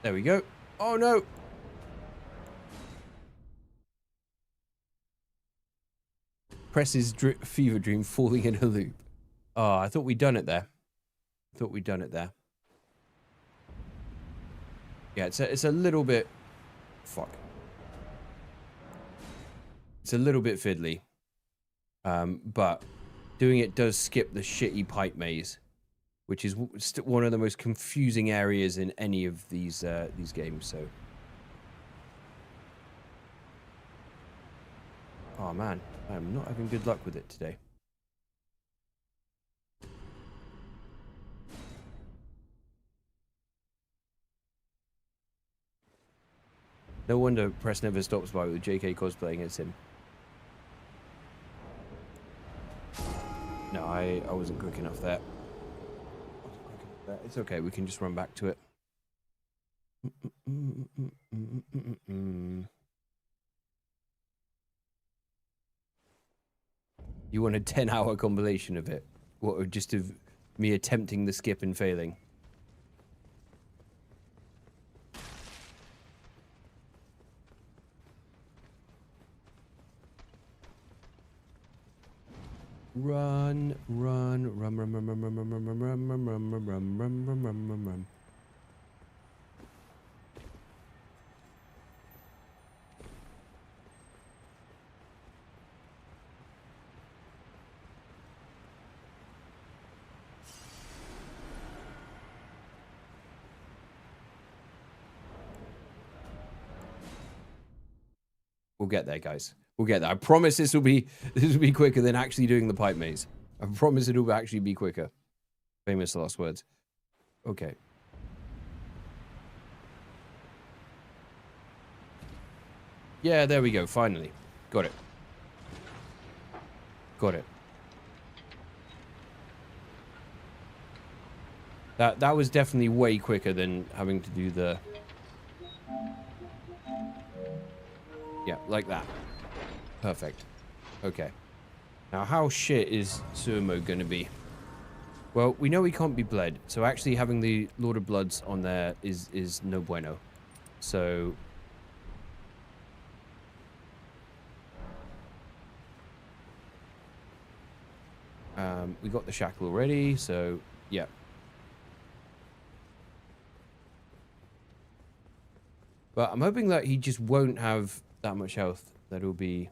There we go. Oh, no. Presses fever dream falling in a loop. Oh, I thought we'd done it there. I thought we'd done it there. Yeah, it's a little bit... Fuck. It's a little bit fiddly. But doing it does skip the shitty pipe maze, which is one of the most confusing areas in any of these games, so... Oh, man. I'm not having good luck with it today. No wonder Press never stops by with JK cosplaying as him. No, I wasn't quick enough there. It's okay, we can just run back to it. You want a 10-hour compilation of it? What, just of me attempting the skip and failing? Run, run, run, run, run, run, run, run, run, run, run, run, run, run, run, run, run, run, run. We'll get there, guys. We'll get there. I promise this will be quicker than actually doing the pipe maze. I promise it will actually be quicker. Famous last words. Okay. Yeah, there we go. Finally. Got it. Got it. That was definitely way quicker than having to do the... Yeah, like that. Perfect. Okay. Now, how shit is Post-Mohg going to be? Well, we know he can't be bled, so actually having the Lord of Bloods on there is no bueno. So... we got the shackle already, so yeah. But I'm hoping that he just won't have that much health. That it'll be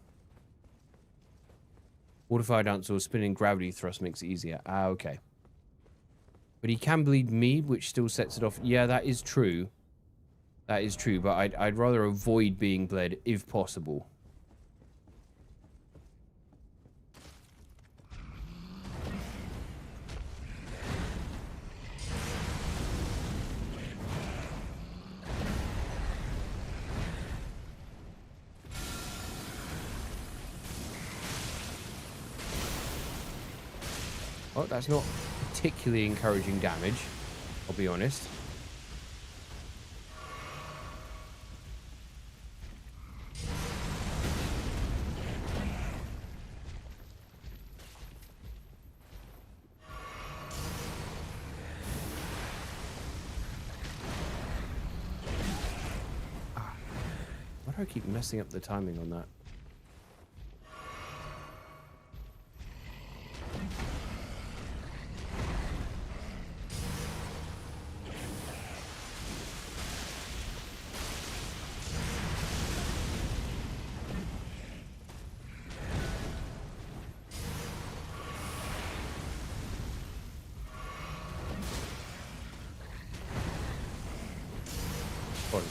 fortified ounce or spinning gravity thrust makes it easier. Ah, okay. But he can bleed me, which still sets it off. Yeah, that is true. That is true, but I'd rather avoid being bled if possible. Oh, that's not particularly encouraging damage, I'll be honest. Why do I keep messing up the timing on that?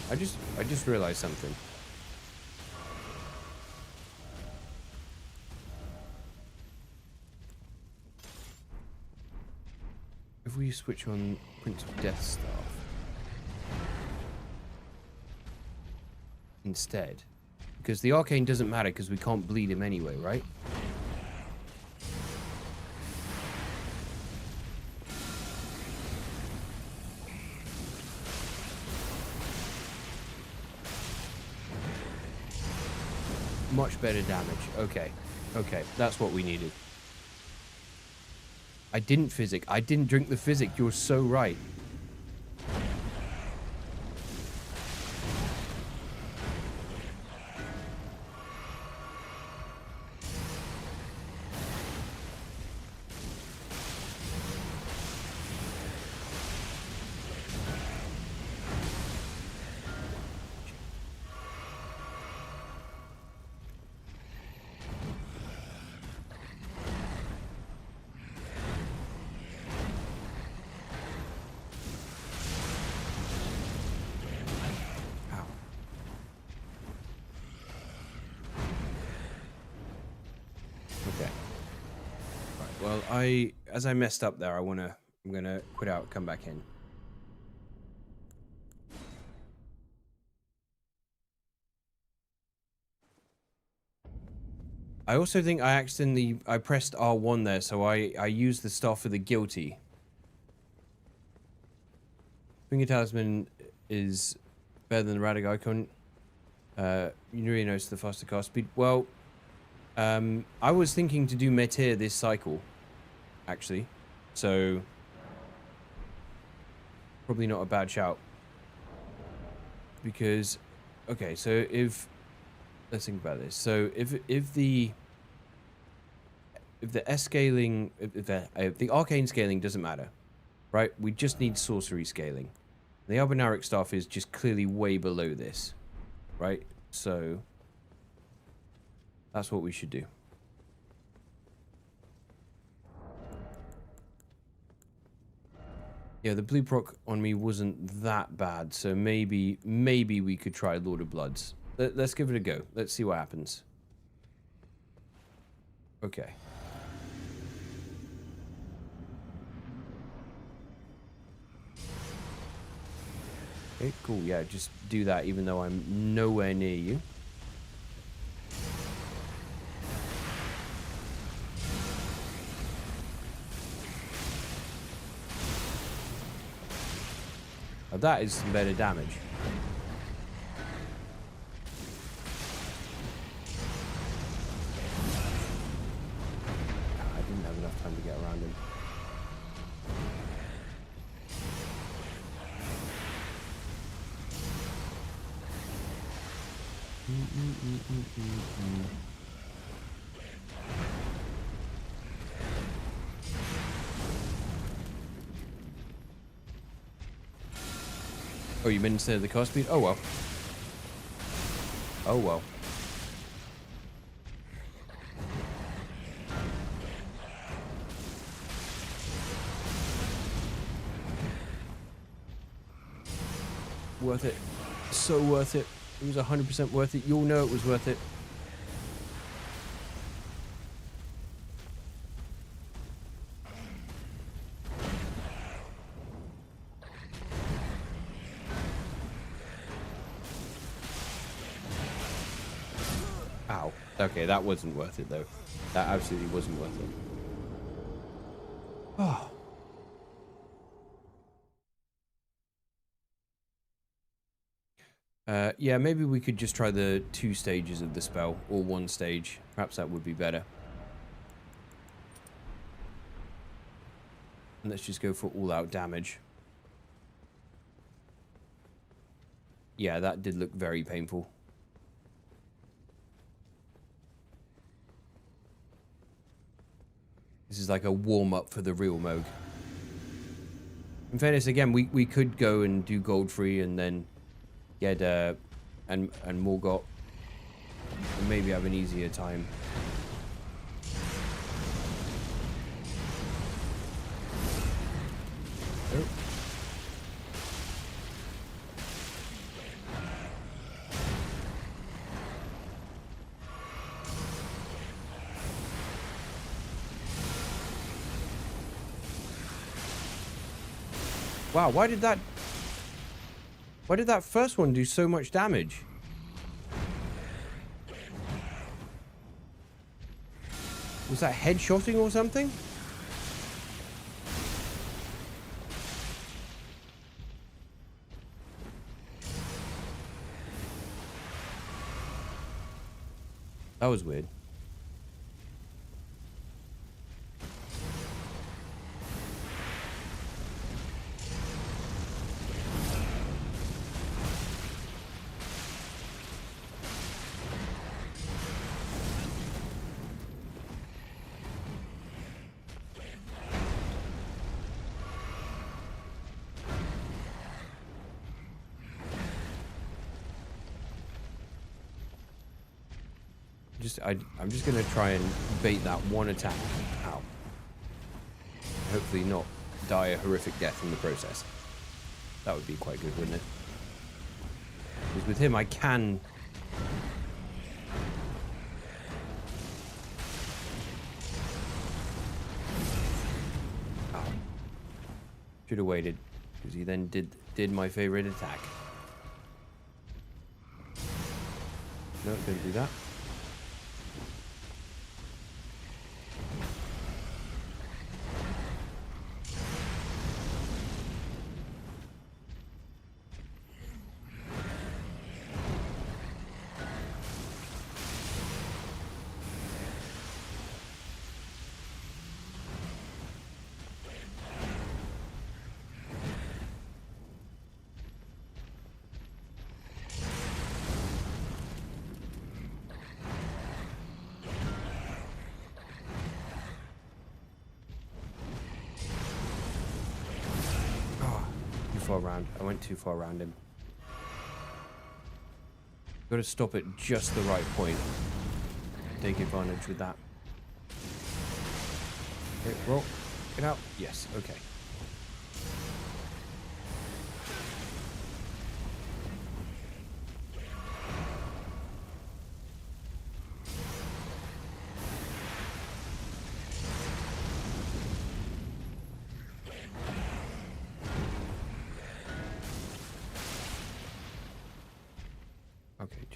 I just realized something. If we switch on Prince of Death Staff instead, because the arcane doesn't matter because we can't bleed him anyway, right? Much better damage. Okay. Okay. That's what we needed. I didn't physic. I didn't drink the physic. You're so right. As I messed up there, I'm gonna quit out, come back in. I also think I pressed R1 there, so I used the Staff for the Guilty. Finger Talisman is better than the Radahn icon. You really notice the faster cast speed. Well, I was thinking to do Meteor this cycle, actually, so probably not a bad shout. Because, okay, so let's think about this. So if the scaling, if the arcane scaling doesn't matter, right? We just need sorcery scaling. The Albinaric Staff is just clearly way below this, right? So that's what we should do. Yeah, the blue proc on me wasn't that bad, so maybe we could try Lord of Bloods. Let's give it a go. Let's see what happens. Okay. Okay, cool. Yeah, just do that even though I'm nowhere near you. Now that is some better damage. I didn't have enough time to get around him. Oh, you meant instead of the cast speed? Oh well. Oh well. Worth it. So worth it. It was 100% worth it. You'll know it was worth it. Ow. Okay, that wasn't worth it though. That absolutely wasn't worth it. Oh. Yeah, maybe we could just try the 2 stages of the spell, or 1 stage. Perhaps that would be better. And let's just go for all-out damage. Yeah, that did look very painful. This is like a warm-up for the real Mohg. In fairness, again, we could go and do Godfrey and then get and Margit, and maybe have an easier time. Oh. Wow, why did that first one do so much damage? Was that headshotting or something? That was weird. I'm just gonna try and bait that one attack out. Hopefully not die a horrific death in the process. That would be quite good, wouldn't it? Because with him I can... Oh. Should have waited, because he then did my favorite attack. No, don't do that. Far around. I went too far around him. Got to stop at just the right point. Take advantage with that. Okay, roll. Get out. Yes, okay.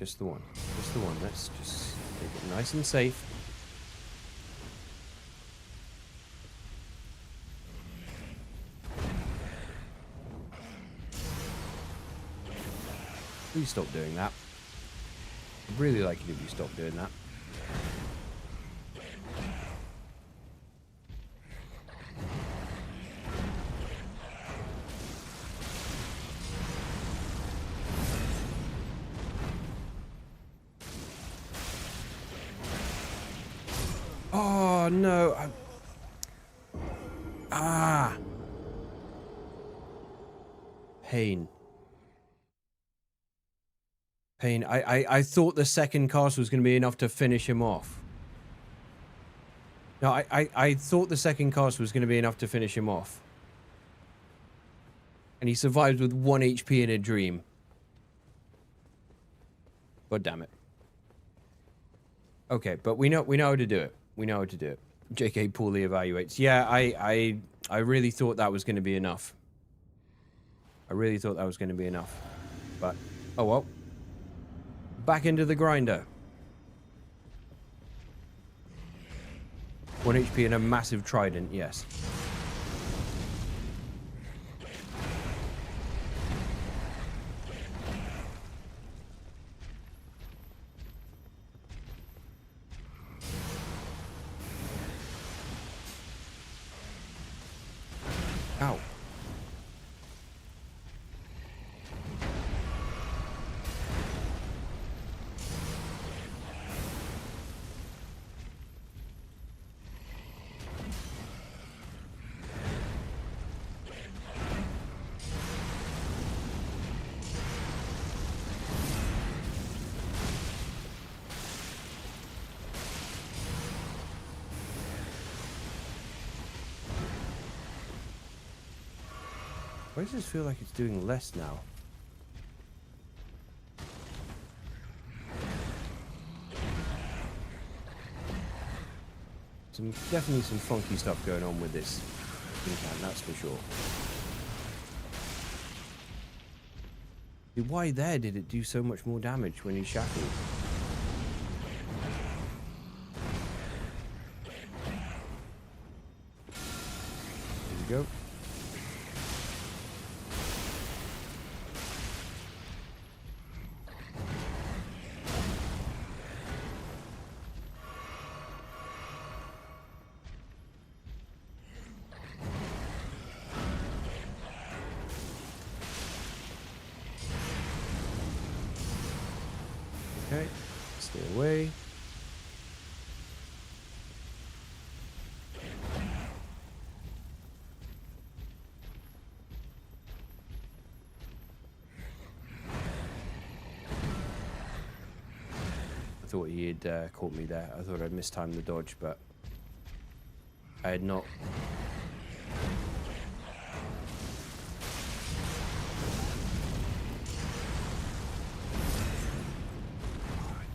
Just the one. Just the one. Let's just take it nice and safe. Please stop doing that. I'd really like it if you stop doing that. Oh no! Ah! Pain. Pain. I thought the second cast was going to be enough to finish him off. No, I thought the second cast was going to be enough to finish him off. And he survived with 1 HP in a dream. God damn it. Okay, but we know how to do it. We know how to do it. JK poorly evaluates. Yeah, I really thought that was going to be enough. I really thought that was going to be enough. But, oh well. Back into the grinder. 1 HP and a massive trident, yes. Ow. Why does this feel like it's doing less now? Definitely some funky stuff going on with this incant, that's for sure. Why there did it do so much more damage when he's shackled? There we go. Okay, stay away. I thought he had caught me there. I thought I'd mistimed the dodge, but I had not.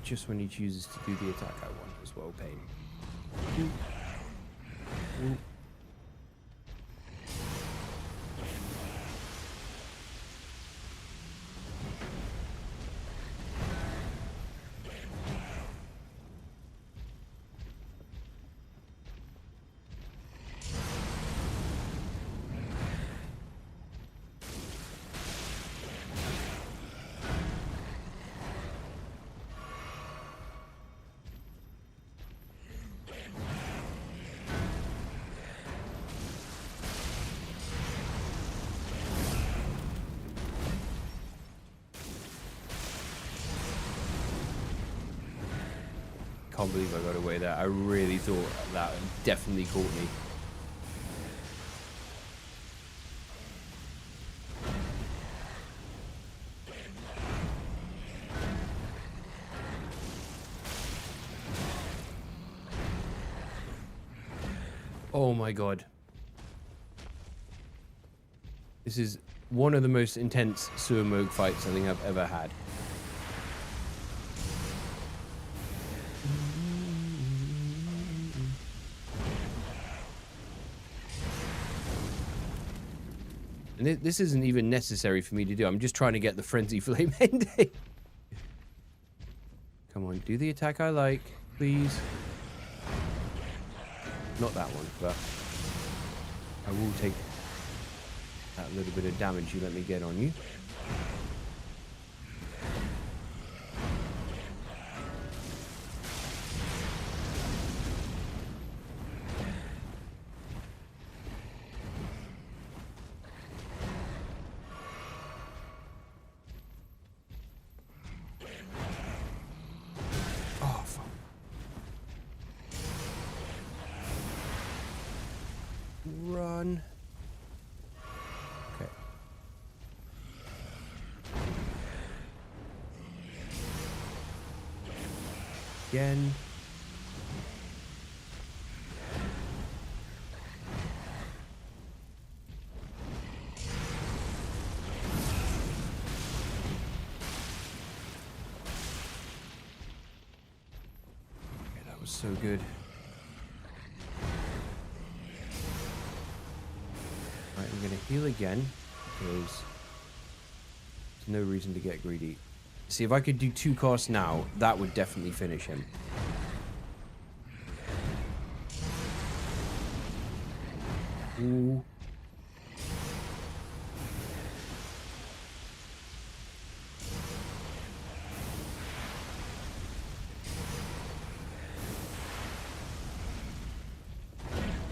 Just when he chooses to do the attack I want as well, pain. Ooh. Can't believe I got away there. I really thought that definitely caught me. Oh my god. This is one of the most intense Post-Mohg fights I think I've ever had. And this isn't even necessary for me to do. I'm just trying to get the Frenzy Flame ending. Do the attack I like, please. Not that one, but I will take that little bit of damage you let me get on you. Oh, fuck. Run. Okay. Again. Okay, that was so good. Right, I'm going to heal again, because there's no reason to get greedy. See, if I could do 2 casts now, that would definitely finish him. Ooh.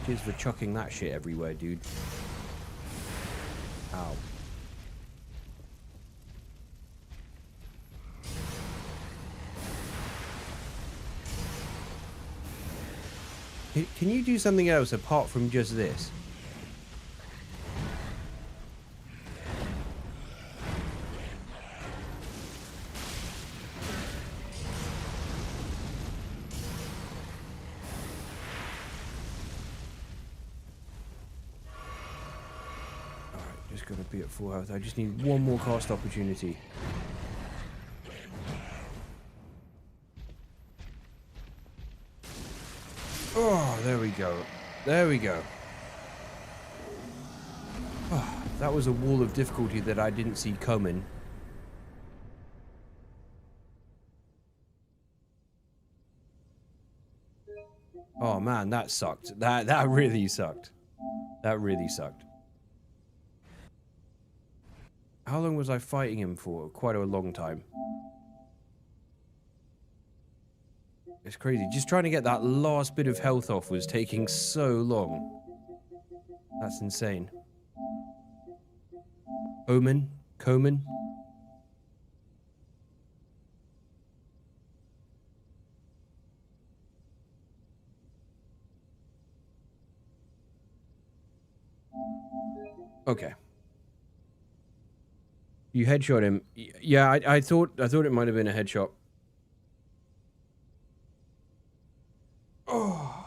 Cheers for chucking that shit everywhere, dude. Ow. Can you do something else apart from just this? Alright, just gotta be at full health. I just need one more cast opportunity. Oh, there we go. There we go. Oh, that was a wall of difficulty that I didn't see coming. Oh man, that sucked. That really sucked. That really sucked. How long was I fighting him for? Quite a long time. It's crazy. Just trying to get that last bit of health off was taking so long. That's insane. Omen? Komen? Okay. You headshot him. Yeah, I thought it might have been a headshot. Oh.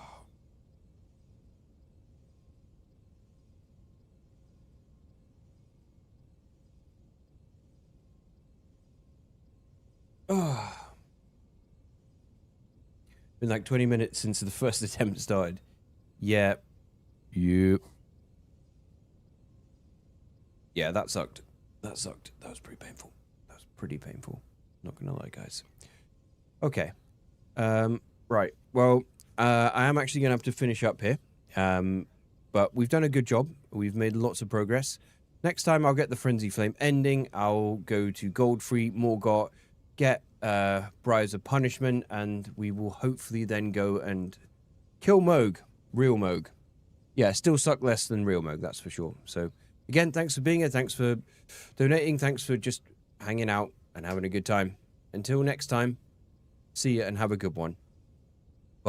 Oh. Been like 20 minutes since the first attempt started. Yeah. Yep. Yeah, that sucked. That sucked. That was pretty painful. That was pretty painful. Not gonna lie, guys. Okay. Right. Well, I am actually gonna have to finish up here. But we've done a good job. We've made lots of progress. Next time I'll get the Frenzy Flame ending. I'll go to Godfrey, Morgott, get Briars of Punishment, and we will hopefully then go and kill Mohg. Real Mohg. Yeah, still suck less than real Mohg, that's for sure. So, again, thanks for being here. Thanks for donating. Thanks for just hanging out and having a good time. Until next time, see you and have a good one.